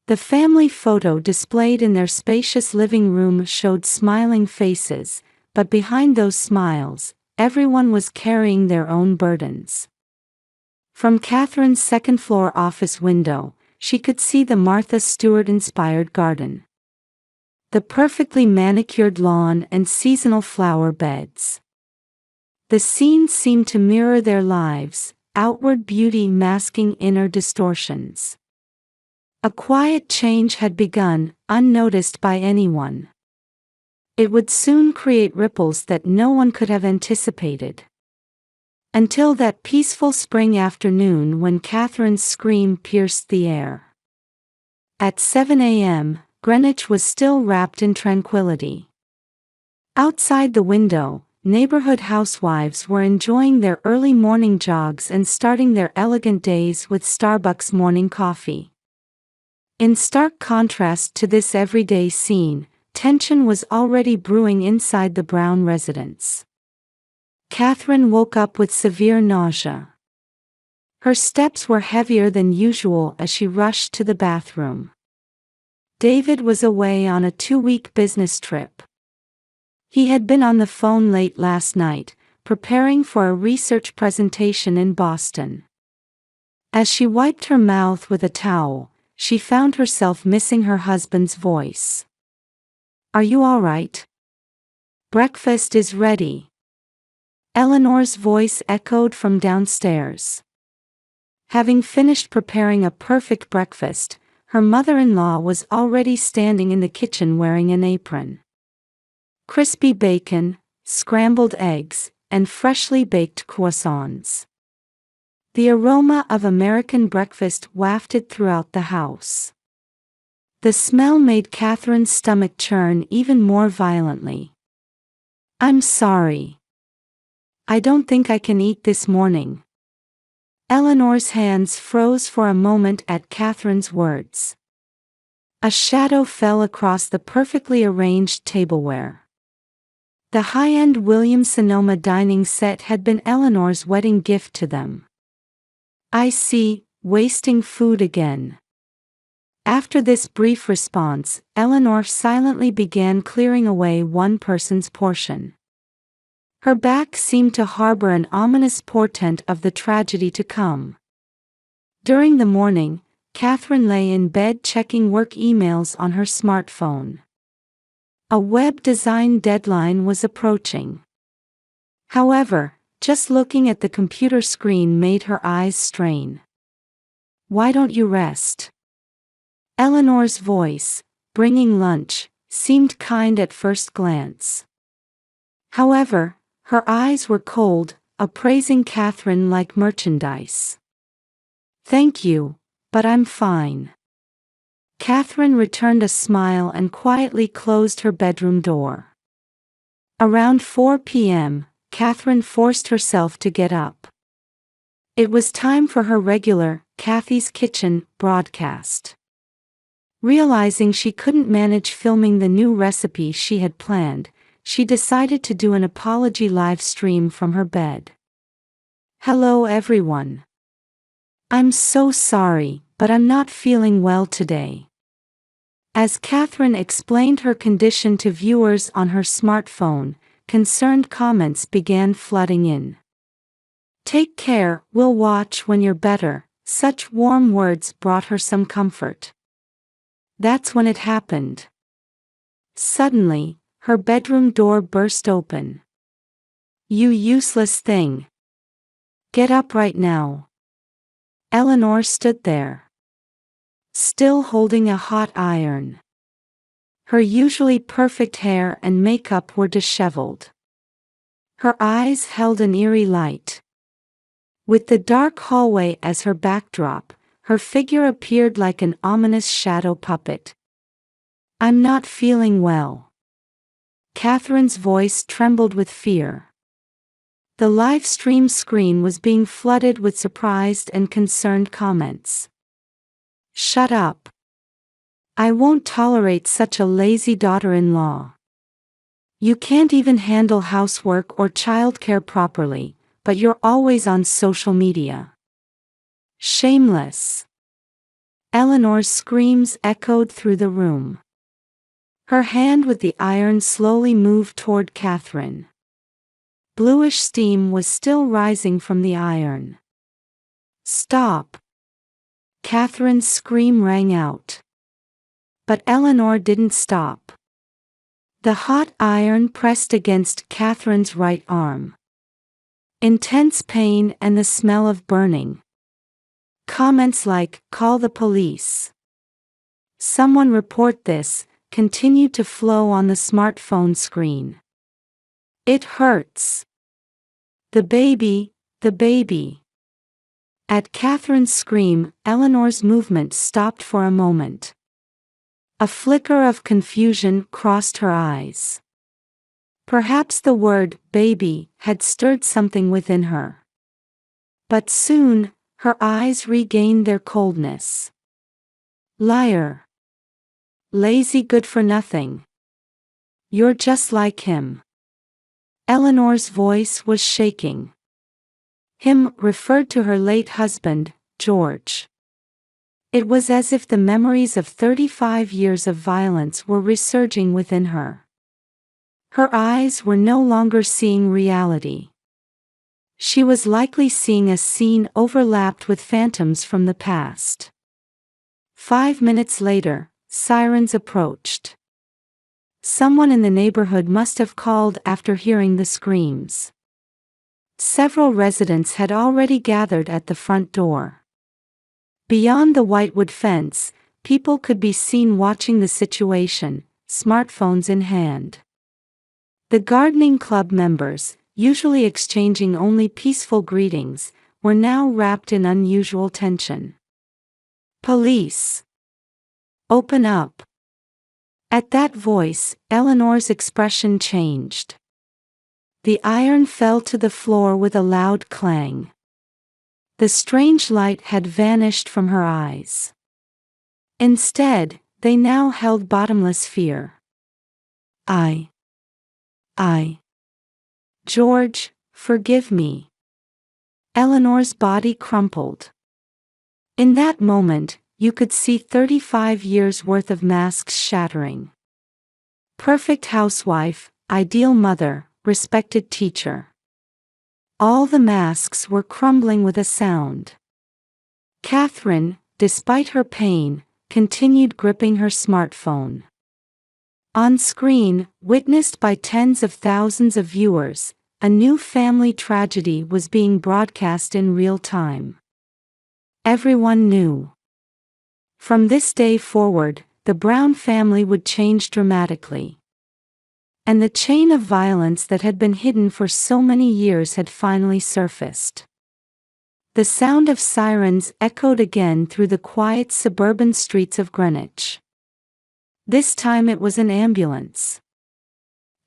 The family photo displayed in their spacious living room showed smiling faces, but behind those smiles, everyone was carrying their own burdens. From Catherine's second-floor office window, she could see the Martha Stewart-inspired garden, the perfectly manicured lawn and seasonal flower beds. The scene seemed to mirror their lives, outward beauty masking inner distortions. A quiet change had begun, unnoticed by anyone. It would soon create ripples that no one could have anticipated. Until that peaceful spring afternoon when Catherine's scream pierced the air. At 7 a.m., Greenwich was still wrapped in tranquility. Outside the window, neighborhood housewives were enjoying their early morning jogs and starting their elegant days with Starbucks morning coffee. In stark contrast to this everyday scene, tension was already brewing inside the Brown residence. Catherine woke up with severe nausea. Her steps were heavier than usual as she rushed to the bathroom. David was away on a 2-week business trip. He had been on the phone late last night, preparing for a research presentation in Boston. As she wiped her mouth with a towel, she found herself missing her husband's voice. "Are you all right? Breakfast is ready." Eleanor's voice echoed from downstairs. Having finished preparing a perfect breakfast, her mother-in-law was already standing in the kitchen wearing an apron. Crispy bacon, scrambled eggs, and freshly baked croissants. The aroma of American breakfast wafted throughout the house. The smell made Catherine's stomach churn even more violently. "I'm sorry. I don't think I can eat this morning." Eleanor's hands froze for a moment at Catherine's words. A shadow fell across the perfectly arranged tableware. The high-end Williams-Sonoma dining set had been Eleanor's wedding gift to them. "I see, wasting food again." After this brief response, Eleanor silently began clearing away one person's portion. Her back seemed to harbor an ominous portent of the tragedy to come. During the morning, Catherine lay in bed checking work emails on her smartphone. A web design deadline was approaching. However, just looking at the computer screen made her eyes strain. "Why don't you rest?" Eleanor's voice, bringing lunch, seemed kind at first glance. However, her eyes were cold, appraising Catherine like merchandise. "Thank you, but I'm fine." Catherine returned a smile and quietly closed her bedroom door. Around 4 p.m., Catherine forced herself to get up. It was time for her regular, Kathy's Kitchen, broadcast. Realizing she couldn't manage filming the new recipe she had planned, she decided to do an apology live stream from her bed. "Hello everyone. I'm so sorry, but I'm not feeling well today." As Catherine explained her condition to viewers on her smartphone, concerned comments began flooding in. "Take care, we'll watch when you're better." Such warm words brought her some comfort. That's when it happened. Suddenly, her bedroom door burst open. "You useless thing. Get up right now." Eleanor stood there, still holding a hot iron. Her usually perfect hair and makeup were disheveled. Her eyes held an eerie light. With the dark hallway as her backdrop, her figure appeared like an ominous shadow puppet. "I'm not feeling well." Catherine's voice trembled with fear. The live stream screen was being flooded with surprised and concerned comments. "Shut up. I won't tolerate such a lazy daughter-in-law. You can't even handle housework or childcare properly, but you're always on social media. Shameless." Eleanor's screams echoed through the room. Her hand with the iron slowly moved toward Catherine. Bluish steam was still rising from the iron. "Stop." Catherine's scream rang out. But Eleanor didn't stop. The hot iron pressed against Catherine's right arm. Intense pain and the smell of burning. Comments like, "Call the police. Someone report this," continued to flow on the smartphone screen. "It hurts. The baby, the baby." At Catherine's scream, Eleanor's movement stopped for a moment. A flicker of confusion crossed her eyes. Perhaps the word "baby" had stirred something within her. But soon, her eyes regained their coldness. "Liar. Lazy good-for-nothing. You're just like him." Eleanor's voice was shaking. Him referred to her late husband, George. It was as if the memories of 35 years of violence were resurging within her. Her eyes were no longer seeing reality. She was likely seeing a scene overlapped with phantoms from the past. 5 minutes later, sirens approached. Someone in the neighborhood must have called after hearing the screams. Several residents had already gathered at the front door. Beyond the whitewood fence, people could be seen watching the situation, smartphones in hand. The gardening club members, usually exchanging only peaceful greetings, were now wrapped in unusual tension. "Police! Open up!" At that voice, Eleanor's expression changed. The iron fell to the floor with a loud clang. The strange light had vanished from her eyes. Instead, they now held bottomless fear. I. George, forgive me." Eleanor's body crumpled. In that moment, you could see 35 years' worth of masks shattering. Perfect housewife, ideal mother, respected teacher. All the masks were crumbling with a sound. Catherine, despite her pain, continued gripping her smartphone. On screen, witnessed by tens of thousands of viewers, a new family tragedy was being broadcast in real time. Everyone knew. From this day forward, the Brown family would change dramatically. And the chain of violence that had been hidden for so many years had finally surfaced. The sound of sirens echoed again through the quiet suburban streets of Greenwich. This time it was an ambulance.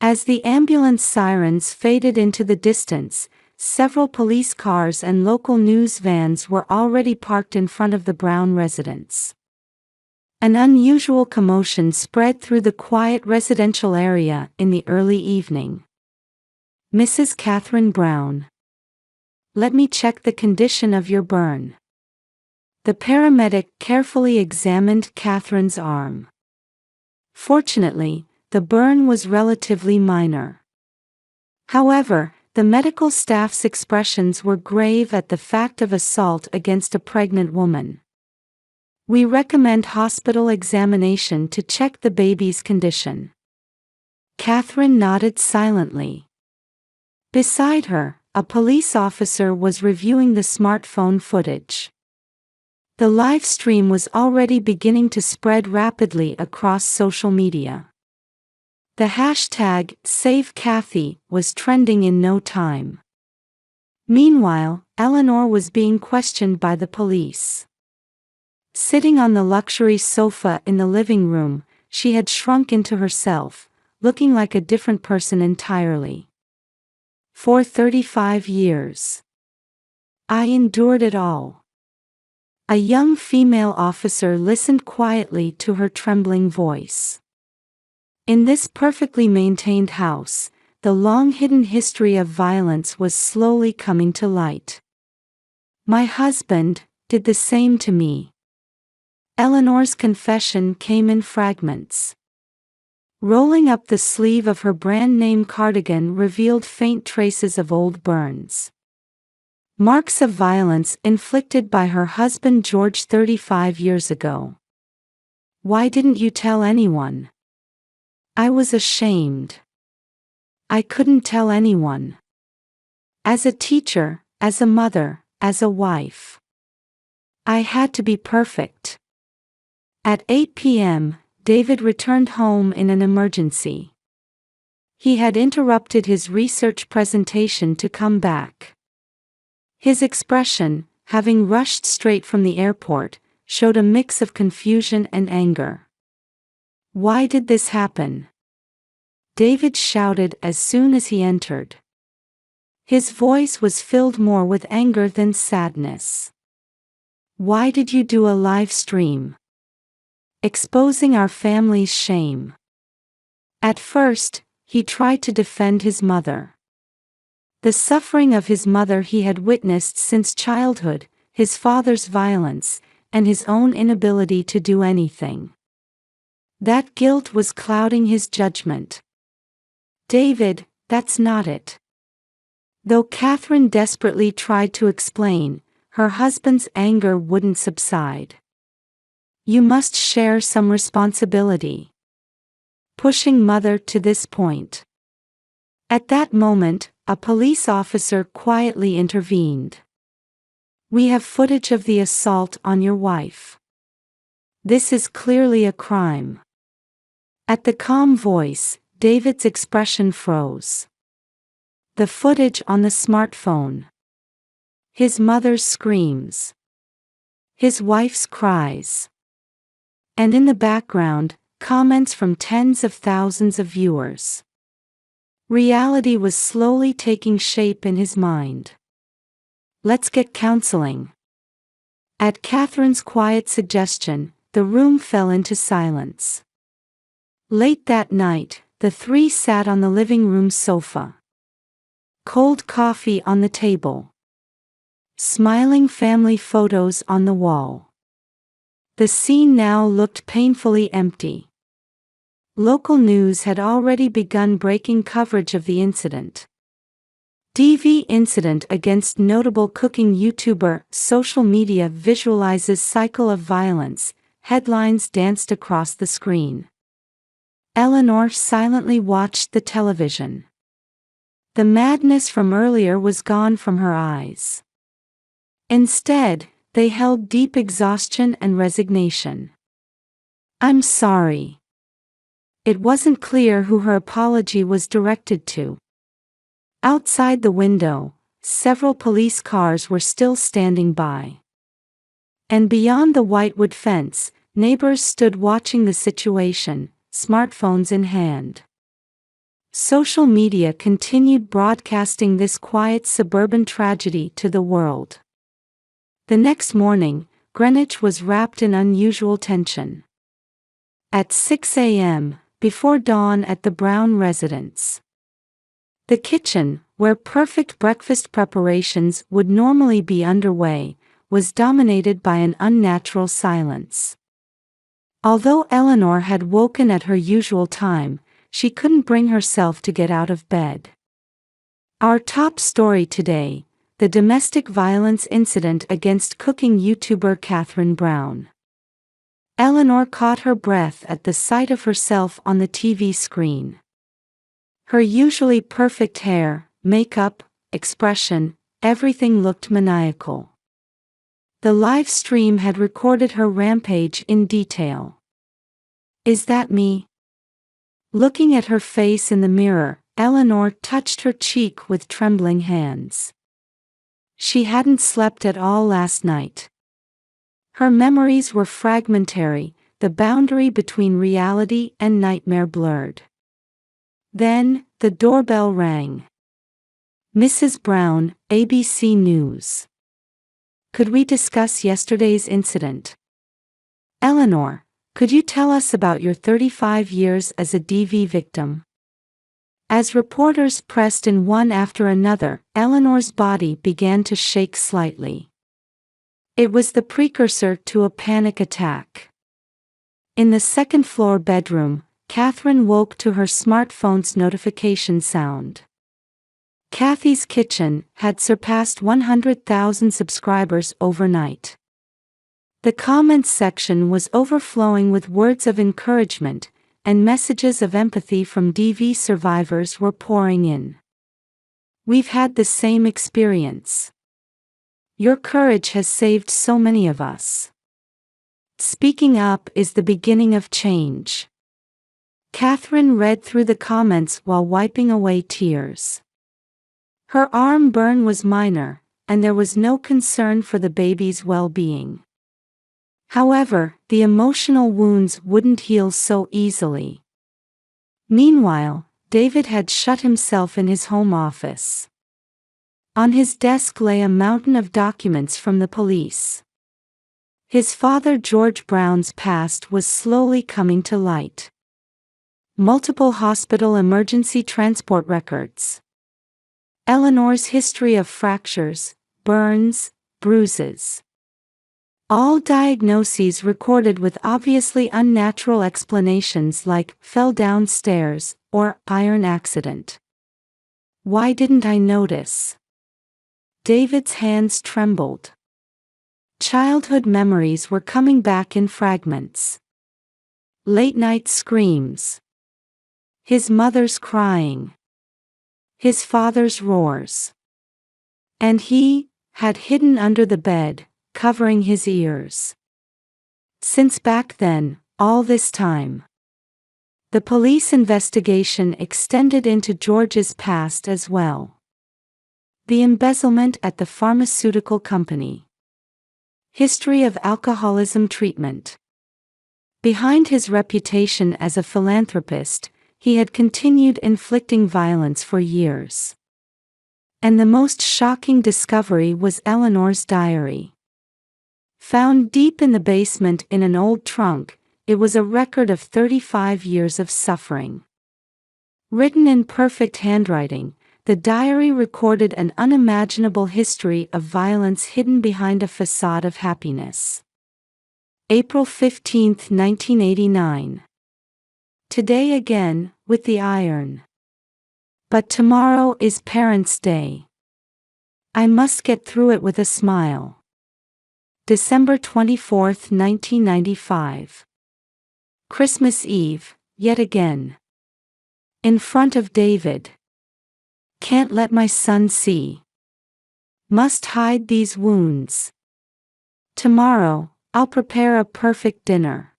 As the ambulance sirens faded into the distance, several police cars and local news vans were already parked in front of the Brown residence. An unusual commotion spread through the quiet residential area in the early evening. "Mrs. Catherine Brown. Let me check the condition of your burn." The paramedic carefully examined Catherine's arm. Fortunately, the burn was relatively minor. However, the medical staff's expressions were grave at the fact of assault against a pregnant woman. "We recommend hospital examination to check the baby's condition." Catherine nodded silently. Beside her, a police officer was reviewing the smartphone footage. The live stream was already beginning to spread rapidly across social media. The hashtag #SaveCathy was trending in no time. Meanwhile, Eleanor was being questioned by the police. Sitting on the luxury sofa in the living room, she had shrunk into herself, looking like a different person entirely. "For 35 years. I endured it all." A young female officer listened quietly to her trembling voice. In this perfectly maintained house, the long-hidden history of violence was slowly coming to light. "My husband did the same to me." Eleanor's confession came in fragments. Rolling up the sleeve of her brand-name cardigan revealed faint traces of old burns. Marks of violence inflicted by her husband George 35 years ago. "Why didn't you tell anyone?" "I was ashamed. I couldn't tell anyone. As a teacher, as a mother, as a wife. I had to be perfect." At 8 p.m., David returned home in an emergency. He had interrupted his research presentation to come back. His expression, having rushed straight from the airport, showed a mix of confusion and anger. "Why did this happen?" David shouted as soon as he entered. His voice was filled more with anger than sadness. "Why did you do a live stream? Exposing our family's shame." At first, he tried to defend his mother. The suffering of his mother he had witnessed since childhood, his father's violence, and his own inability to do anything. That guilt was clouding his judgment. "David, that's not it." Though Catherine desperately tried to explain, her husband's anger wouldn't subside. "You must share some responsibility." Pushing mother to this point. At that moment, a police officer quietly intervened. "We have footage of the assault on your wife. This is clearly a crime." At the calm voice, David's expression froze. "The footage on the smartphone. His mother's screams. His wife's cries. And in the background, comments from tens of thousands of viewers. Reality was slowly taking shape in his mind. Let's get counseling. At Catherine's quiet suggestion, the room fell into silence. Late that night, the three sat on the living room sofa. Cold coffee on the table. Smiling family photos on the wall. The scene now looked painfully empty. Local news had already begun breaking coverage of the incident. DV incident against notable cooking YouTuber. Social media visualizes cycle of violence. Headlines danced across the screen. Eleanor silently watched the television. The madness from earlier was gone from her eyes. Instead, they held deep exhaustion and resignation. I'm sorry. It wasn't clear who her apology was directed to. Outside the window, several police cars were still standing by. And beyond the whitewood fence, neighbors stood watching the situation, smartphones in hand. Social media continued broadcasting this quiet suburban tragedy to the world. The next morning, Greenwich was wrapped in unusual tension. At 6 a.m., before dawn at the Brown residence. The kitchen, where perfect breakfast preparations would normally be underway, was dominated by an unnatural silence. Although Eleanor had woken at her usual time, she couldn't bring herself to get out of bed. Our top story today: the domestic violence incident against cooking YouTuber Catherine Brown. Eleanor caught her breath at the sight of herself on the TV screen. Her usually perfect hair, makeup, expression, everything looked maniacal. The live stream had recorded her rampage in detail. Is that me? Looking at her face in the mirror, Eleanor touched her cheek with trembling hands. She hadn't slept at all last night. Her memories were fragmentary, the boundary between reality and nightmare blurred. Then, the doorbell rang. Mrs. Brown, ABC News. Could we discuss yesterday's incident? Eleanor, could you tell us about your 35 years as a DV victim? As reporters pressed in one after another, Eleanor's body began to shake slightly. It was the precursor to a panic attack. In the second-floor bedroom, Catherine woke to her smartphone's notification sound. Kathy's Kitchen had surpassed 100,000 subscribers overnight. The comments section was overflowing with words of encouragement, and messages of empathy from DV survivors were pouring in. We've had the same experience. Your courage has saved so many of us. Speaking up is the beginning of change. Catherine read through the comments while wiping away tears. Her arm burn was minor, and there was no concern for the baby's well-being. However, the emotional wounds wouldn't heal so easily. Meanwhile, David had shut himself in his home office. On his desk lay a mountain of documents from the police. His father George Brown's past was slowly coming to light. Multiple hospital emergency transport records. Eleanor's history of fractures, burns, bruises. All diagnoses recorded with obviously unnatural explanations like fell downstairs or iron accident. Why didn't I notice? David's hands trembled. Childhood memories were coming back in fragments. Late-night screams. His mother's crying. His father's roars. And he had hidden under the bed, covering his ears. Since back then, all this time. The police investigation extended into George's past as well. The embezzlement at the pharmaceutical company. History of alcoholism treatment. Behind his reputation as a philanthropist, he had continued inflicting violence for years. And the most shocking discovery was Eleanor's diary. Found deep in the basement in an old trunk, it was a record of 35 years of suffering. Written in perfect handwriting, the diary recorded an unimaginable history of violence hidden behind a facade of happiness. April 15, 1989. Today again, with the iron. But tomorrow is Parents' Day. I must get through it with a smile. December 24, 1995. Christmas Eve, yet again. In front of David. Can't let my son see. Must hide these wounds. Tomorrow, I'll prepare a perfect dinner.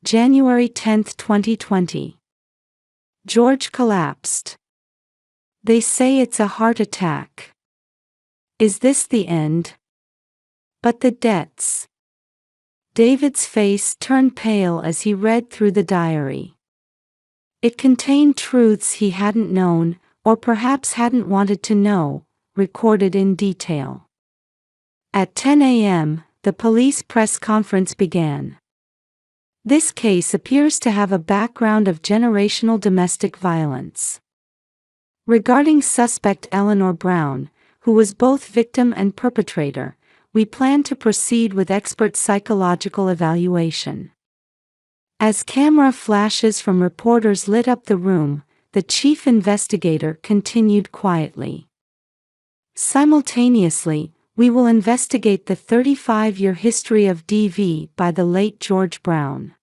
January 10, 2020. George collapsed. They say it's a heart attack. Is this the end? But the debts. David's face turned pale as he read through the diary. It contained truths he hadn't known, or perhaps hadn't wanted to know, recorded in detail. At 10 a.m., the police press conference began. This case appears to have a background of generational domestic violence. Regarding suspect Eleanor Brown, who was both victim and perpetrator, we plan to proceed with expert psychological evaluation. As camera flashes from reporters lit up the room, the chief investigator continued quietly. Simultaneously, we will investigate the 35-year history of DV by the late George Brown.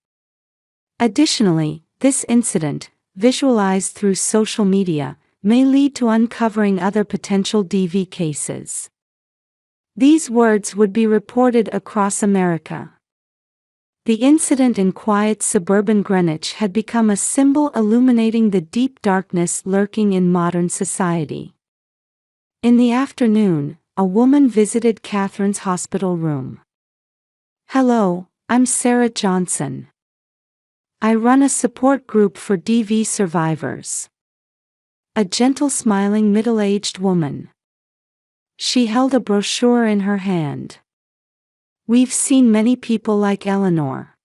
Additionally, this incident, visualized through social media, may lead to uncovering other potential DV cases. These words would be reported across America. The incident in quiet suburban Greenwich had become a symbol illuminating the deep darkness lurking in modern society. In the afternoon, a woman visited Catherine's hospital room. "Hello, I'm Sarah Johnson. I run a support group for DV survivors." A gentle smiling middle-aged woman. She held a brochure in her hand. "We've seen many people like Eleanor.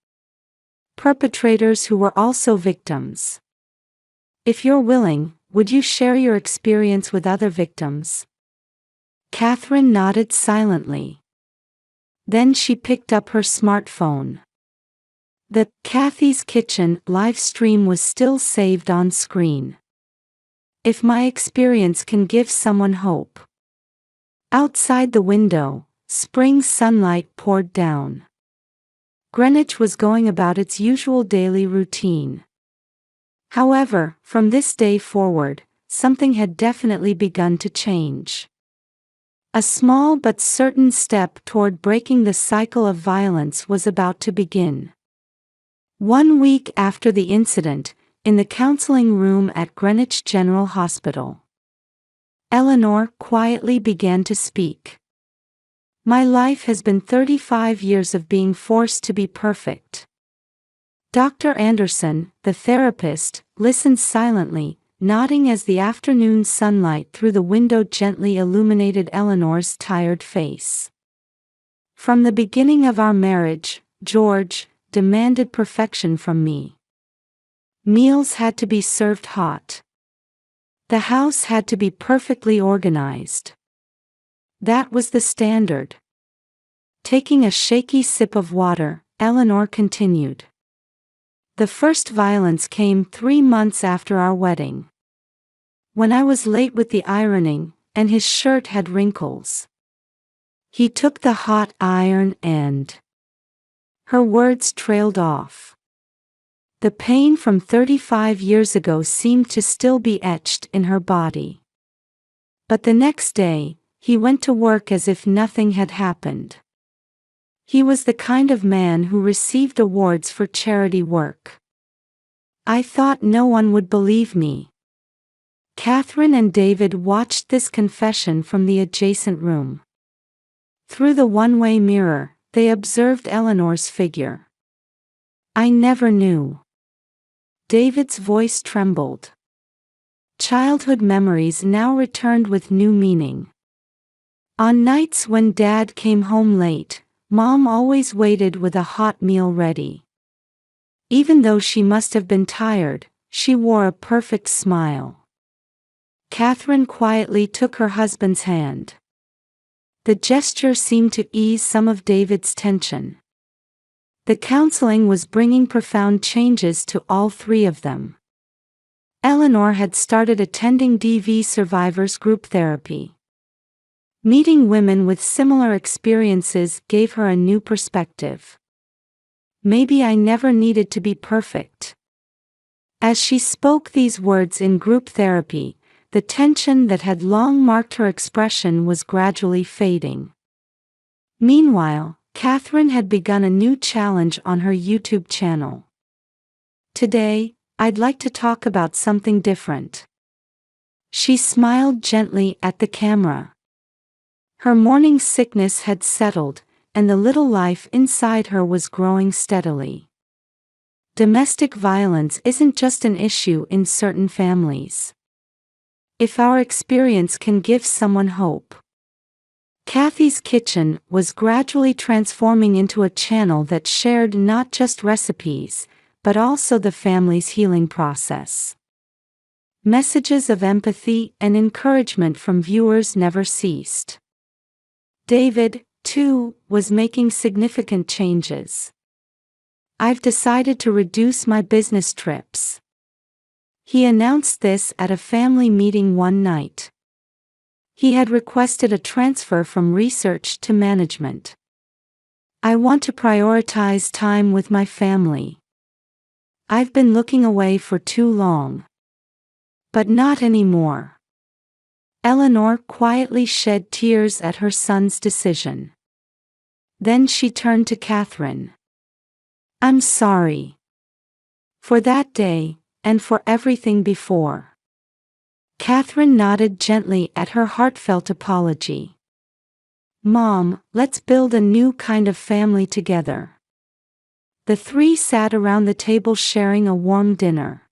Perpetrators who were also victims. If you're willing, would you share your experience with other victims?" Catherine nodded silently. Then she picked up her smartphone. The Kathy's Kitchen live stream was still saved on screen. If my experience can give someone hope. Outside the window, spring sunlight poured down. Greenwich was going about its usual daily routine. However, from this day forward, something had definitely begun to change. A small but certain step toward breaking the cycle of violence was about to begin. 1 week after the incident, in the counseling room at Greenwich General Hospital, Eleanor quietly began to speak. "My life has been 35 years of being forced to be perfect." Dr. Anderson, the therapist, listened silently, nodding as the afternoon sunlight through the window gently illuminated Eleanor's tired face. "From the beginning of our marriage, George demanded perfection from me. Meals had to be served hot. The house had to be perfectly organized. That was the standard." Taking a shaky sip of water, Eleanor continued. "The first violence came 3 months after our wedding. When I was late with the ironing, and his shirt had wrinkles. He took the hot iron and..." Her words trailed off. The pain from 35 years ago seemed to still be etched in her body. But the next day, he went to work as if nothing had happened. He was the kind of man who received awards for charity work. I thought no one would believe me. Catherine and David watched this confession from the adjacent room. Through the one-way mirror, they observed Eleanor's figure. "I never knew." David's voice trembled. Childhood memories now returned with new meaning. On nights when Dad came home late, Mom always waited with a hot meal ready. Even though she must have been tired, she wore a perfect smile. Catherine quietly took her husband's hand. The gesture seemed to ease some of David's tension. The counseling was bringing profound changes to all three of them. Eleanor had started attending DV survivors group therapy. Meeting women with similar experiences gave her a new perspective. Maybe I never needed to be perfect. As she spoke these words in group therapy, the tension that had long marked her expression was gradually fading. Meanwhile, Catherine had begun a new challenge on her YouTube channel. "Today, I'd like to talk about something different." She smiled gently at the camera. Her morning sickness had settled, and the little life inside her was growing steadily. Domestic violence isn't just an issue in certain families. If our experience can give someone hope. Kathy's Kitchen was gradually transforming into a channel that shared not just recipes, but also the family's healing process. Messages of empathy and encouragement from viewers never ceased. David, too, was making significant changes. "I've decided to reduce my business trips." He announced this at a family meeting one night. He had requested a transfer from research to management. "I want to prioritize time with my family. I've been looking away for too long." "But not anymore." Eleanor quietly shed tears at her son's decision. Then she turned to Catherine. "I'm sorry. For that day, and for everything before." Catherine nodded gently at her heartfelt apology. "Mom, let's build a new kind of family together." The three sat around the table sharing a warm dinner.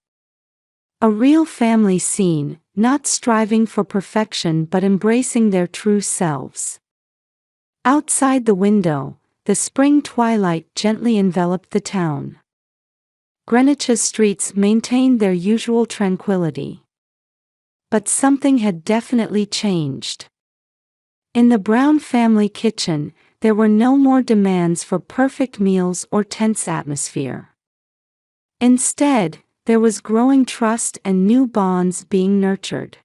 A real family scene, not striving for perfection but embracing their true selves. Outside the window, the spring twilight gently enveloped the town. Greenwich's streets maintained their usual tranquility. But something had definitely changed. In the Brown family kitchen, there were no more demands for perfect meals or tense atmosphere. Instead, there was growing trust and new bonds being nurtured.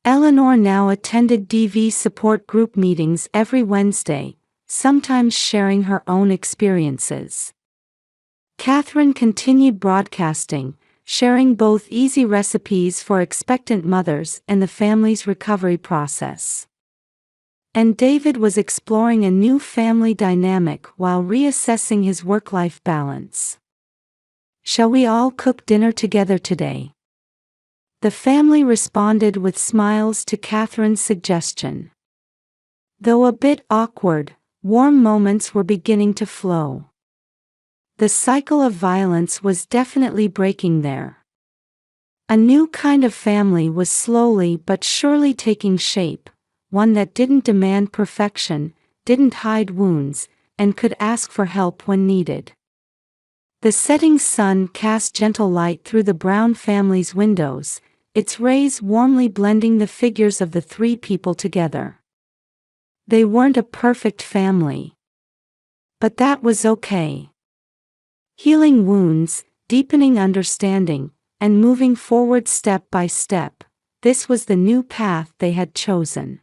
Eleanor now attended DV support group meetings every Wednesday, sometimes sharing her own experiences. Catherine continued broadcasting, sharing both easy recipes for expectant mothers and the family's recovery process. And David was exploring a new family dynamic while reassessing his work-life balance. "Shall we all cook dinner together today?" The family responded with smiles to Catherine's suggestion. Though a bit awkward, warm moments were beginning to flow. The cycle of violence was definitely breaking there. A new kind of family was slowly but surely taking shape, one that didn't demand perfection, didn't hide wounds, and could ask for help when needed. The setting sun cast gentle light through the Brown family's windows, its rays warmly blending the figures of the three people together. They weren't a perfect family. But that was okay. Healing wounds, deepening understanding, and moving forward step by step, this was the new path they had chosen.